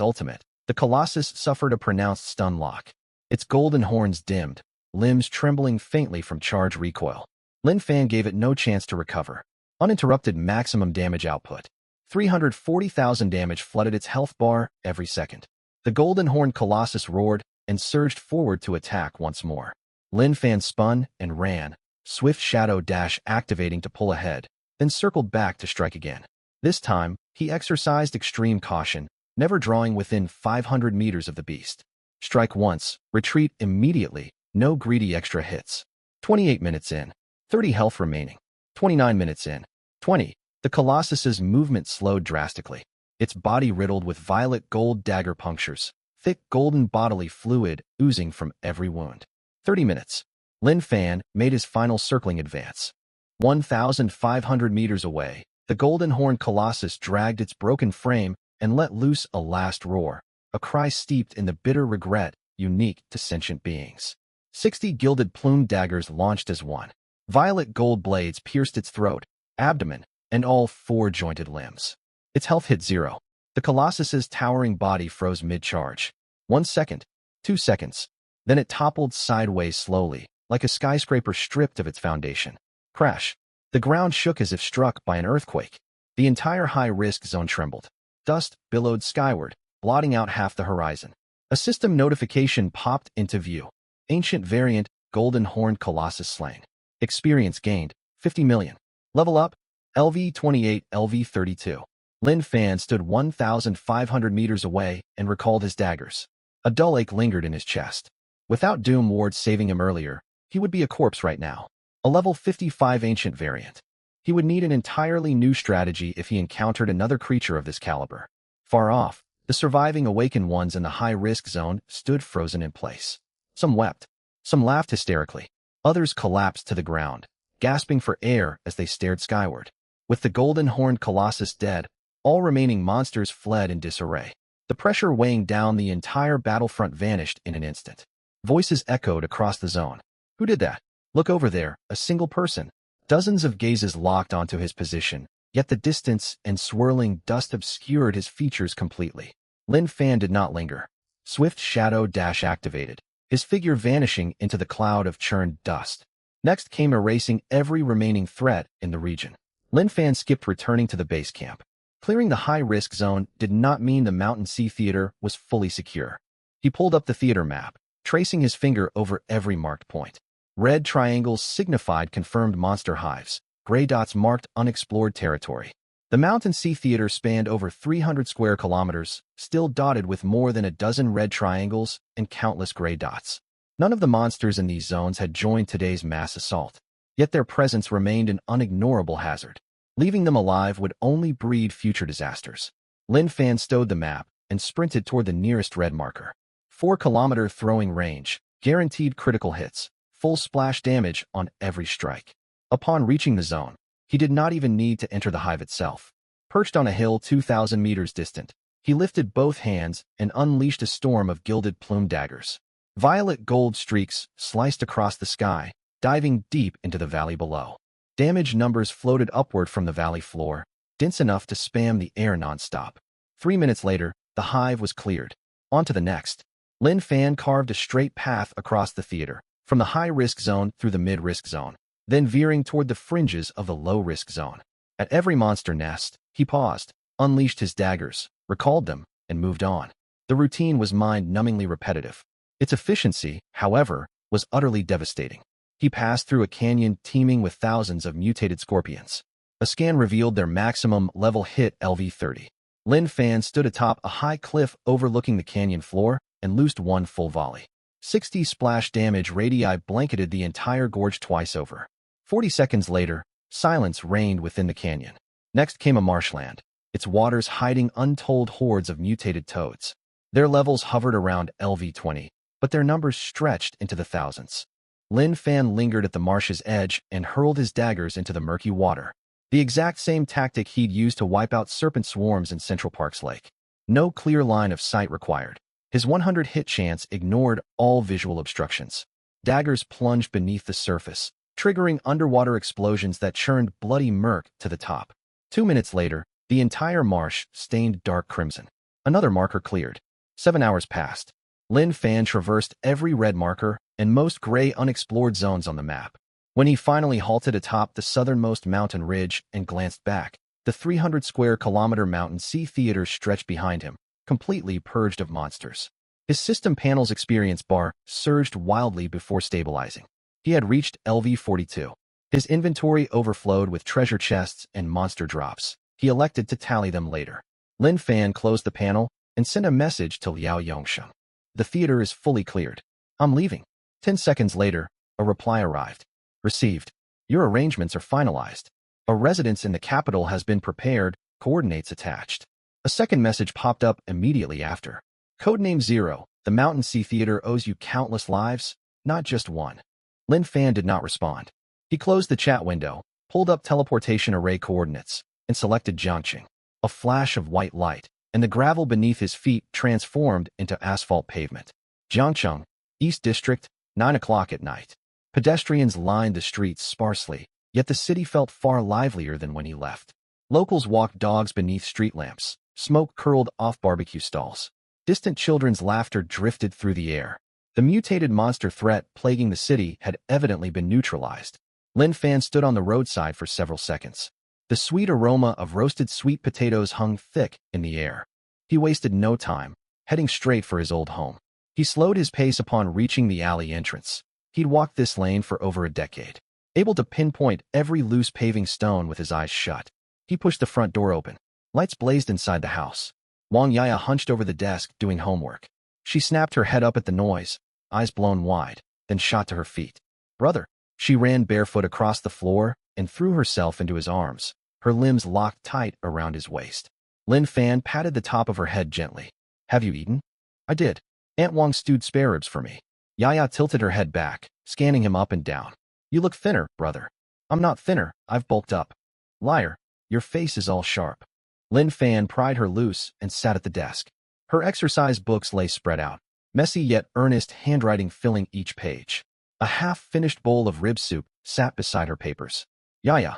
ultimate, the Colossus suffered a pronounced stun lock. Its golden horns dimmed, limbs trembling faintly from charge recoil. Lin Fan gave it no chance to recover. Uninterrupted maximum damage output. 340,000 damage flooded its health bar every second. The golden horn Colossus roared and surged forward to attack once more. Lin Fan spun and ran, swift shadow dash activating to pull ahead, then circled back to strike again. This time, he exercised extreme caution, never drawing within 500 meters of the beast. Strike once, retreat immediately, no greedy extra hits. 28 minutes in, 30 health remaining. 29 minutes in, 20. The Colossus's movement slowed drastically. Its body riddled with violet gold dagger punctures, thick golden bodily fluid oozing from every wound. 30 minutes. Lin Fan made his final circling advance. 1,500 meters away, the golden horn Colossus dragged its broken frame and let loose a last roar, a cry steeped in the bitter regret unique to sentient beings. 60 gilded plumed daggers launched as one. Violet gold blades pierced its throat, abdomen, and all 4 jointed limbs. Its health hit 0. The Colossus's towering body froze mid-charge. 1 second, 2 seconds. Then it toppled sideways slowly, like a skyscraper stripped of its foundation. Crash. The ground shook as if struck by an earthquake. The entire high-risk zone trembled. Dust billowed skyward, blotting out half the horizon. A system notification popped into view. Ancient variant, golden horned Colossus slain. Experience gained, 50 million. Level up, LV28, LV32. Lin Fan stood 1,500 meters away and recalled his daggers. A dull ache lingered in his chest. Without Doom Ward saving him earlier, he would be a corpse right now. A level 55 ancient variant. He would need an entirely new strategy if he encountered another creature of this caliber. Far off, the surviving awakened ones in the high-risk zone stood frozen in place. Some wept. Some laughed hysterically. Others collapsed to the ground, gasping for air as they stared skyward. With the golden horned Colossus dead, all remaining monsters fled in disarray. The pressure weighing down the entire battlefront vanished in an instant. Voices echoed across the zone. Who did that? Look over there, a single person. Dozens of gazes locked onto his position, yet the distance and swirling dust obscured his features completely. Lin Fan did not linger. Swift shadow dash activated, his figure vanishing into the cloud of churned dust. Next came erasing every remaining threat in the region. Lin Fan skipped returning to the base camp. Clearing the high-risk zone did not mean the Mountain Sea Theater was fully secure. He pulled up the theater map, tracing his finger over every marked point. Red triangles signified confirmed monster hives. Gray dots marked unexplored territory. The Mountain Sea Theater spanned over 300 square kilometers, still dotted with more than a dozen red triangles and countless gray dots. None of the monsters in these zones had joined today's mass assault, yet their presence remained an unignorable hazard. Leaving them alive would only breed future disasters. Lin Fan stowed the map and sprinted toward the nearest red marker. 4-kilometer throwing range, guaranteed critical hits, full splash damage on every strike. Upon reaching the zone, he did not even need to enter the hive itself. Perched on a hill 2,000 meters distant, he lifted both hands and unleashed a storm of gilded plume daggers. Violet gold streaks sliced across the sky, diving deep into the valley below. Damage numbers floated upward from the valley floor, dense enough to spam the air nonstop. 3 minutes later, the hive was cleared. On to the next. Lin Fan carved a straight path across the theater, from the high-risk zone through the mid-risk zone, then veering toward the fringes of the low-risk zone. At every monster nest, he paused, unleashed his daggers, recalled them, and moved on. The routine was mind-numbingly repetitive. Its efficiency, however, was utterly devastating. He passed through a canyon teeming with thousands of mutated scorpions. A scan revealed their maximum level hit LV30. Lin Fan stood atop a high cliff overlooking the canyon floor and loosed one full volley. 60 splash damage radii blanketed the entire gorge twice over. 40 seconds later, silence reigned within the canyon. Next came a marshland, its waters hiding untold hordes of mutated toads. Their levels hovered around LV20, but their numbers stretched into the thousands. Lin Fan lingered at the marsh's edge and hurled his daggers into the murky water. The exact same tactic he'd used to wipe out serpent swarms in Central Park's lake. No clear line of sight required. His 100 hit chance ignored all visual obstructions. Daggers plunged beneath the surface, triggering underwater explosions that churned bloody murk to the top. 2 minutes later, the entire marsh stained dark crimson. Another marker cleared. 7 hours passed. Lin Fan traversed every red marker and most gray unexplored zones on the map. When he finally halted atop the southernmost mountain ridge and glanced back, the 300-square-kilometer mountain sea theater stretched behind him, completely purged of monsters. His system panel's experience bar surged wildly before stabilizing. He had reached LV-42. His inventory overflowed with treasure chests and monster drops. He elected to tally them later. Lin Fan closed the panel and sent a message to Liao Yongsheng. The theater is fully cleared. I'm leaving. 10 seconds later, a reply arrived. Received. Your arrangements are finalized. A residence in the capital has been prepared, coordinates attached. A second message popped up immediately after. Codename 0, the Mountain Sea Theater owes you countless lives, not just one. Lin Fan did not respond. He closed the chat window, pulled up teleportation array coordinates, and selected Jiangqing. A flash of white light, and the gravel beneath his feet transformed into asphalt pavement. Jiangqing, East District, 9 o'clock at night. Pedestrians lined the streets sparsely, yet the city felt far livelier than when he left. Locals walked dogs beneath street lamps, smoke curled off barbecue stalls. Distant children's laughter drifted through the air. The mutated monster threat plaguing the city had evidently been neutralized. Lin Fan stood on the roadside for several seconds. The sweet aroma of roasted sweet potatoes hung thick in the air. He wasted no time, heading straight for his old home. He slowed his pace upon reaching the alley entrance. He'd walked this lane for over a decade, able to pinpoint every loose paving stone with his eyes shut. He pushed the front door open. Lights blazed inside the house. Wang Yaya hunched over the desk, doing homework. She snapped her head up at the noise, eyes blown wide, then shot to her feet. Brother! She ran barefoot across the floor and threw herself into his arms, her limbs locked tight around his waist. Lin Fan patted the top of her head gently. Have you eaten? I did. Aunt Wang stewed spare ribs for me. Yaya tilted her head back, scanning him up and down. You look thinner, brother. I'm not thinner, I've bulked up. Liar, your face is all sharp. Lin Fan pried her loose and sat at the desk. Her exercise books lay spread out, messy yet earnest handwriting filling each page. A half-finished bowl of rib soup sat beside her papers. Yaya.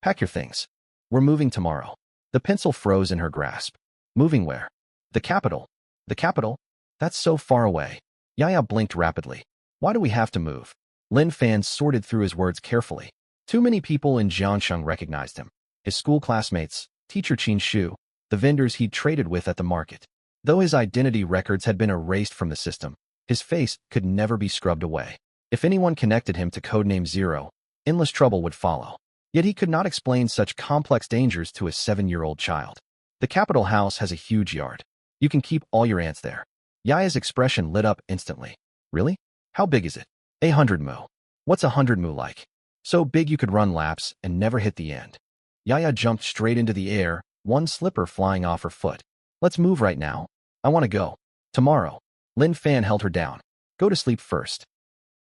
Pack your things. We're moving tomorrow. The pencil froze in her grasp. Moving where? The capital. The capital? That's so far away. Yaya blinked rapidly. Why do we have to move? Lin Fan sorted through his words carefully. Too many people in Jiangsheng recognized him. His school classmates, teacher Qin Shu, the vendors he'd traded with at the market. Though his identity records had been erased from the system, his face could never be scrubbed away. If anyone connected him to Codename 0, endless trouble would follow. Yet he could not explain such complex dangers to a 7-year-old child. The capital house has a huge yard. You can keep all your ants there. Yaya's expression lit up instantly. Really? How big is it? 100 mu. What's 100 mu like? So big you could run laps and never hit the end. Yaya jumped straight into the air, one slipper flying off her foot. Let's move right now. I want to go. Tomorrow. Lin Fan held her down. Go to sleep first.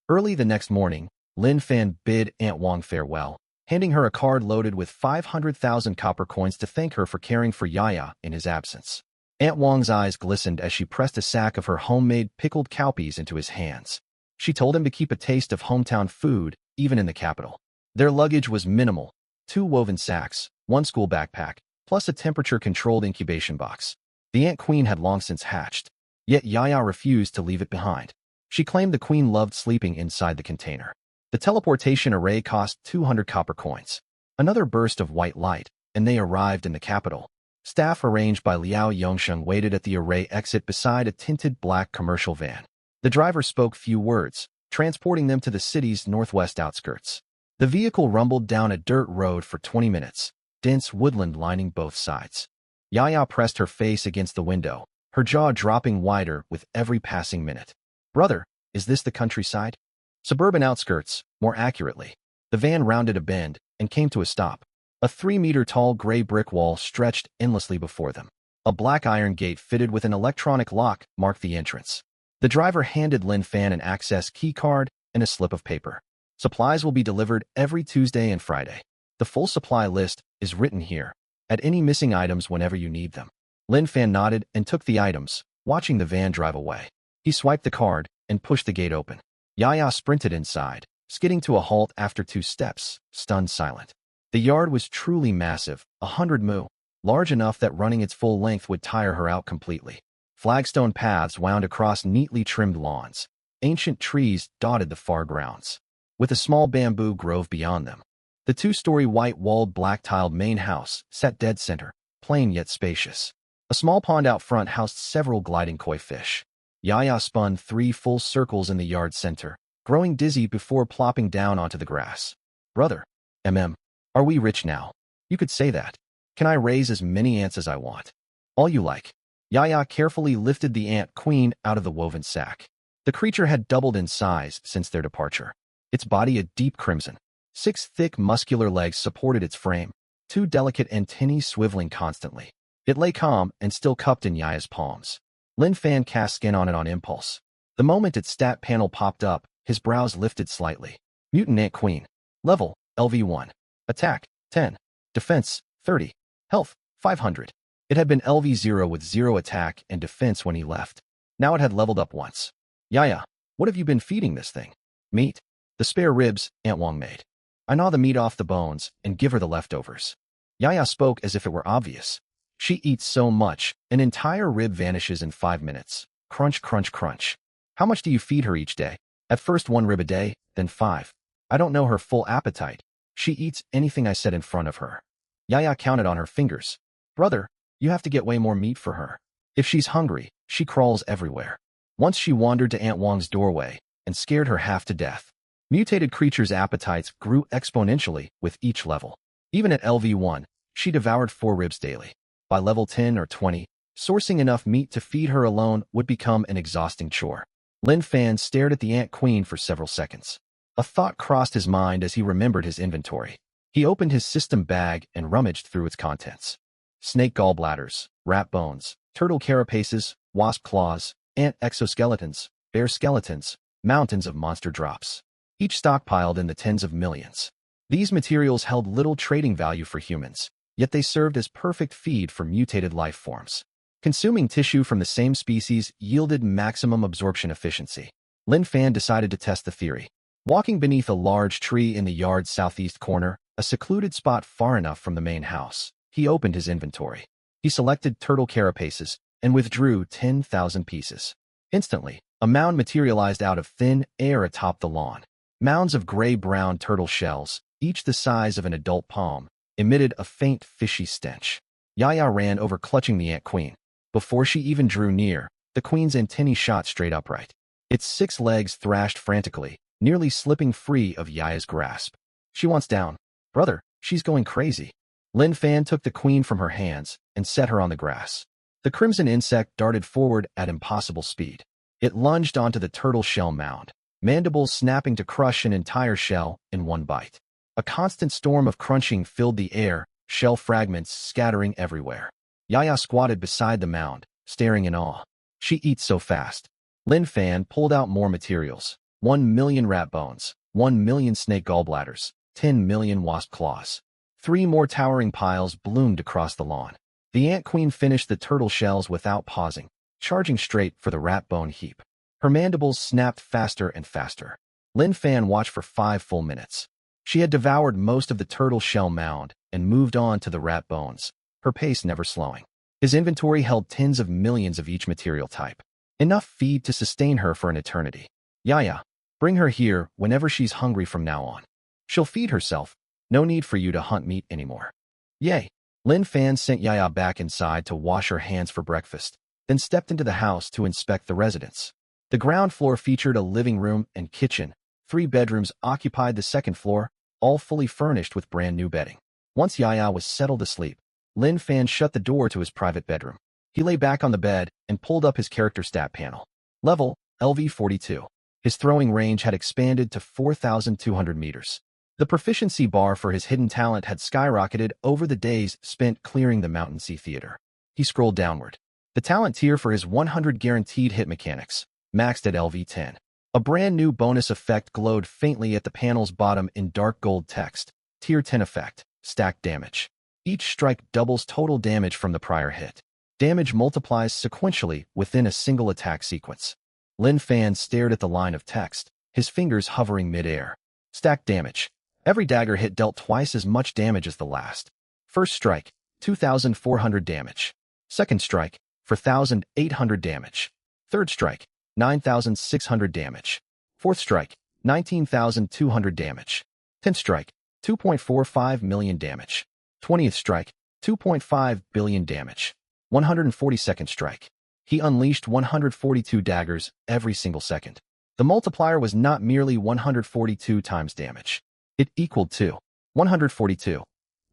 Early the next morning, Lin Fan bid Aunt Wang farewell, handing her a card loaded with 500,000 copper coins to thank her for caring for Yaya in his absence. Aunt Wang's eyes glistened as she pressed a sack of her homemade pickled cowpeas into his hands. She told him to keep a taste of hometown food, even in the capital. Their luggage was minimal, 2 woven sacks, 1 school backpack, plus a temperature-controlled incubation box. The Ant Queen had long since hatched, yet Yaya refused to leave it behind. She claimed the queen loved sleeping inside the container. The teleportation array cost 200 copper coins. Another burst of white light, and they arrived in the capital. Staff arranged by Liao Yongsheng waited at the array exit beside a tinted black commercial van. The driver spoke few words, transporting them to the city's northwest outskirts. The vehicle rumbled down a dirt road for 20 minutes, dense woodland lining both sides. Yaya pressed her face against the window, her jaw dropping wider with every passing minute. Brother, is this the countryside? Suburban outskirts, more accurately. The van rounded a bend and came to a stop. A 3-meter-tall gray brick wall stretched endlessly before them. A black iron gate fitted with an electronic lock marked the entrance. The driver handed Lin Fan an access key card and a slip of paper. Supplies will be delivered every Tuesday and Friday. The full supply list is written here. Add any missing items whenever you need them. Lin Fan nodded and took the items, watching the van drive away. He swiped the card and pushed the gate open. Yaya sprinted inside, skidding to a halt after 2 steps, stunned silent. The yard was truly massive, 100 mu, large enough that running its full length would tire her out completely. Flagstone paths wound across neatly trimmed lawns. Ancient trees dotted the far grounds, with a small bamboo grove beyond them. The 2-story white-walled black-tiled main house sat dead center, plain yet spacious. A small pond out front housed several gliding koi fish. Yaya spun 3 full circles in the yard center, growing dizzy before plopping down onto the grass. Brother, are we rich now? You could say that. Can I raise as many ants as I want? All you like. Yaya carefully lifted the ant queen out of the woven sack. The creature had doubled in size since their departure. Its body a deep crimson. 6 thick muscular legs supported its frame, 2 delicate antennae swiveling constantly. It lay calm and still cupped in Yaya's palms. Lin Fan cast skin on it on impulse. The moment its stat panel popped up, his brows lifted slightly. Mutant Ant Queen. Level, LV1. Attack, 10. Defense, 30. Health, 500. It had been LV0 with 0 attack and defense when he left. Now it had leveled up once. Yaya, what have you been feeding this thing? Meat. The spare ribs Aunt Wong made. I gnaw the meat off the bones and give her the leftovers. Yaya spoke as if it were obvious. She eats so much, an entire rib vanishes in 5 minutes. Crunch, crunch, crunch. How much do you feed her each day? At first 1 rib a day, then 5. I don't know her full appetite. She eats anything I set in front of her. Yaya counted on her fingers. Brother, you have to get way more meat for her. If she's hungry, she crawls everywhere. Once she wandered to Aunt Wong's doorway and scared her half to death. Mutated creatures' appetites grew exponentially with each level. Even at LV1, she devoured 4 ribs daily. By level 10 or 20, sourcing enough meat to feed her alone would become an exhausting chore. Lin Fan stared at the Ant Queen for several seconds. A thought crossed his mind as he remembered his inventory. He opened his system bag and rummaged through its contents. Snake gallbladders, rat bones, turtle carapaces, wasp claws, ant exoskeletons, bear skeletons, mountains of monster drops, each stockpiled in the tens of millions. These materials held little trading value for humans, yet they served as perfect feed for mutated life forms. Consuming tissue from the same species yielded maximum absorption efficiency. Lin Fan decided to test the theory. Walking beneath a large tree in the yard's southeast corner, a secluded spot far enough from the main house, he opened his inventory. He selected turtle carapaces and withdrew 10,000 pieces. Instantly, a mound materialized out of thin air atop the lawn. Mounds of gray-brown turtle shells, each the size of an adult palm, emitted a faint fishy stench. Yaya ran over clutching the Ant Queen. Before she even drew near, the queen's antennae shot straight upright. Its 6 legs thrashed frantically, nearly slipping free of Yaya's grasp. She wants down. Brother, she's going crazy. Lin Fan took the queen from her hands and set her on the grass. The crimson insect darted forward at impossible speed. It lunged onto the turtle shell mound, mandibles snapping to crush an entire shell in one bite. A constant storm of crunching filled the air, shell fragments scattering everywhere. Yaya squatted beside the mound, staring in awe. She eats so fast. Lin Fan pulled out more materials. 1 million rat bones, 1 million snake gallbladders, 10 million wasp claws. 3 more towering piles bloomed across the lawn. The Ant Queen finished the turtle shells without pausing, charging straight for the rat bone heap. Her mandibles snapped faster and faster. Lin Fan watched for 5 full minutes. She had devoured most of the turtle shell mound and moved on to the rat bones, her pace never slowing. His inventory held tens of millions of each material type. Enough feed to sustain her for an eternity. Yaya, bring her here whenever she's hungry from now on. She'll feed herself. No need for you to hunt meat anymore. Yay. Lin Fan sent Yaya back inside to wash her hands for breakfast, then stepped into the house to inspect the residence. The ground floor featured a living room and kitchen. 3 bedrooms occupied the second floor, all fully furnished with brand new bedding. Once Yaya was settled asleep, Lin Fan shut the door to his private bedroom. He lay back on the bed and pulled up his character stat panel. Level, LV42. His throwing range had expanded to 4,200 meters. The proficiency bar for his hidden talent had skyrocketed over the days spent clearing the Mountain Sea Theater. He scrolled downward. The talent tier for his 100 guaranteed hit mechanics. maxed at LV10. A brand new bonus effect glowed faintly at the panel's bottom in dark gold text. Tier 10 effect. Stacked damage. Each strike doubles total damage from the prior hit. Damage multiplies sequentially within a single attack sequence. Lin Fan stared at the line of text, his fingers hovering mid-air. Stacked damage. Every dagger hit dealt twice as much damage as the last. First strike, 2,400 damage. Second strike, 4,800 damage. Third strike, 9,600 damage. Fourth strike, 19,200 damage. 10th strike, 2.45 million damage. 20th strike, 2.5 billion damage. 142nd strike. He unleashed 142 daggers every single second. The multiplier was not merely 142 times damage. It equaled to 142.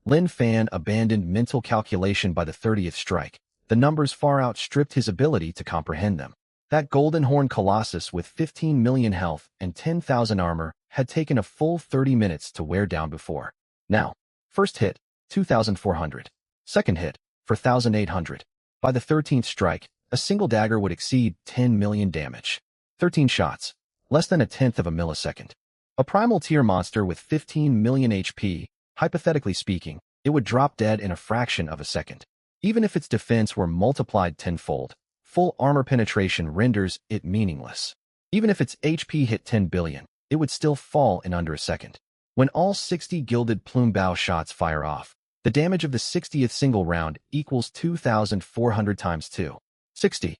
Lin Fan abandoned mental calculation by the 30th strike. The numbers far outstripped his ability to comprehend them. That golden horn colossus with 15 million health and 10,000 armor had taken a full 30 minutes to wear down before. Now, first hit, 2,400. Second hit, 4,800. By the 13th strike, a single dagger would exceed 10 million damage. 13 shots, less than a tenth of a millisecond. A primal tier monster with 15 million HP, hypothetically speaking, it would drop dead in a fraction of a second. Even if its defense were multiplied tenfold, full armor penetration renders it meaningless. Even if its HP hit 10 billion, it would still fall in under a second. When all 60 gilded plume bow shots fire off, the damage of the 60th single round equals 2,400 times 2. 60.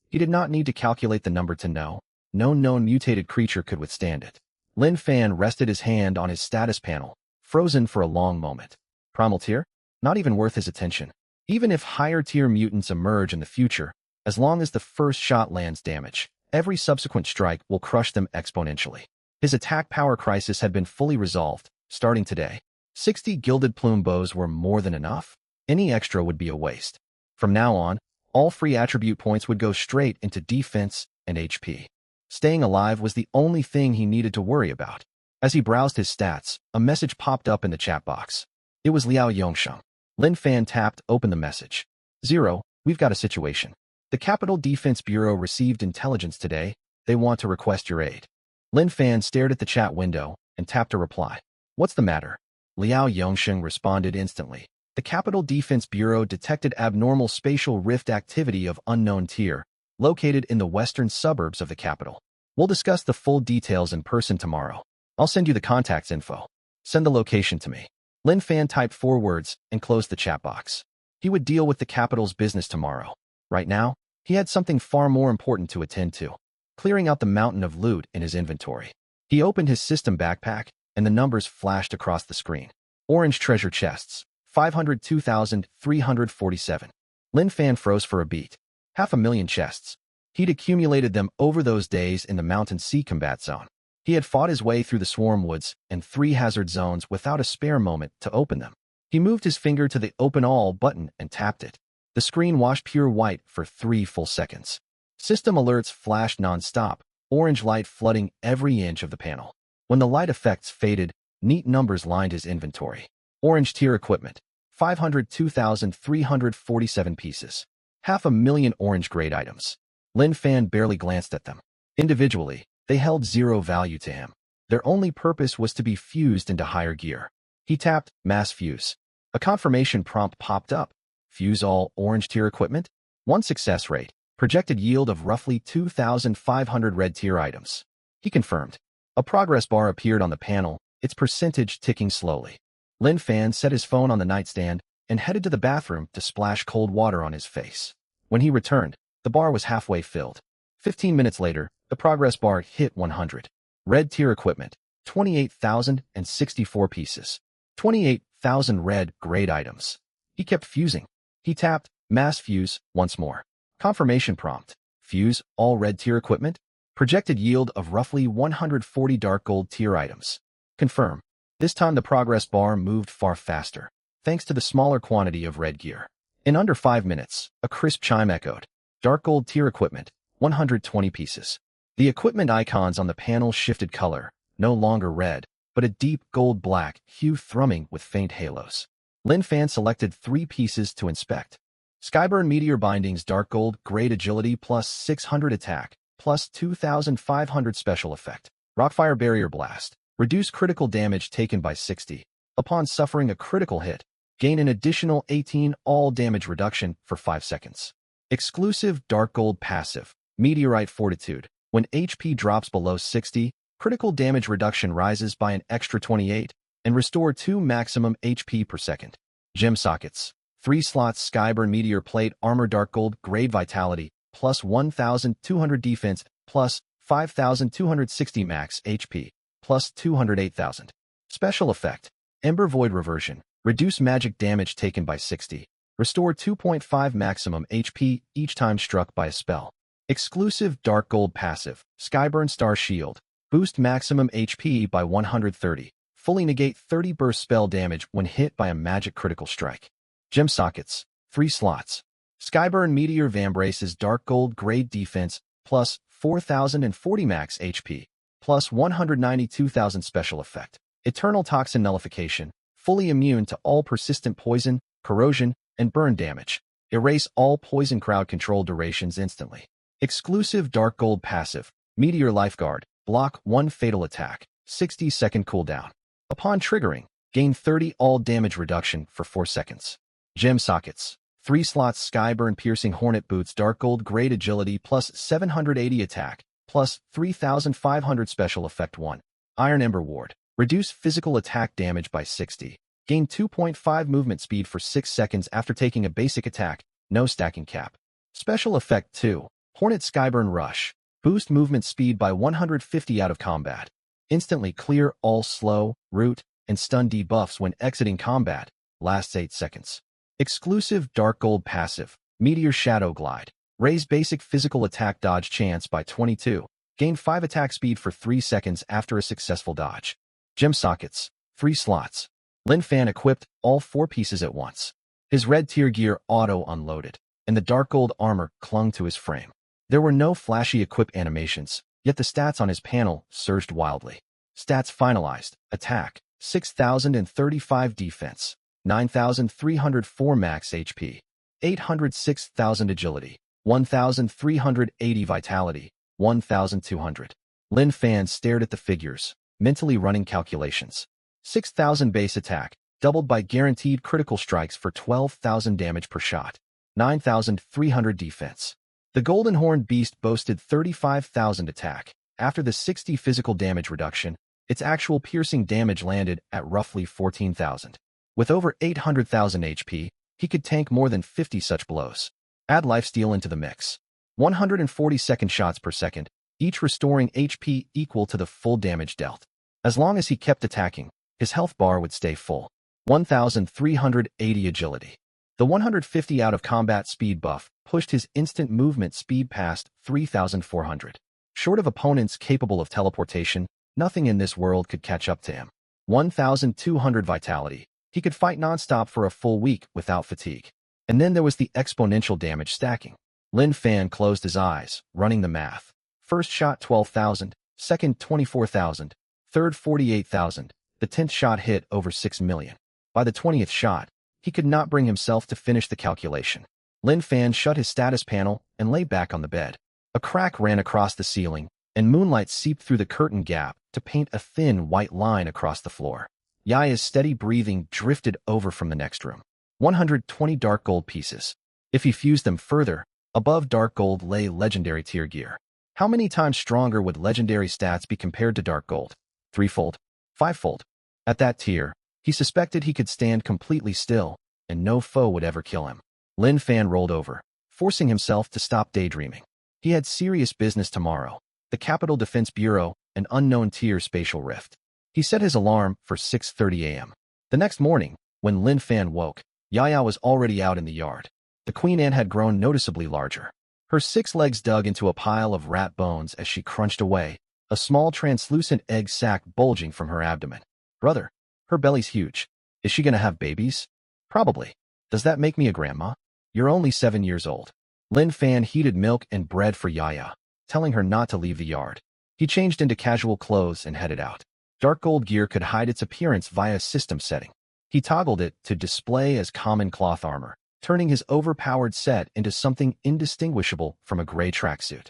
He did not need to calculate the number to know. No known mutated creature could withstand it. Lin Fan rested his hand on his status panel, frozen for a long moment. Primal tier? Not even worth his attention. Even if higher tier mutants emerge in the future, as long as the first shot lands damage, every subsequent strike will crush them exponentially. His attack power crisis had been fully resolved, starting today. 60 gilded plume bows were more than enough. Any extra would be a waste. From now on, all free attribute points would go straight into defense and HP. Staying alive was the only thing he needed to worry about. As he browsed his stats, a message popped up in the chat box. It was Liao Yongsheng. Lin Fan tapped open the message. 0, we've got a situation. The Capital Defense Bureau received intelligence today. They want to request your aid. Lin Fan stared at the chat window and tapped a reply. What's the matter? Liao Yongsheng responded instantly. The Capital Defense Bureau detected abnormal spatial rift activity of unknown tier, located in the western suburbs of the capital. We'll discuss the full details in person tomorrow. I'll send you the contacts info. Send the location to me. Lin Fan typed 4 words and closed the chat box. He would deal with the capital's business tomorrow. Right now, he had something far more important to attend to, clearing out the mountain of loot in his inventory. He opened his system backpack, and the numbers flashed across the screen. Orange treasure chests, 502,347. Lin Fan froze for a beat. 500,000 chests. He'd accumulated them over those days in the Mountain Sea combat zone. He had fought his way through the swarm woods and 3 hazard zones without a spare moment to open them. He moved his finger to the Open All button and tapped it. The screen washed pure white for 3 full seconds. System alerts flashed non-stop, orange light flooding every inch of the panel. When the light effects faded, neat numbers lined his inventory. Orange tier equipment, 502,347 pieces. 500,000 orange grade items. Lin Fan barely glanced at them. Individually, they held 0 value to him. Their only purpose was to be fused into higher gear. He tapped Mass Fuse. A confirmation prompt popped up. Fuse all orange tier equipment. 1 success rate. Projected yield of roughly 2,500 red tier items. He confirmed. A progress bar appeared on the panel, its percentage ticking slowly. Lin Fan set his phone on the nightstand and headed to the bathroom to splash cold water on his face. When he returned, the bar was halfway filled. 15 minutes later, the progress bar hit 100. Red tier equipment, 28,064 pieces. 28,000 red grade items. He kept fusing. He tapped Mass Fuse once more. Confirmation prompt. Fuse all red tier equipment. Projected yield of roughly 140 dark gold tier items. Confirm. This time the progress bar moved far faster, thanks to the smaller quantity of red gear. In under 5 minutes, a crisp chime echoed. Dark gold tier equipment, 120 pieces. The equipment icons on the panel shifted color, no longer red, but a deep gold-black hue thrumming with faint halos. Lin Fan selected 3 pieces to inspect. Skyburn Meteor Bindings Dark Gold Grade Agility plus 600 Attack, plus 2,500 special effect. Rockfire Barrier Blast. Reduce critical damage taken by 60. Upon suffering a critical hit, gain an additional 18 all damage reduction for 5 seconds. Exclusive Dark Gold Passive. Meteorite Fortitude. When HP drops below 60, critical damage reduction rises by an extra 28 and restore 2 maximum HP per second. Gem Sockets. 3 slots Skyburn Meteor Plate Armor Dark Gold Grade Vitality plus 1,200 defense plus 5,260 max HP plus 208,000. Special Effect. Ember Void Reversion. Reduce magic damage taken by 60. Restore 2.5 maximum HP each time struck by a spell. Exclusive Dark Gold Passive. Skyburn Star Shield. Boost maximum HP by 130. Fully negate 30 burst spell damage when hit by a magic critical strike. Gem Sockets. 3 slots. Skyburn Meteor Vambrace's Dark Gold Grade Defense plus 4,040 max HP plus 192,000 special effect. Eternal Toxin Nullification. Fully immune to all persistent poison, corrosion, and burn damage. Erase all poison crowd control durations instantly. Exclusive Dark Gold Passive. Meteor Lifeguard. Block 1 fatal attack. 60-second cooldown. Upon triggering, gain 30 all damage reduction for 4 seconds. Gem Sockets. 3 slots Skyburn Piercing Hornet Boots Dark Gold Grade Agility plus 780 attack plus 3,500 special effect 1. Iron Ember Ward. Reduce physical attack damage by 60. Gain 2.5 movement speed for 6 seconds after taking a basic attack, no stacking cap. Special Effect 2. Hornet Skyburn Rush. Boost movement speed by 150 out of combat. Instantly clear all slow, root, and stun debuffs when exiting combat. Lasts 8 seconds. Exclusive Dark Gold Passive. Meteor Shadow Glide. Raise basic physical attack dodge chance by 22. Gain 5 attack speed for 3 seconds after a successful dodge. Gem Sockets. 3 slots. Lin Fan equipped all 4 pieces at once. His red tier gear auto-unloaded, and the dark gold armor clung to his frame. There were no flashy equip animations, yet the stats on his panel surged wildly. Stats finalized. Attack. 6,035 defense. 9,304 max HP. 806,000 agility. 1,380 vitality. 1,200. Lin Fan stared at the figures, mentally running calculations. 6,000 base attack, doubled by guaranteed critical strikes for 12,000 damage per shot. 9,300 defense. The Golden Horned Beast boasted 35,000 attack. After the 60 physical damage reduction, its actual piercing damage landed at roughly 14,000. With over 800,000 HP, he could tank more than 50 such blows. Add lifesteal into the mix. 140 second shots per second, each restoring HP equal to the full damage dealt. As long as he kept attacking, his health bar would stay full. 1,380 agility. The 150 out of combat speed buff pushed his instant movement speed past 3,400. Short of opponents capable of teleportation, nothing in this world could catch up to him. 1,200 vitality. He could fight non-stop for a full week without fatigue. And then there was the exponential damage stacking. Lin Fan closed his eyes, running the math. First shot 12,000, second 24,000, third 48,000, the 10th shot hit over 6 million. By the 20th shot, he could not bring himself to finish the calculation. Lin Fan shut his status panel and lay back on the bed. A crack ran across the ceiling, and moonlight seeped through the curtain gap to paint a thin white line across the floor. Yaya's steady breathing drifted over from the next room. 120 dark gold pieces. If he fused them further, above dark gold lay legendary tier gear. How many times stronger would legendary stats be compared to dark gold? 3-fold? 5-fold? At that tier, he suspected he could stand completely still, and no foe would ever kill him. Lin Fan rolled over, forcing himself to stop daydreaming. He had serious business tomorrow. The Capital Defense Bureau, an unknown tier spatial rift. He set his alarm for 6:30 a.m. The next morning, when Lin Fan woke, Yaya was already out in the yard. The queen ant had grown noticeably larger. Her 6 legs dug into a pile of rat bones as she crunched away, a small translucent egg sac bulging from her abdomen. Brother, her belly's huge. Is she gonna have babies? Probably. Does that make me a grandma? You're only 7 years old. Lin Fan heated milk and bread for Yaya, telling her not to leave the yard. He changed into casual clothes and headed out. Dark gold gear could hide its appearance via system setting. He toggled it to display as common cloth armor, turning his overpowered set into something indistinguishable from a gray tracksuit.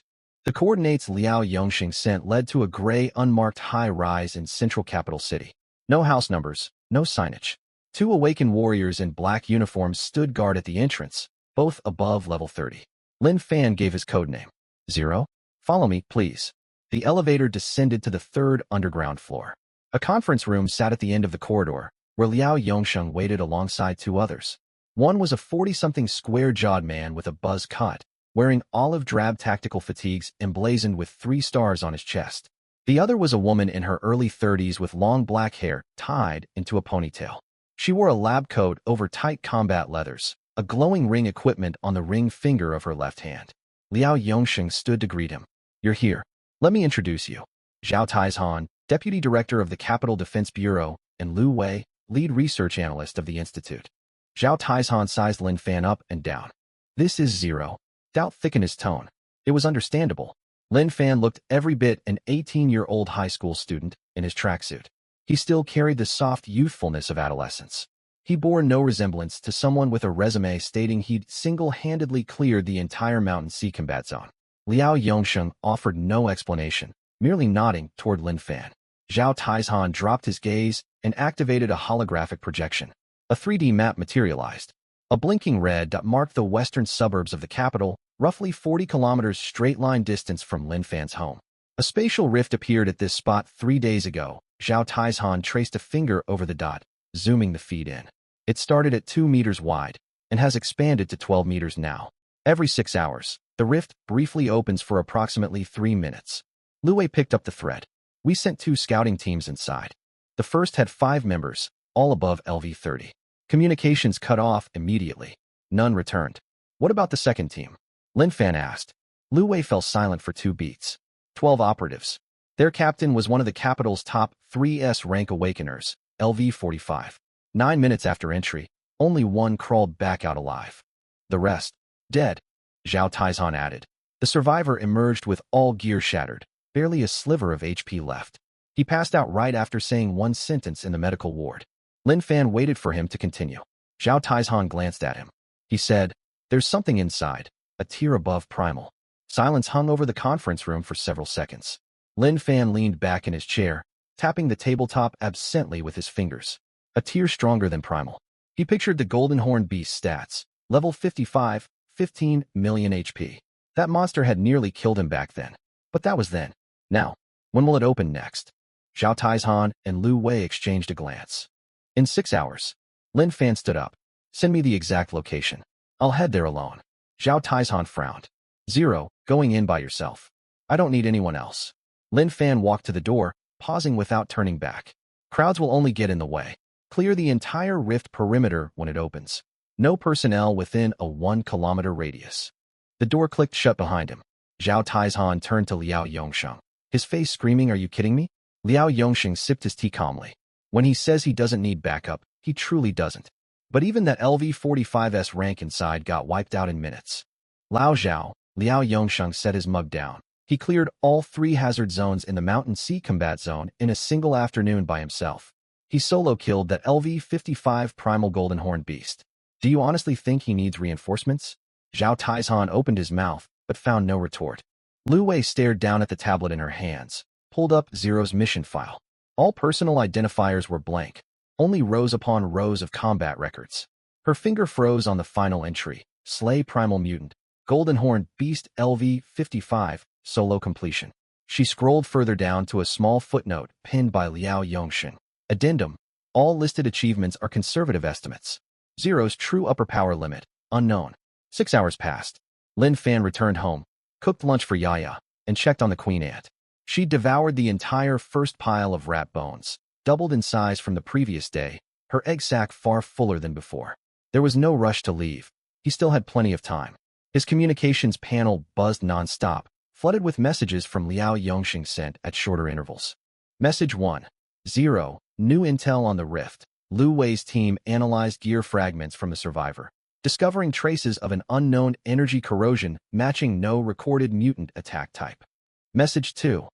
The coordinates Liao Yongxing sent led to a gray, unmarked high-rise in central capital city. No house numbers, no signage. Two awakened warriors in black uniforms stood guard at the entrance, both above level 30. Lin Fan gave his codename. 0. Follow me, please. The elevator descended to the third underground floor. A conference room sat at the end of the corridor, where Liao Yongsheng waited alongside two others. One was a 40-something square-jawed man with a buzz cut, wearing olive-drab tactical fatigues emblazoned with 3 stars on his chest. The other was a woman in her early 30s with long black hair tied into a ponytail. She wore a lab coat over tight combat leathers, a glowing ring equipment on the ring finger of her left hand. Liao Yongsheng stood to greet him. You're here. Let me introduce you. Zhao Taizhan, Deputy Director of the Capital Defense Bureau, and Lu Wei, Lead Research Analyst of the Institute. Zhao Taizhan sized Lin Fan up and down. This is 0. Doubt thickened his tone. It was understandable. Lin Fan looked every bit an 18-year-old high school student in his tracksuit. He still carried the soft youthfulness of adolescence. He bore no resemblance to someone with a resume stating he'd single-handedly cleared the entire Mountain Sea combat zone. Liao Yongsheng offered no explanation, merely nodding toward Lin Fan. Zhao Taizhan dropped his gaze and activated a holographic projection. A 3D map materialized. A blinking red dot marked the western suburbs of the capital, roughly 40 kilometers straight-line distance from Lin Fan's home. A spatial rift appeared at this spot 3 days ago. Zhao Taizhan traced a finger over the dot, zooming the feed in. It started at 2 meters wide and has expanded to 12 meters now. Every 6 hours, the rift briefly opens for approximately 3 minutes. Lu Wei picked up the thread. We sent 2 scouting teams inside. The first had 5 members, all above LV-30. Communications cut off immediately. None returned. What about the second team? Lin Fan asked. Lu Wei fell silent for 2 beats. 12 operatives. Their captain was one of the capital's top 3S rank awakeners, LV-45. 9 minutes after entry, only one crawled back out alive. The rest, dead, Zhao Taizhan added. The survivor emerged with all gear shattered, barely a sliver of HP left. He passed out right after saying one sentence in the medical ward. Lin Fan waited for him to continue. Zhao Taizhan glanced at him. He said, "There's something inside, a tier above primal." Silence hung over the conference room for several seconds. Lin Fan leaned back in his chair, tapping the tabletop absently with his fingers. A tier stronger than primal. He pictured the Golden Horn Beast stats. Level 55, 15 million HP. That monster had nearly killed him back then. But that was then. Now, when will it open next? Zhao Taizhan and Lu Wei exchanged a glance. In 6 hours. Lin Fan stood up. Send me the exact location. I'll head there alone. Zhao Taizhan frowned. 0, going in by yourself. I don't need anyone else. Lin Fan walked to the door, pausing without turning back. Crowds will only get in the way. Clear the entire rift perimeter when it opens. No personnel within a 1-kilometer radius. The door clicked shut behind him. Zhao Taizhan turned to Liao Yongsheng, his face screaming, "Are you kidding me?" Liao Yongsheng sipped his tea calmly. When he says he doesn't need backup, he truly doesn't. But even that LV-45's rank inside got wiped out in minutes. Lao Zhao, Liao Yongsheng set his mug down. He cleared all 3 hazard zones in the Mountain Sea combat zone in a single afternoon by himself. He solo killed that LV-55 primal Golden Horn Beast. Do you honestly think he needs reinforcements? Zhao Taizhan opened his mouth, but found no retort. Lu Wei stared down at the tablet in her hands, pulled up Zero's mission file. All personal identifiers were blank, only rows upon rows of combat records. Her finger froze on the final entry, Slay Primal Mutant, Golden Horn Beast LV-55, solo completion. She scrolled further down to a small footnote pinned by Liao Yongsheng. Addendum. All listed achievements are conservative estimates. Zero's true upper power limit, unknown. 6 hours passed. Lin Fan returned home, cooked lunch for Yaya, and checked on the queen ant. She devoured the entire first pile of rat bones, doubled in size from the previous day, her egg sac far fuller than before. There was no rush to leave. He still had plenty of time. His communications panel buzzed non-stop, flooded with messages from Liao Yongsheng sent at shorter intervals. Message 1. 0. New intel on the rift. Lu Wei's team analyzed gear fragments from the survivor, discovering traces of an unknown energy corrosion matching no recorded mutant attack type. Message 2.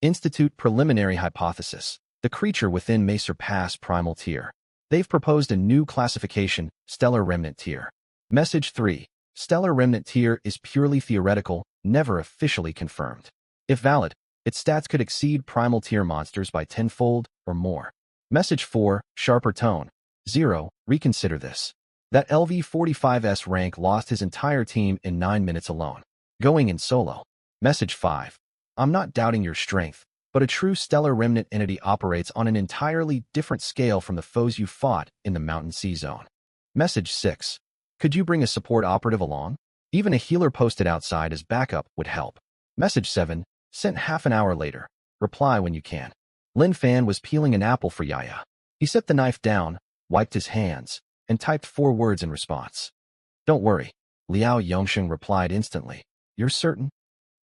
Institute preliminary hypothesis. The creature within may surpass primal tier. They've proposed a new classification, Stellar Remnant tier. Message 3. Stellar Remnant tier is purely theoretical, never officially confirmed. If valid, its stats could exceed primal tier monsters by tenfold or more. Message 4, sharper tone. 0, reconsider this. That LV-45's rank lost his entire team in 9 minutes alone, going in solo. Message 5, I'm not doubting your strength, but a true stellar remnant entity operates on an entirely different scale from the foes you fought in the Mountain Sea Zone. Message 6, could you bring a support operative along? Even a healer posted outside as backup would help. Message 7, sent half an hour later. Reply when you can. Lin Fan was peeling an apple for Yaya. He set the knife down, wiped his hands, and typed 4 words in response. Don't worry. Liao Yongsheng replied instantly. You're certain?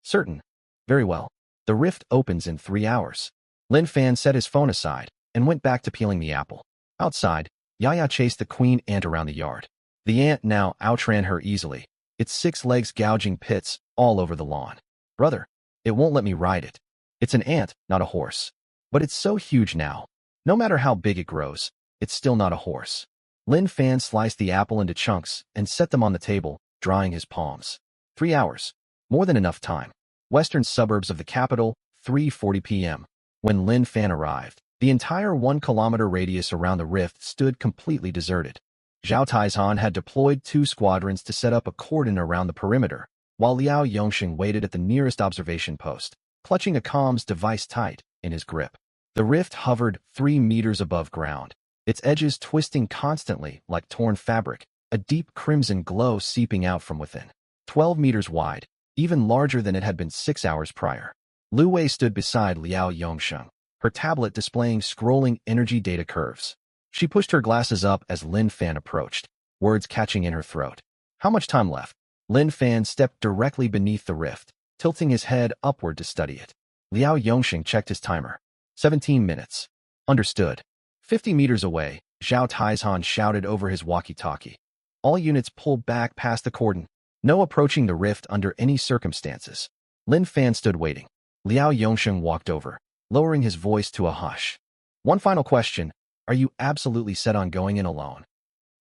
Certain. Very well. The rift opens in 3 hours. Lin Fan set his phone aside and went back to peeling the apple. Outside, Yaya chased the queen ant around the yard. The ant now outran her easily, its 6 legs gouging pits all over the lawn. Brother, it won't let me ride it. It's an ant, not a horse. But it's so huge now. No matter how big it grows, it's still not a horse. Lin Fan sliced the apple into chunks and set them on the table, drying his palms. 3 hours. More than enough time. Western suburbs of the capital, 3:40 p.m. When Lin Fan arrived, the entire 1-kilometer radius around the rift stood completely deserted. Zhao Taizhan had deployed 2 squadrons to set up a cordon around the perimeter, while Liao Yongsheng waited at the nearest observation post, clutching a comms device tight in his grip. The rift hovered 3 meters above ground, its edges twisting constantly like torn fabric, a deep crimson glow seeping out from within. 12 meters wide, even larger than it had been 6 hours prior. Lu Wei stood beside Liao Yongsheng, her tablet displaying scrolling energy data curves. She pushed her glasses up as Lin Fan approached, words catching in her throat. How much time left? Lin Fan stepped directly beneath the rift, tilting his head upward to study it. Liao Yongsheng checked his timer. 17 minutes. Understood. 50 meters away, Zhao Taizhan shouted over his walkie-talkie. All units pull back past the cordon. No approaching the rift under any circumstances. Lin Fan stood waiting. Liao Yongsheng walked over, lowering his voice to a hush. One final question. Are you absolutely set on going in alone?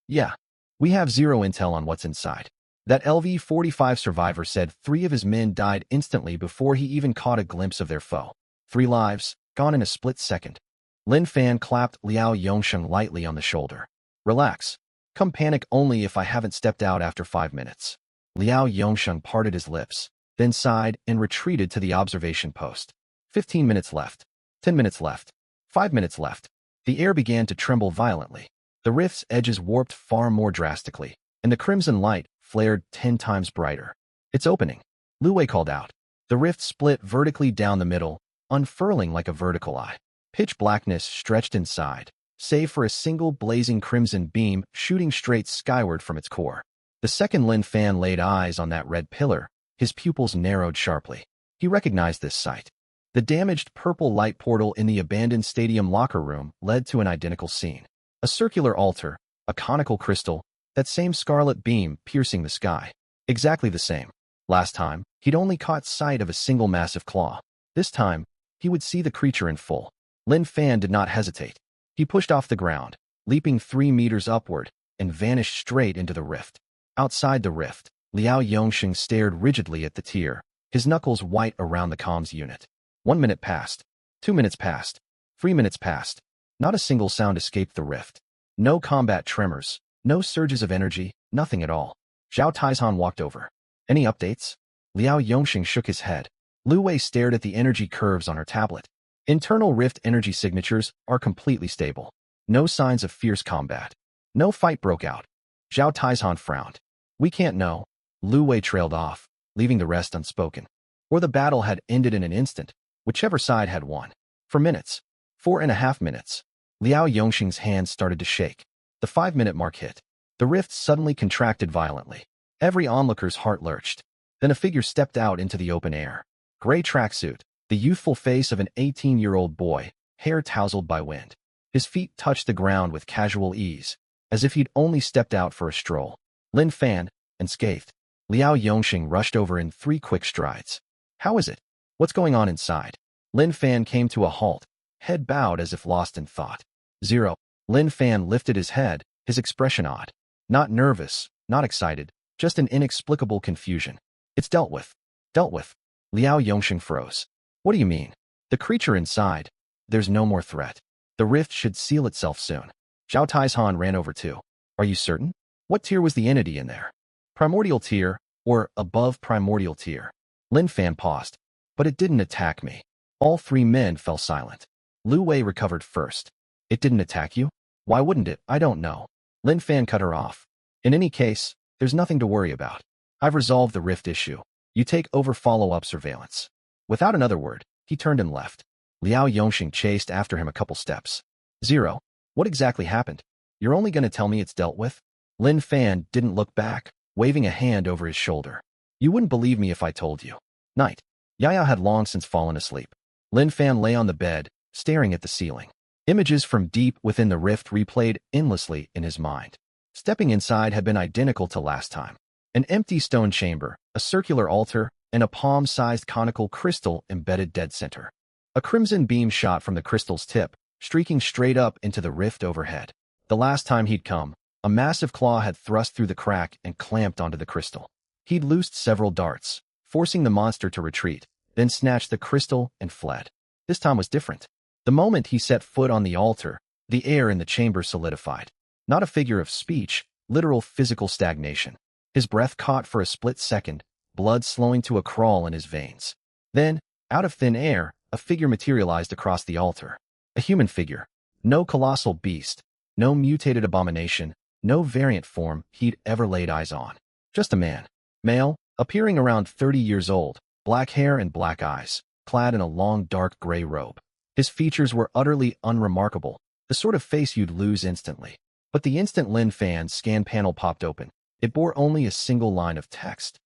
Yeah. We have 0 intel on what's inside. That LV-45 survivor said 3 of his men died instantly before he even caught a glimpse of their foe. 3 lives, gone in a split second. Lin Fan clapped Liao Yongsheng lightly on the shoulder. Relax. Come panic only if I haven't stepped out after 5 minutes. Liao Yongsheng parted his lips, then sighed and retreated to the observation post. 15 minutes left. 10 minutes left. 5 minutes left. The air began to tremble violently. The rift's edges warped far more drastically, and the crimson light flared 10 times brighter. It's opening. Lu Wei called out. The rift split vertically down the middle, unfurling like a vertical eye. Pitch blackness stretched inside, save for a single blazing crimson beam shooting straight skyward from its core. The second Lin Fan laid eyes on that red pillar, his pupils narrowed sharply. He recognized this sight. The damaged purple light portal in the abandoned stadium locker room led to an identical scene. A circular altar, a conical crystal, that same scarlet beam piercing the sky. Exactly the same. Last time, he'd only caught sight of a single massive claw. This time, he would see the creature in full. Lin Fan did not hesitate. He pushed off the ground, leaping 3 meters upward, and vanished straight into the rift. Outside the rift, Liao Yongsheng stared rigidly at the tier, his knuckles white around the comms unit. 1 minute passed. 2 minutes passed. 3 minutes passed. Not a single sound escaped the rift. No combat tremors, no surges of energy, nothing at all. Zhao Taizhan walked over. Any updates? Liao Yongsheng shook his head. Lu Wei stared at the energy curves on her tablet. Internal rift energy signatures are completely stable. No signs of fierce combat. No fight broke out. Zhao Taizhan frowned. We can't know. Lu Wei trailed off, leaving the rest unspoken. Or the battle had ended in an instant, whichever side had won. For minutes. 4.5 minutes. Liao Yongsheng's hands started to shake. The 5-minute mark hit. The rift suddenly contracted violently. Every onlooker's heart lurched. Then a figure stepped out into the open air. Gray tracksuit, the youthful face of an 18-year-old boy, hair tousled by wind. His feet touched the ground with casual ease, as if he'd only stepped out for a stroll. Lin Fan, unscathed. Liao Yongsheng rushed over in 3 quick strides. How is it? What's going on inside? Lin Fan came to a halt, head bowed as if lost in thought. 0. Lin Fan lifted his head, his expression odd. Not nervous, not excited, just an inexplicable confusion. It's dealt with. Dealt with. Liao Yongxing froze. What do you mean? The creature inside. There's no more threat. The rift should seal itself soon. Zhao Taizhan ran over too. Are you certain? What tier was the entity in there? Primordial tier, or above primordial tier. Lin Fan paused. But it didn't attack me. All three men fell silent. Lu Wei recovered first. It didn't attack you? Why wouldn't it? I don't know. Lin Fan cut her off. In any case, there's nothing to worry about. I've resolved the rift issue. You take over follow-up surveillance. Without another word, he turned and left. Liao Yongxing chased after him a couple steps. Zero. What exactly happened? You're only going to tell me it's dealt with? Lin Fan didn't look back, waving a hand over his shoulder. You wouldn't believe me if I told you. Night. Yaya had long since fallen asleep. Lin Fan lay on the bed, staring at the ceiling. Images from deep within the rift replayed endlessly in his mind. Stepping inside had been identical to last time. An empty stone chamber, a circular altar, and a palm-sized conical crystal embedded dead center. A crimson beam shot from the crystal's tip, streaking straight up into the rift overhead. The last time he'd come, a massive claw had thrust through the crack and clamped onto the crystal. He'd loosed several darts, forcing the monster to retreat, then snatched the crystal and fled. This time was different. The moment he set foot on the altar, the air in the chamber solidified. Not a figure of speech, literal physical stagnation. His breath caught for a split second, blood slowing to a crawl in his veins. Then, out of thin air, a figure materialized across the altar. A human figure. No colossal beast, no mutated abomination, no variant form he'd ever laid eyes on. Just a man. Male, appearing around 30 years old, black hair and black eyes, clad in a long dark gray robe. His features were utterly unremarkable, the sort of face you'd lose instantly. But the instant Lin Fan's scan panel popped open, it bore only a single line of text.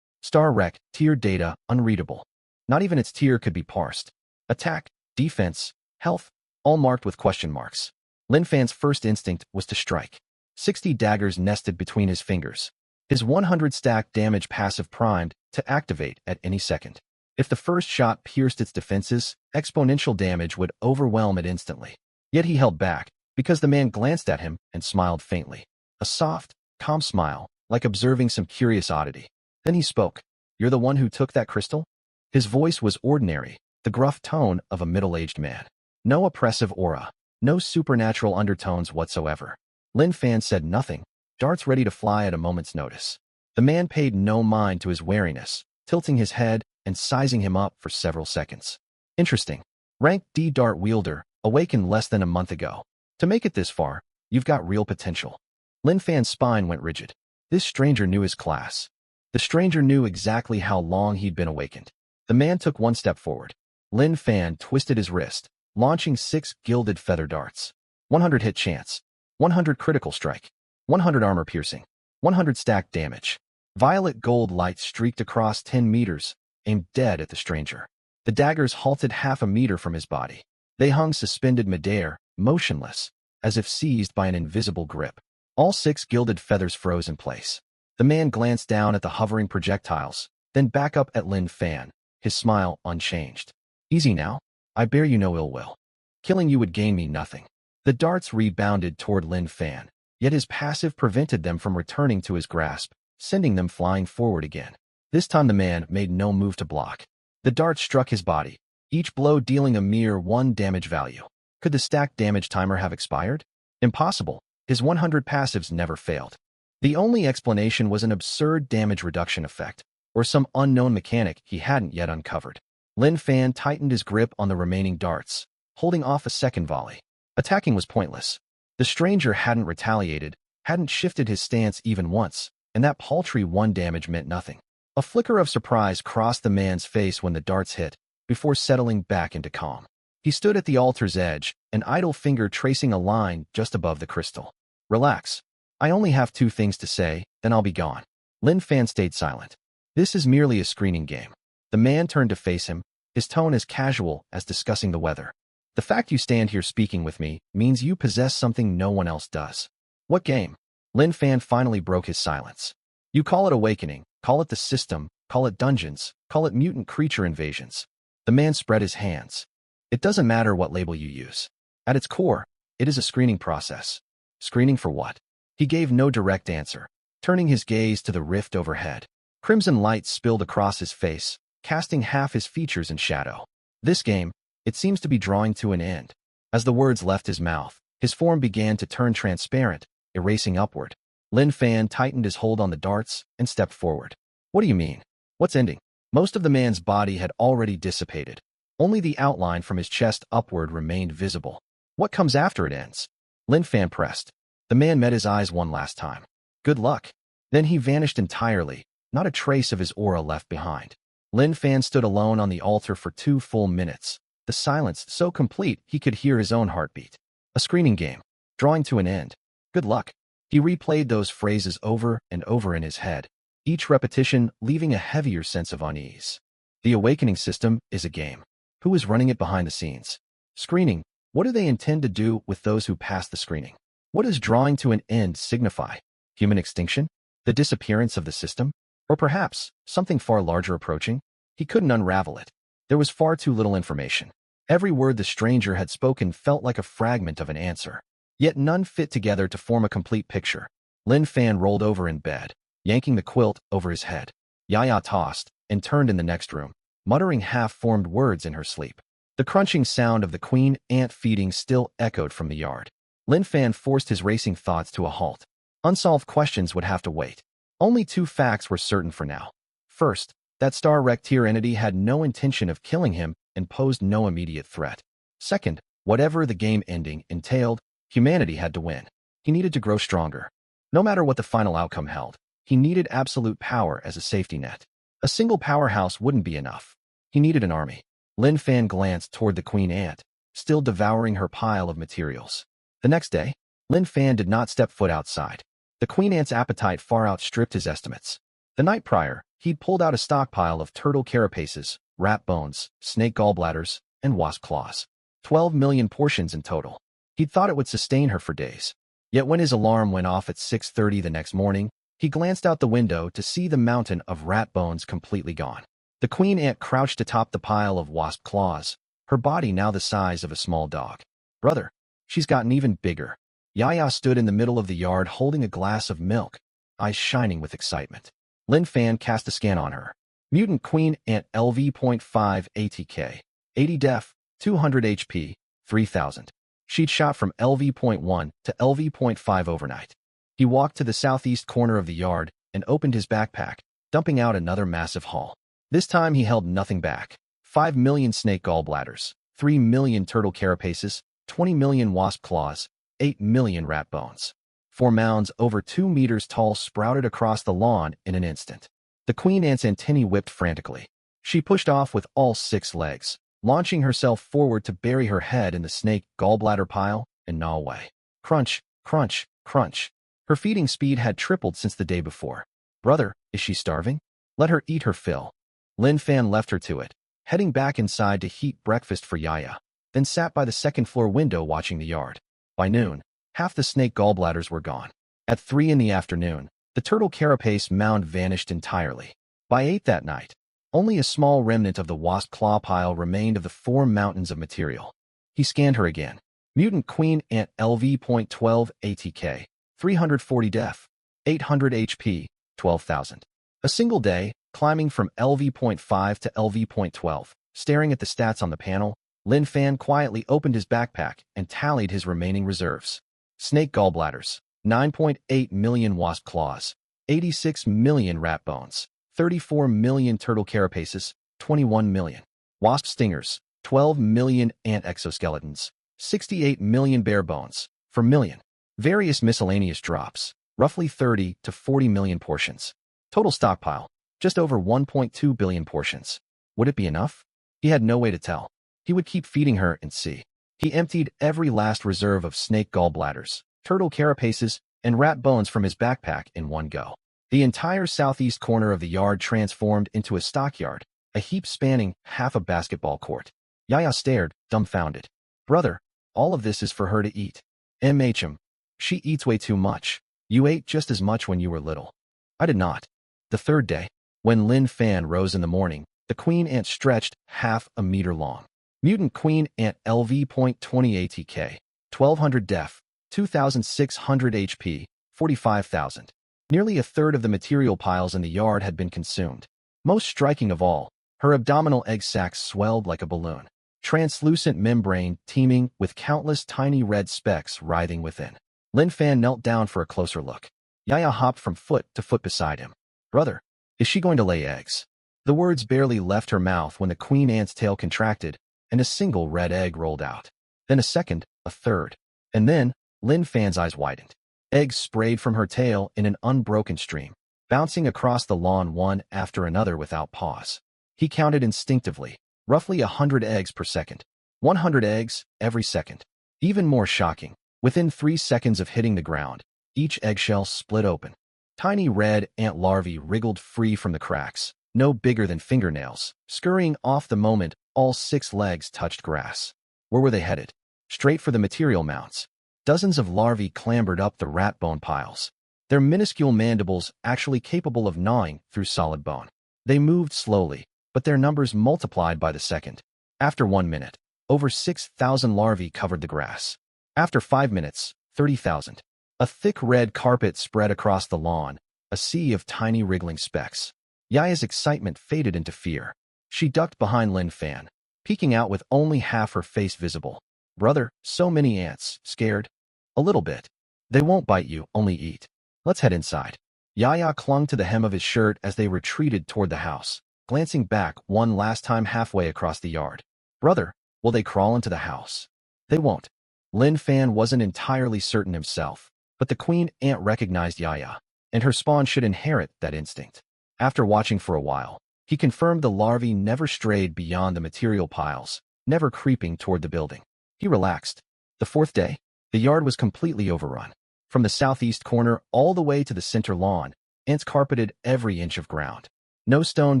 Star Rec, tier data, unreadable. Not even its tier could be parsed. Attack, defense, health, all marked with question marks. Lin Fan's first instinct was to strike. 60 daggers nested between his fingers. His 100 stack damage passive primed to activate at any second. If the first shot pierced its defenses, exponential damage would overwhelm it instantly. Yet he held back, because the man glanced at him and smiled faintly. A soft, calm smile, like observing some curious oddity. Then he spoke. You're the one who took that crystal? His voice was ordinary, the gruff tone of a middle-aged man. No oppressive aura, no supernatural undertones whatsoever. Lin Fan said nothing, darts ready to fly at a moment's notice. The man paid no mind to his wariness, tilting his head and sizing him up for several seconds. Interesting. Rank D dart wielder, awakened less than a month ago. To make it this far, you've got real potential. Lin Fan's spine went rigid. This stranger knew his class. The stranger knew exactly how long he'd been awakened. The man took one step forward. Lin Fan twisted his wrist, launching 6 gilded feather darts. 100 hit chance. 100 critical strike. 100 armor piercing. 100 stack damage. Violet gold light streaked across 10 meters, aimed dead at the stranger. The daggers halted half a meter from his body. They hung suspended midair, motionless, as if seized by an invisible grip. All 6 gilded feathers froze in place. The man glanced down at the hovering projectiles, then back up at Lin Fan, his smile unchanged. Easy now. I bear you no ill will. Killing you would gain me nothing. The darts rebounded toward Lin Fan, yet his passive prevented them from returning to his grasp, sending them flying forward again. This time the man made no move to block. The darts struck his body, each blow dealing a mere 1 damage value. Could the stack damage timer have expired? Impossible. His 100 passives never failed. The only explanation was an absurd damage reduction effect, or some unknown mechanic he hadn't yet uncovered. Lin Fan tightened his grip on the remaining darts, holding off a second volley. Attacking was pointless. The stranger hadn't retaliated, hadn't shifted his stance even once, and that paltry 1 damage meant nothing. A flicker of surprise crossed the man's face when the darts hit, before settling back into calm. He stood at the altar's edge, an idle finger tracing a line just above the crystal. Relax. I only have 2 things to say, then I'll be gone. Lin Fan stayed silent. This is merely a screening game. The man turned to face him, his tone as casual as discussing the weather. The fact you stand here speaking with me means you possess something no one else does. What game? Lin Fan finally broke his silence. You call it awakening, call it the system, call it dungeons, call it mutant creature invasions. The man spread his hands. It doesn't matter what label you use. At its core, it is a screening process. Screening for what? He gave no direct answer, turning his gaze to the rift overhead. Crimson light spilled across his face, casting half his features in shadow. This game, it seems to be drawing to an end. As the words left his mouth, his form began to turn transparent, erasing upward. Lin Fan tightened his hold on the darts and stepped forward. What do you mean? What's ending? Most of the man's body had already dissipated. Only the outline from his chest upward remained visible. What comes after it ends? Lin Fan pressed. The man met his eyes one last time. Good luck. Then he vanished entirely, not a trace of his aura left behind. Lin Fan stood alone on the altar for 2 full minutes, the silence so complete he could hear his own heartbeat. A screening game, drawing to an end. Good luck. He replayed those phrases over and over in his head, each repetition leaving a heavier sense of unease. The awakening system is a game. Who is running it behind the scenes? Screening. What do they intend to do with those who pass the screening? What does drawing to an end signify? Human extinction? The disappearance of the system? Or perhaps something far larger approaching? He couldn't unravel it. There was far too little information. Every word the stranger had spoken felt like a fragment of an answer, yet none fit together to form a complete picture. Lin Fan rolled over in bed, yanking the quilt over his head. Yaya tossed and turned in the next room, muttering half-formed words in her sleep. The crunching sound of the queen ant feeding still echoed from the yard. Lin Fan forced his racing thoughts to a halt. Unsolved questions would have to wait. Only 2 facts were certain for now. First, that star-wrecked entity had no intention of killing him and posed no immediate threat. Second, whatever the game ending entailed, humanity had to win. He needed to grow stronger. No matter what the final outcome held, he needed absolute power as a safety net. A single powerhouse wouldn't be enough. He needed an army. Lin Fan glanced toward the queen ant, still devouring her pile of materials. The next day, Lin Fan did not step foot outside. The queen ant's appetite far outstripped his estimates. The night prior, he'd pulled out a stockpile of turtle carapaces, rat bones, snake gallbladders, and wasp claws. 12 million portions in total. He'd thought it would sustain her for days. Yet when his alarm went off at 6:30 the next morning, he glanced out the window to see the mountain of rat bones completely gone. The queen ant crouched atop the pile of wasp claws, her body now the size of a small dog. Brother, she's gotten even bigger. Yaya stood in the middle of the yard holding a glass of milk, eyes shining with excitement. Lin Fan cast a scan on her. Mutant Queen Ant LV.5 ATK, 80 def, 200 HP, 3000. She'd shot from LV.1 to LV.5 overnight. He walked to the southeast corner of the yard and opened his backpack, dumping out another massive haul. This time he held nothing back. 5 million snake gallbladders, 3 million turtle carapaces, 20 million wasp claws, 8 million rat bones. 4 mounds over 2 meters tall sprouted across the lawn in an instant. The queen ant's antennae whipped frantically. She pushed off with all 6 legs, launching herself forward to bury her head in the snake gallbladder pile and gnaw away. Crunch, crunch, crunch. Her feeding speed had tripled since the day before. Brother, is she starving? Let her eat her fill. Lin Fan left her to it, heading back inside to heat breakfast for Yaya, then sat by the second-floor window watching the yard. By noon, half the snake gallbladders were gone. At 3 in the afternoon, the turtle carapace mound vanished entirely. By 8 that night, only a small remnant of the wasp claw pile remained of the 4 mountains of material. He scanned her again. Mutant Queen Ant LV.12 ATK, 340 def, 800 HP, 12,000. A single day, climbing from LV.5 to LV.12, staring at the stats on the panel, Lin Fan quietly opened his backpack and tallied his remaining reserves. Snake gallbladders, 9.8 million wasp claws, 86 million rat bones, 34 million turtle carapaces, 21 million. Wasp stingers, 12 million ant exoskeletons, 68 million bear bones, per million. Various miscellaneous drops, roughly 30 to 40 million portions. Total stockpile, just over 1.2 billion portions. Would it be enough? He had no way to tell. He would keep feeding her and see. He emptied every last reserve of snake gallbladders, turtle carapaces, and rat bones from his backpack in one go. The entire southeast corner of the yard transformed into a stockyard, a heap spanning half a basketball court. Yaya stared, dumbfounded. Brother, all of this is for her to eat. MHM. She eats way too much. You ate just as much when you were little. I did not. The third day, when Lin Fan rose in the morning, the queen ant stretched half a meter long. Mutant Queen Ant LV.20 ATK, 1200 def, 2600 HP, 45,000. Nearly a third of the material piles in the yard had been consumed. Most striking of all, Her abdominal egg sacs swelled like a balloon, translucent membrane teeming with countless tiny red specks writhing within. Lin Fan knelt down for a closer look. Yaya hopped from foot to foot beside him. Brother, is she going to lay eggs? The words barely left her mouth when the queen ant's tail contracted and a single red egg rolled out. Then a second, a third. And then, Lin Fan's eyes widened. Eggs sprayed from her tail in an unbroken stream, bouncing across the lawn one after another without pause. He counted instinctively, roughly 100 eggs per second. 100 eggs every second. Even more shocking, within 3 seconds of hitting the ground, each eggshell split open. Tiny red ant larvae wriggled free from the cracks, no bigger than fingernails, scurrying off the moment all 6 legs touched grass. Where were they headed? Straight for the material mounts. Dozens of larvae clambered up the rat bone piles, their minuscule mandibles actually capable of gnawing through solid bone. They moved slowly, but their numbers multiplied by the second. After 1 minute, over 6,000 larvae covered the grass. After 5 minutes, 30,000. A thick red carpet spread across the lawn, a sea of tiny wriggling specks. Yaya's excitement faded into fear. She ducked behind Lin Fan, peeking out with only half her face visible. Brother, so many ants, scared? A little bit. They won't bite you, only eat. Let's head inside. Yaya clung to the hem of his shirt as they retreated toward the house, glancing back one last time halfway across the yard. Brother, will they crawl into the house? They won't. Lin Fan wasn't entirely certain himself, but the queen ant recognized Yaya, and her spawn should inherit that instinct. After watching for a while, he confirmed the larvae never strayed beyond the material piles, never creeping toward the building. He relaxed. The 4th day, the yard was completely overrun. From the southeast corner all the way to the center lawn, ants carpeted every inch of ground. No stone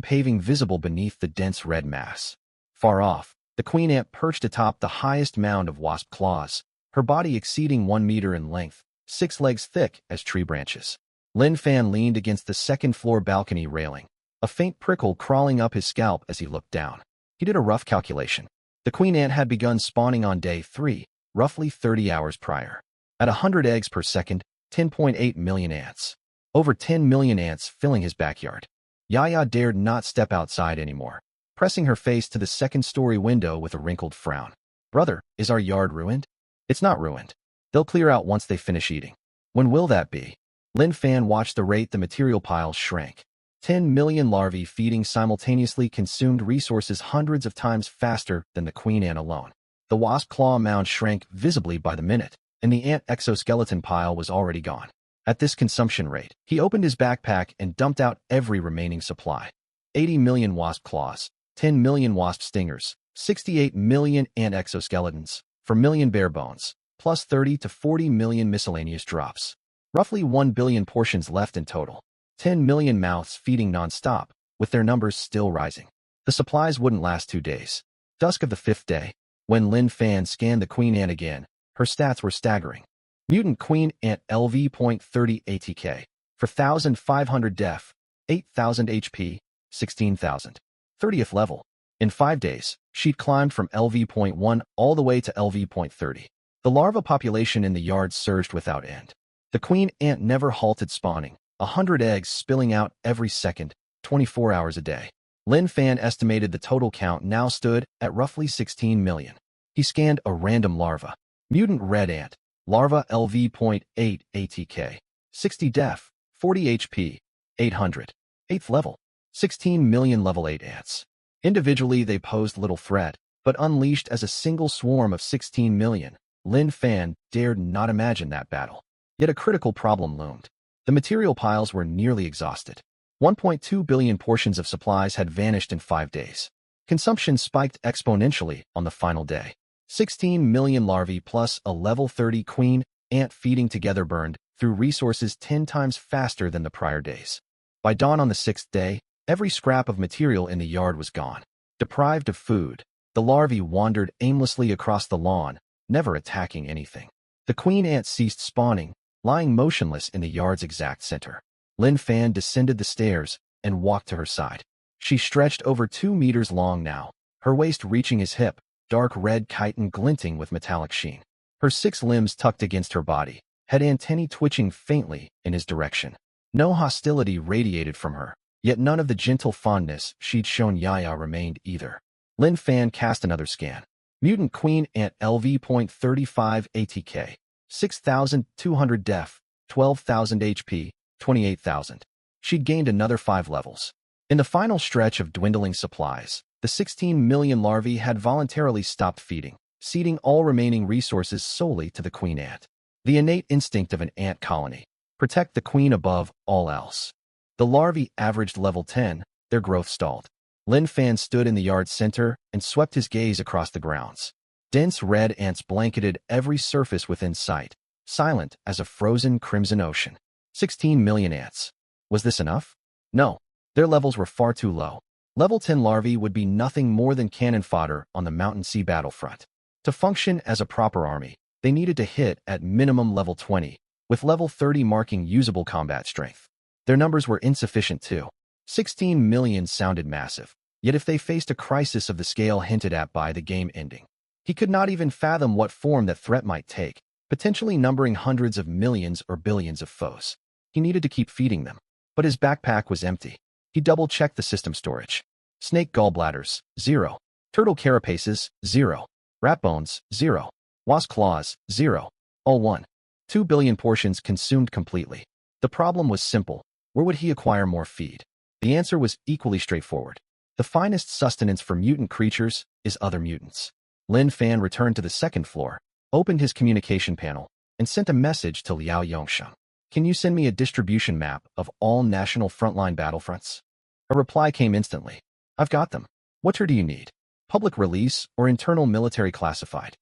paving visible beneath the dense red mass. Far off, the queen ant perched atop the highest mound of wasp claws, her body exceeding 1 meter in length, 6 legs thick as tree branches. Lin Fan leaned against the second-floor balcony railing, a faint prickle crawling up his scalp as he looked down. He did a rough calculation. The queen ant had begun spawning on day 3, roughly 30 hours prior. At 100 eggs per second, 10.8 million ants. Over 10 million ants filling his backyard. Yaya dared not step outside anymore, pressing her face to the second-story window with a wrinkled frown. Brother, is our yard ruined? It's not ruined. They'll clear out once they finish eating. When will that be? Lin Fan watched the rate the material piles shrank. 10 million larvae feeding simultaneously consumed resources hundreds of times faster than the queen ant alone. The wasp claw mound shrank visibly by the minute, and the ant exoskeleton pile was already gone. At this consumption rate, he opened his backpack and dumped out every remaining supply. 80 million wasp claws, 10 million wasp stingers, 68 million ant exoskeletons, 4 million bare bones, plus 30 to 40 million miscellaneous drops. Roughly 1 billion portions left in total. 10 million mouths feeding non-stop, with their numbers still rising. The supplies wouldn't last 2 days. Dusk of the 5th day, when Lin Fan scanned the queen ant again, her stats were staggering. Mutant queen ant LV.30 ATK, 4,500 def, 8,000 HP, 16,000. 30th level. In 5 days, she'd climbed from LV.1 all the way to LV.30. The larva population in the yard surged without end. The queen ant never halted spawning, 100 eggs spilling out every second, 24 hours a day. Lin Fan estimated the total count now stood at roughly 16 million. He scanned a random larva. Mutant red ant, larva LV.8 ATK, 60 def, 40 HP, 800. 8th level. 16 million level 8 ants. Individually they posed little threat, but unleashed as a single swarm of 16 million, Lin Fan dared not imagine that battle. Yet a critical problem loomed. The material piles were nearly exhausted. 1.2 billion portions of supplies had vanished in 5 days. Consumption spiked exponentially on the final day. 16 million larvae plus a level 30 queen ant feeding together burned through resources 10 times faster than the prior days. By dawn on the 6th day, every scrap of material in the yard was gone. Deprived of food, the larvae wandered aimlessly across the lawn, never attacking anything. The queen ant ceased spawning, lying motionless in the yard's exact center. Lin Fan descended the stairs and walked to her side. She stretched over 2 meters long now, her waist reaching his hip, dark red chitin glinting with metallic sheen. Her 6 limbs tucked against her body, head antennae twitching faintly in his direction. No hostility radiated from her, Yet none of the gentle fondness she'd shown Yaya remained either. Lin Fan cast another scan. Mutant Queen Ant LV.35 ATK. 6,200 def, 12,000 HP, 28,000. She'd gained another 5 levels. In the final stretch of dwindling supplies, the 16 million larvae had voluntarily stopped feeding, ceding all remaining resources solely to the queen ant. The innate instinct of an ant colony: protect the queen above all else. The larvae averaged level 10, their growth stalled. Lin Fan stood in the yard's center and swept his gaze across the grounds. Dense red ants blanketed every surface within sight, silent as a frozen crimson ocean. 16 million ants. Was this enough? No. Their levels were far too low. Level 10 larvae would be nothing more than cannon fodder on the Mountain Sea battlefront. To function as a proper army, they needed to hit at minimum level 20, with level 30 marking usable combat strength. Their numbers were insufficient too. 16 million sounded massive, yet if they faced a crisis of the scale hinted at by the game ending, he could not even fathom what form that threat might take, potentially numbering hundreds of millions or billions of foes. He needed to keep feeding them, but his backpack was empty. He double-checked the system storage. Snake gallbladders, 0. Turtle carapaces, 0. Rat bones, 0. Wasp claws, 0. All 1. 2 billion portions consumed completely. The problem was simple. Where would he acquire more feed? The answer was equally straightforward. The finest sustenance for mutant creatures is other mutants. Lin Fan returned to the second floor, opened his communication panel, and sent a message to Liao Yongsheng. Can you send me a distribution map of all national frontline battlefronts? A reply came instantly. I've got them. What tier do you need? Public release or internal military classified?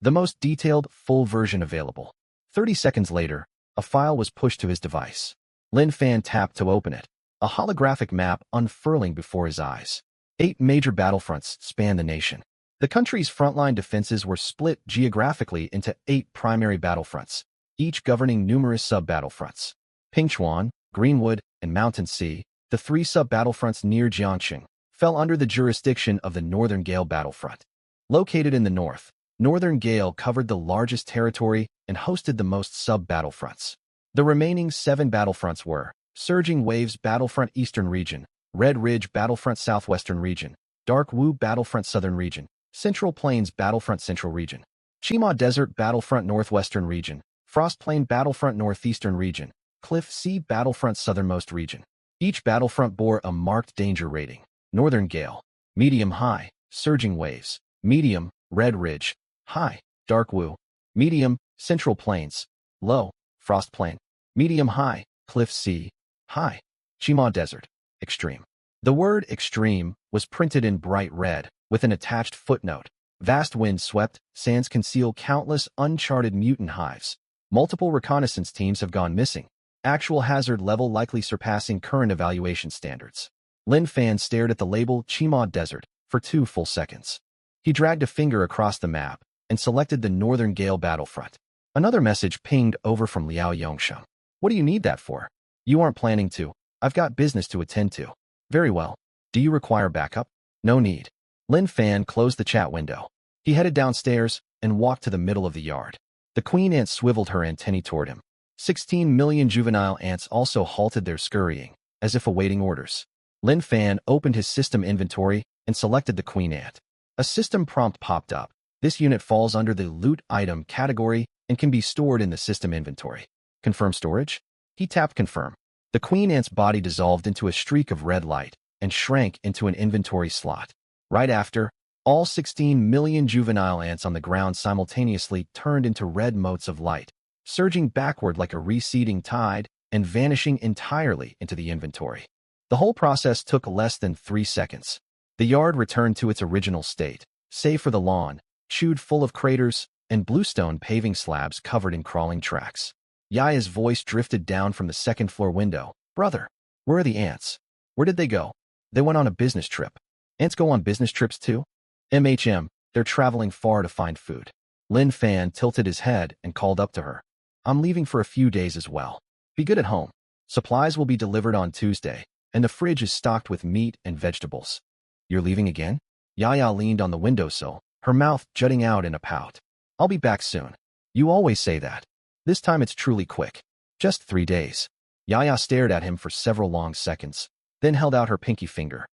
The most detailed, full version available. 30 seconds later, a file was pushed to his device. Lin Fan tapped to open it, a holographic map unfurling before his eyes. 8 major battlefronts span the nation. The country's frontline defenses were split geographically into 8 primary battlefronts, each governing numerous sub-battlefronts. Pingchuan, Greenwood, and Mountain Sea, the 3 sub-battlefronts near Jiangxing, fell under the jurisdiction of the Northern Gale battlefront. Located in the north, Northern Gale covered the largest territory and hosted the most sub-battlefronts. The remaining 7 battlefronts were Surging Waves Battlefront Eastern Region, Red Ridge Battlefront Southwestern Region, Dark Wu Battlefront Southern Region, Central Plains Battlefront Central Region, Chima Desert Battlefront Northwestern Region, Frost Plain Battlefront Northeastern Region, Cliff Sea Battlefront Southernmost Region. Each battlefront bore a marked danger rating: Northern Gale, medium-high; Surging Waves, medium; Red Ridge, high; Dark Wu, medium; Central Plains, low; Frost Plain, medium-high; Cliff Sea, high; Chima Desert, extreme. The word extreme was printed in bright red, with an attached footnote. Vast wind-swept sands conceal countless uncharted mutant hives. Multiple reconnaissance teams have gone missing. Actual hazard level likely surpassing current evaluation standards. Lin Fan stared at the label Chima Desert for 2 full seconds. He dragged a finger across the map and selected the Northern Gale battlefront. Another message pinged over from Liao Yongsheng. What do you need that for? You aren't planning to. I've got business to attend to. Very well. Do you require backup? No need. Lin Fan closed the chat window. He headed downstairs and walked to the middle of the yard. The queen ant swiveled her antennae toward him. 16 million juvenile ants also halted their scurrying, as if awaiting orders. Lin Fan opened his system inventory and selected the queen ant. A system prompt popped up. This unit falls under the loot item category and can be stored in the system inventory. Confirm storage? He tapped confirm. The queen ant's body dissolved into a streak of red light and shrank into an inventory slot. Right after, all 16 million juvenile ants on the ground simultaneously turned into red motes of light, surging backward like a receding tide and vanishing entirely into the inventory. The whole process took less than 3 seconds. The yard returned to its original state, save for the lawn, chewed full of craters, and bluestone paving slabs covered in crawling tracks. Yaya's voice drifted down from the second-floor window. Brother, where are the ants? Where did they go? They went on a business trip. Ants go on business trips too? They're traveling far to find food. Lin Fan tilted his head and called up to her. I'm leaving for a few days as well. Be good at home. Supplies will be delivered on Tuesday, and the fridge is stocked with meat and vegetables. You're leaving again? Yaya leaned on the windowsill, her mouth jutting out in a pout. I'll be back soon. You always say that. This time it's truly quick. Just 3 days. Yaya stared at him for several long seconds. then held out her pinky finger.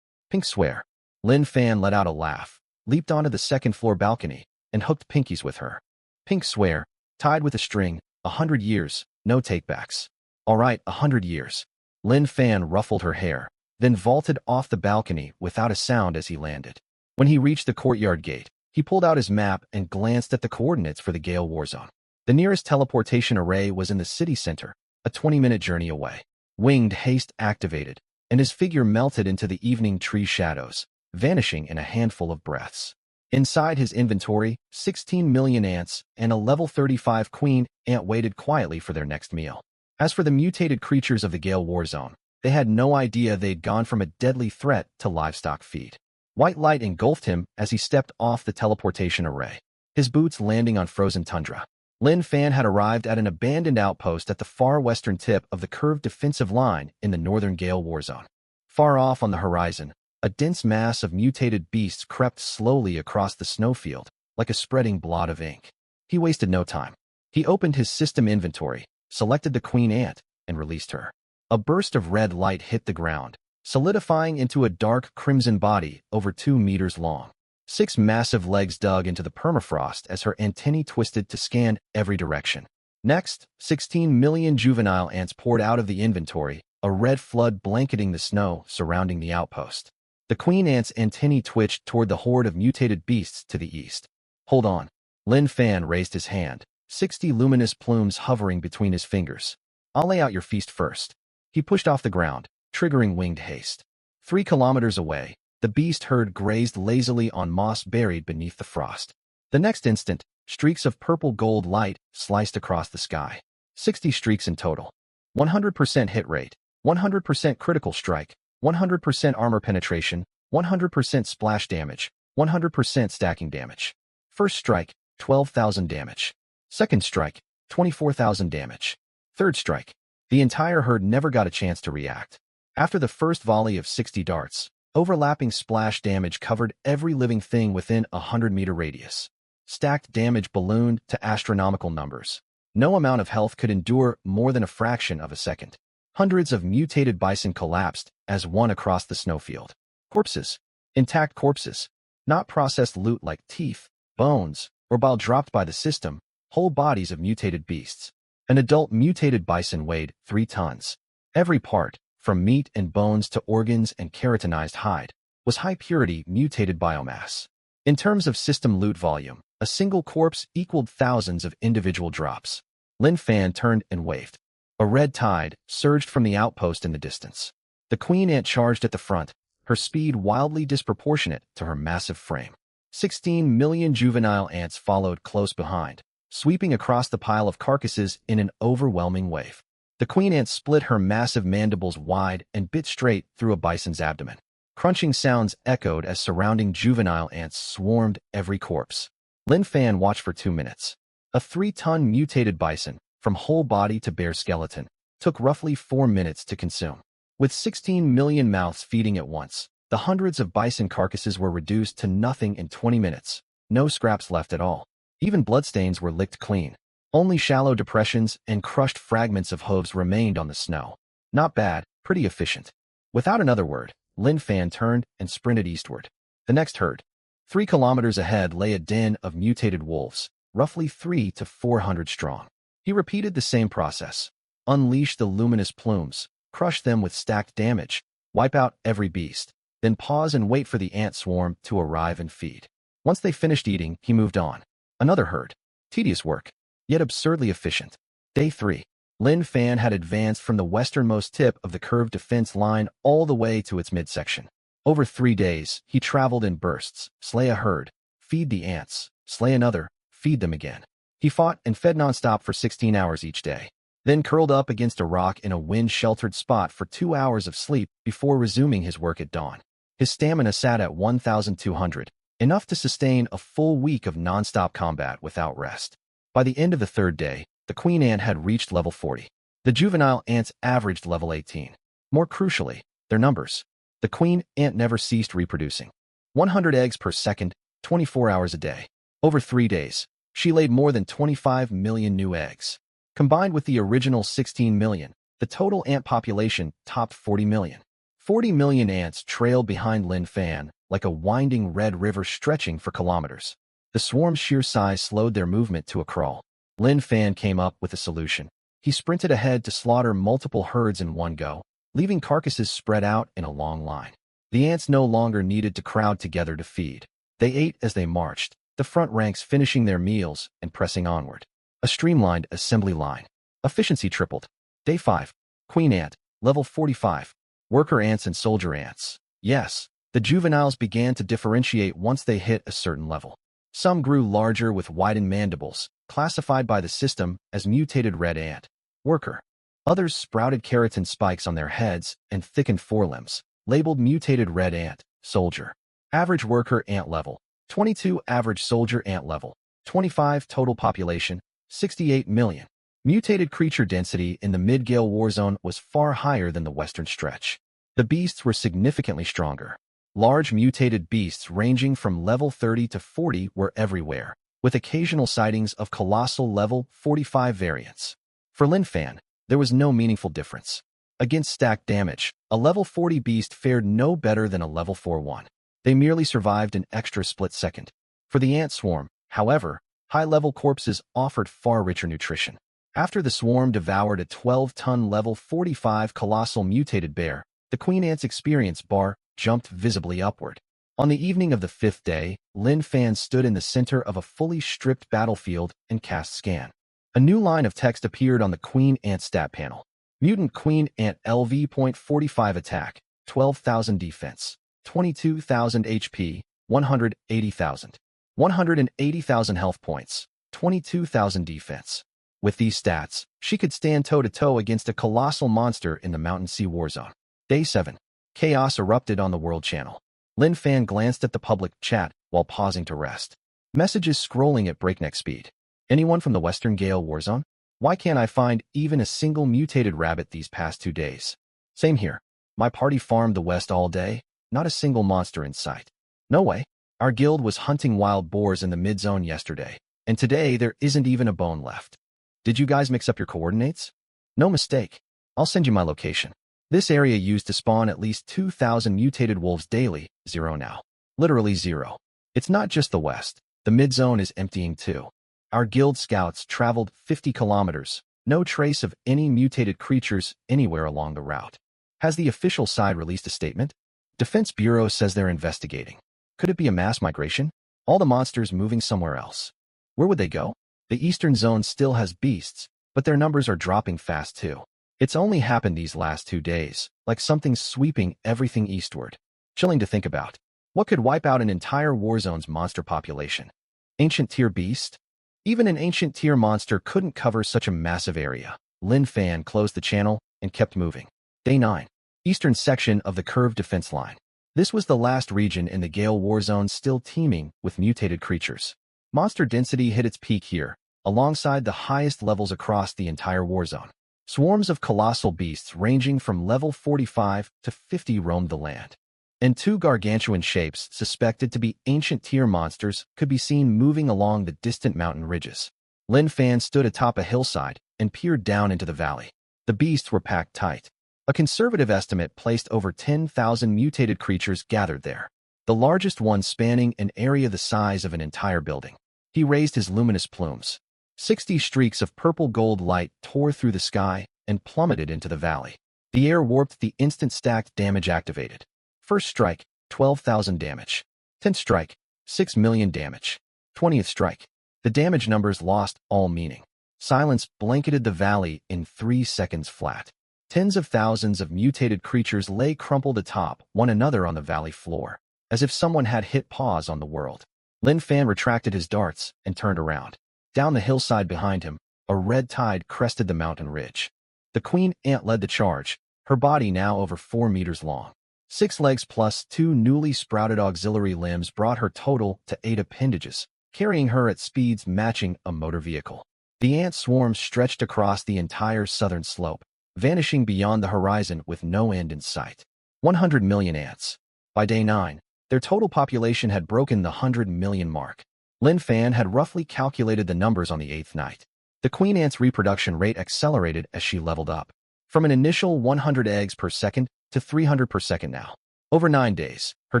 Pink swear. Lin Fan let out a laugh, leaped onto the second-floor balcony, and hooked pinkies with her. Pink swear, tied with a string, 100 years, no takebacks. All right, 100 years. Lin Fan ruffled her hair, then vaulted off the balcony without a sound as he landed. When he reached the courtyard gate, he pulled out his map and glanced at the coordinates for the Gale War Zone. The nearest teleportation array was in the city center, a 20-minute journey away. Winged haste activated, and his figure melted into the evening tree shadows, vanishing in a handful of breaths. Inside his inventory, 16 million ants and a level 35 queen ant waited quietly for their next meal. As for the mutated creatures of the Gale War Zone, they had no idea they'd gone from a deadly threat to livestock feed. White light engulfed him as he stepped off the teleportation array, his boots landing on frozen tundra. Lin Fan had arrived at an abandoned outpost at the far western tip of the curved defensive line in the northern Gale War Zone. Far off on the horizon, a dense mass of mutated beasts crept slowly across the snowfield, like a spreading blot of ink. He wasted no time. He opened his system inventory, selected the queen ant, and released her. A burst of red light hit the ground, solidifying into a dark crimson body over 2 meters long. 6 massive legs dug into the permafrost as her antennae twisted to scan every direction. Next, 16 million juvenile ants poured out of the inventory, a red flood blanketing the snow surrounding the outpost. The queen ant's antennae twitched toward the horde of mutated beasts to the east. Hold on. Lin Fan raised his hand, 60 luminous plumes hovering between his fingers. I'll lay out your feast first. He pushed off the ground, triggering winged haste. 3 kilometers away, the beast herd grazed lazily on moss buried beneath the frost. The next instant, streaks of purple-gold light sliced across the sky. 60 streaks in total. 100% hit rate, 100% critical strike, 100% armor penetration, 100% splash damage, 100% stacking damage. First strike, 12,000 damage. Second strike, 24,000 damage. Third strike. The entire herd never got a chance to react. After the first volley of 60 darts, overlapping splash damage covered every living thing within a 100-meter radius. Stacked damage ballooned to astronomical numbers. No amount of health could endure more than a fraction of a second. Hundreds of mutated bison collapsed as one across the snowfield. Corpses. Intact corpses. Not processed loot like teeth, bones, or bile dropped by the system, whole bodies of mutated beasts. An adult mutated bison weighed 3 tons. Every part, from meat and bones to organs and keratinized hide, was high-purity mutated biomass. In terms of system loot volume, a single corpse equaled thousands of individual drops. Lin Fan turned and waved. A red tide surged from the outpost in the distance. The queen ant charged at the front, her speed wildly disproportionate to her massive frame. 16 million juvenile ants followed close behind, sweeping across the pile of carcasses in an overwhelming wave. The queen ant split her massive mandibles wide and bit straight through a bison's abdomen. Crunching sounds echoed as surrounding juvenile ants swarmed every corpse. Lin Fan watched for 2 minutes. A 3-ton mutated bison, from whole body to bare skeleton, took roughly 4 minutes to consume. With 16 million mouths feeding at once, the hundreds of bison carcasses were reduced to nothing in 20 minutes. No scraps left at all. Even bloodstains were licked clean. Only shallow depressions and crushed fragments of hooves remained on the snow. Not bad, pretty efficient. Without another word, Lin Fan turned and sprinted eastward. The next herd. 3 kilometers ahead lay a den of mutated wolves, roughly 300 to 400 strong. He repeated the same process. Unleash the luminous plumes, crush them with stacked damage, wipe out every beast, then pause and wait for the ant swarm to arrive and feed. Once they finished eating, he moved on. Another herd. Tedious work, yet absurdly efficient. Day 3. Lin Fan had advanced from the westernmost tip of the curved defense line all the way to its midsection. Over 3 days, he traveled in bursts, slay a herd, feed the ants, slay another, feed them again. He fought and fed nonstop for 16 hours each day, then curled up against a rock in a wind-sheltered spot for 2 hours of sleep before resuming his work at dawn. His stamina sat at 1,200, enough to sustain a full week of nonstop combat without rest. By the end of the 3rd day, the queen ant had reached level 40. The juvenile ants averaged level 18. More crucially, their numbers. The queen ant never ceased reproducing. 100 eggs per second, 24 hours a day. Over 3 days, she laid more than 25 million new eggs. Combined with the original 16 million, the total ant population topped 40 million. 40 million ants trailed behind Lin Fan, like a winding red river stretching for kilometers. The swarm's sheer size slowed their movement to a crawl. Lin Fan came up with a solution. He sprinted ahead to slaughter multiple herds in one go, leaving carcasses spread out in a long line. The ants no longer needed to crowd together to feed. They ate as they marched, the front ranks finishing their meals and pressing onward. A streamlined assembly line. Efficiency tripled. Day 5. Queen ant, level 45. Worker ants and soldier ants. Yes, the juveniles began to differentiate once they hit a certain level. Some grew larger with widened mandibles, classified by the system as mutated red ant, worker. Others sprouted keratin spikes on their heads and thickened forelimbs, labeled mutated red ant, soldier. Average worker ant level, 22. Average soldier ant level, 25. Total population, 68 million. Mutated creature density in the mid-gale war zone was far higher than the western stretch. The beasts were significantly stronger. Large mutated beasts ranging from level 30 to 40 were everywhere, with occasional sightings of colossal level 45 variants. For Lin Fan, there was no meaningful difference. Against stacked damage, a level 40 beast fared no better than a level 41. They merely survived an extra split second. For the ant swarm, however, high-level corpses offered far richer nutrition. After the swarm devoured a 12-ton level 45 colossal mutated bear, the queen ant's experience bar jumped visibly upward. On the evening of the 5th day, Lin Fan stood in the center of a fully stripped battlefield and cast scan. A new line of text appeared on the queen ant stat panel. Mutant queen ant LV.45 attack, 12,000 defense, 22,000 HP, 180,000. 180,000 health points, 22,000 defense. With these stats, she could stand toe-to-toe against a colossal monster in the Mountain Sea war zone. Day 7. Chaos erupted on the World Channel. Lin Fan glanced at the public chat while pausing to rest. Messages scrolling at breakneck speed. Anyone from the Western Gale war zone? Why can't I find even a single mutated rabbit these past 2 days? Same here. My party farmed the West all day, not a single monster in sight. No way. Our guild was hunting wild boars in the mid-zone yesterday, and today there isn't even a bone left. Did you guys mix up your coordinates? No mistake. I'll send you my location. This area used to spawn at least 2,000 mutated wolves daily, 0 now. Literally 0. It's not just the West. The mid-zone is emptying too. Our guild scouts traveled 50 kilometers, no trace of any mutated creatures anywhere along the route. Has the official side released a statement? Defense Bureau says they're investigating. Could it be a mass migration? All the monsters moving somewhere else. Where would they go? The eastern zone still has beasts, but their numbers are dropping fast too. It's only happened these last 2 days, like something's sweeping everything eastward. Chilling to think about. What could wipe out an entire war zone's monster population? Ancient tier beast? Even an ancient tier monster couldn't cover such a massive area. Lin Fan closed the channel and kept moving. Day 9. Eastern section of the curved defense line. This was the last region in the Gale war zone still teeming with mutated creatures. Monster density hit its peak here, alongside the highest levels across the entire war zone. Swarms of colossal beasts ranging from level 45 to 50 roamed the land. And 2 gargantuan shapes suspected to be ancient tier monsters could be seen moving along the distant mountain ridges. Lin Fan stood atop a hillside and peered down into the valley. The beasts were packed tight. A conservative estimate placed over 10,000 mutated creatures gathered there, the largest one spanning an area the size of an entire building. He raised his luminous plumes. 60 streaks of purple-gold light tore through the sky and plummeted into the valley. The air warped the instant stacked damage activated. First strike, 12,000 damage. 10th strike, 6 million damage. 20th strike. The damage numbers lost all meaning. Silence blanketed the valley in 3 seconds flat. Tens of thousands of mutated creatures lay crumpled atop one another on the valley floor, as if someone had hit pause on the world. Lin Fan retracted his darts and turned around. Down the hillside behind him, a red tide crested the mountain ridge. The queen ant led the charge, her body now over 4 meters long. 6 legs plus 2 newly sprouted auxiliary limbs brought her total to 8 appendages, carrying her at speeds matching a motor vehicle. The ant swarm stretched across the entire southern slope, vanishing beyond the horizon with no end in sight. 100 million ants. By day 9, their total population had broken the 100 million mark. Lin Fan had roughly calculated the numbers on the 8th night. The queen ant's reproduction rate accelerated as she leveled up. From an initial 100 eggs per second to 300 per second now. Over 9 days, her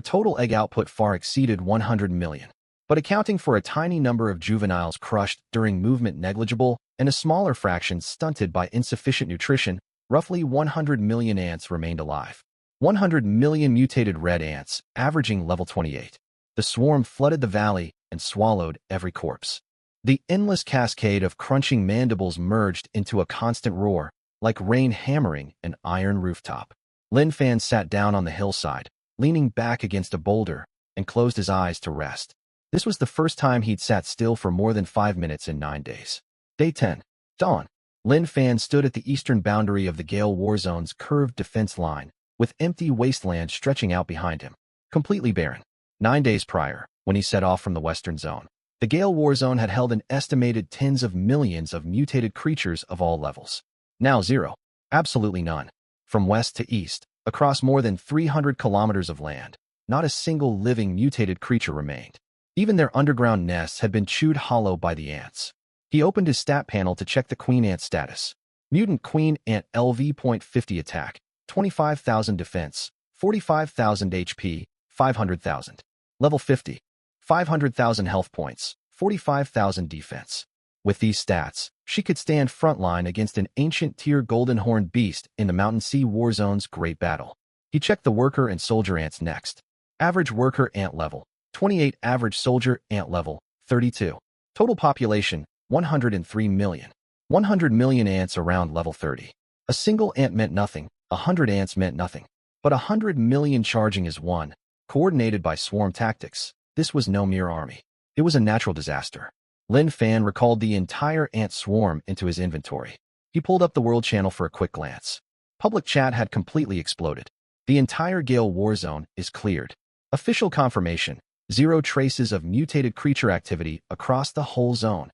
total egg output far exceeded 100 million. But accounting for a tiny number of juveniles crushed during movement negligible and a smaller fraction stunted by insufficient nutrition, roughly 100 million ants remained alive. 100 million mutated red ants, averaging level 28. The swarm flooded the valley and swallowed every corpse. The endless cascade of crunching mandibles merged into a constant roar, like rain hammering an iron rooftop. Lin Fan sat down on the hillside, leaning back against a boulder, and closed his eyes to rest. This was the first time he'd sat still for more than 5 minutes in 9 days. Day 10. Dawn. Lin Fan stood at the eastern boundary of the Gale War Zone's curved defense line, with empty wasteland stretching out behind him, completely barren. 9 days prior, when he set off from the western zone, the Gale War Zone had held an estimated tens of millions of mutated creatures of all levels. Now zero. Absolutely none. From west to east, across more than 300 kilometers of land, not a single living mutated creature remained. Even their underground nests had been chewed hollow by the ants. He opened his stat panel to check the queen ant status. Mutant queen ant LV.50 attack, 25,000 defense, 45,000 HP, 500,000. Level 50. 500,000 health points, 45,000 defense. With these stats, she could stand frontline against an ancient tier golden horned beast in the Mountain Sea War Zone's great battle. He checked the worker and soldier ants next. Average worker ant level, 28. Average soldier ant level, 32. Total population, 103 million. 100 million ants around level 30. A single ant meant nothing, 100 ants meant nothing. But 100 million charging as one, coordinated by swarm tactics. This was no mere army. It was a natural disaster. Lin Fan recalled the entire ant swarm into his inventory. He pulled up the world channel for a quick glance. Public chat had completely exploded. The entire Gale War Zone is cleared. Official confirmation, 0 traces of mutated creature activity across the whole zone.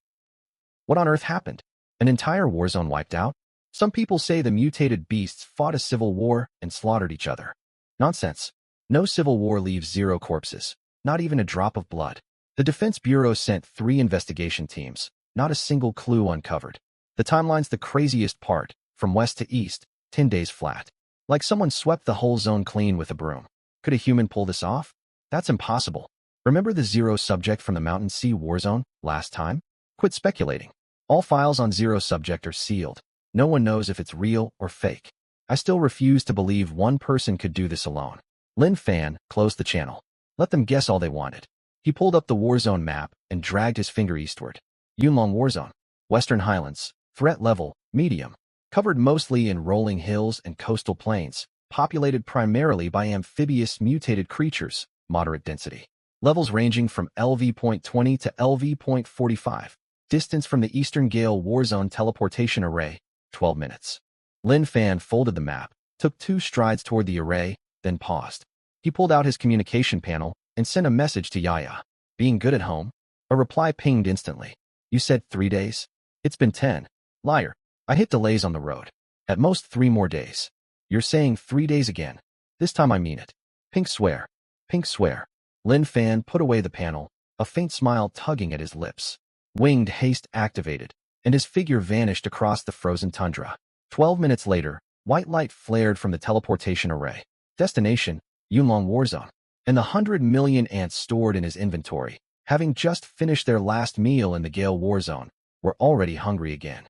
What on earth happened? An entire war zone wiped out? Some people say the mutated beasts fought a civil war and slaughtered each other. Nonsense. No civil war leaves 0 corpses, not even a drop of blood. The Defense Bureau sent 3 investigation teams, not a single clue uncovered. The timeline's the craziest part, from west to east, 10 days flat. Like someone swept the whole zone clean with a broom. Could a human pull this off? That's impossible. Remember the 0 subject from the Mountain Sea War Zone last time? Quit speculating. All files on 0 subject are sealed. No one knows if it's real or fake. I still refuse to believe one person could do this alone. Lin Fan closed the channel. Let them guess all they wanted. He pulled up the war zone map and dragged his finger eastward. Yunlong War Zone. Western Highlands. Threat level, medium. Covered mostly in rolling hills and coastal plains. Populated primarily by amphibious mutated creatures. Moderate density. Levels ranging from LV.20 to LV.45. Distance from the Eastern Gale War Zone teleportation array, 12 minutes. Lin Fan folded the map, took 2 strides toward the array, then paused. He pulled out his communication panel and sent a message to Yaya. Being good at home? A reply pinged instantly. You said 3 days? It's been 10. Liar. I hit delays on the road. At most 3 more days. You're saying 3 days again. This time I mean it. Pink swear. Pink swear. Lin Fan put away the panel, a faint smile tugging at his lips. Winged haste activated, and his figure vanished across the frozen tundra. 12 minutes later, white light flared from the teleportation array. Destination, Yunlong War Zone. And the 100 million ants stored in his inventory, having just finished their last meal in the Gale War Zone, were already hungry again.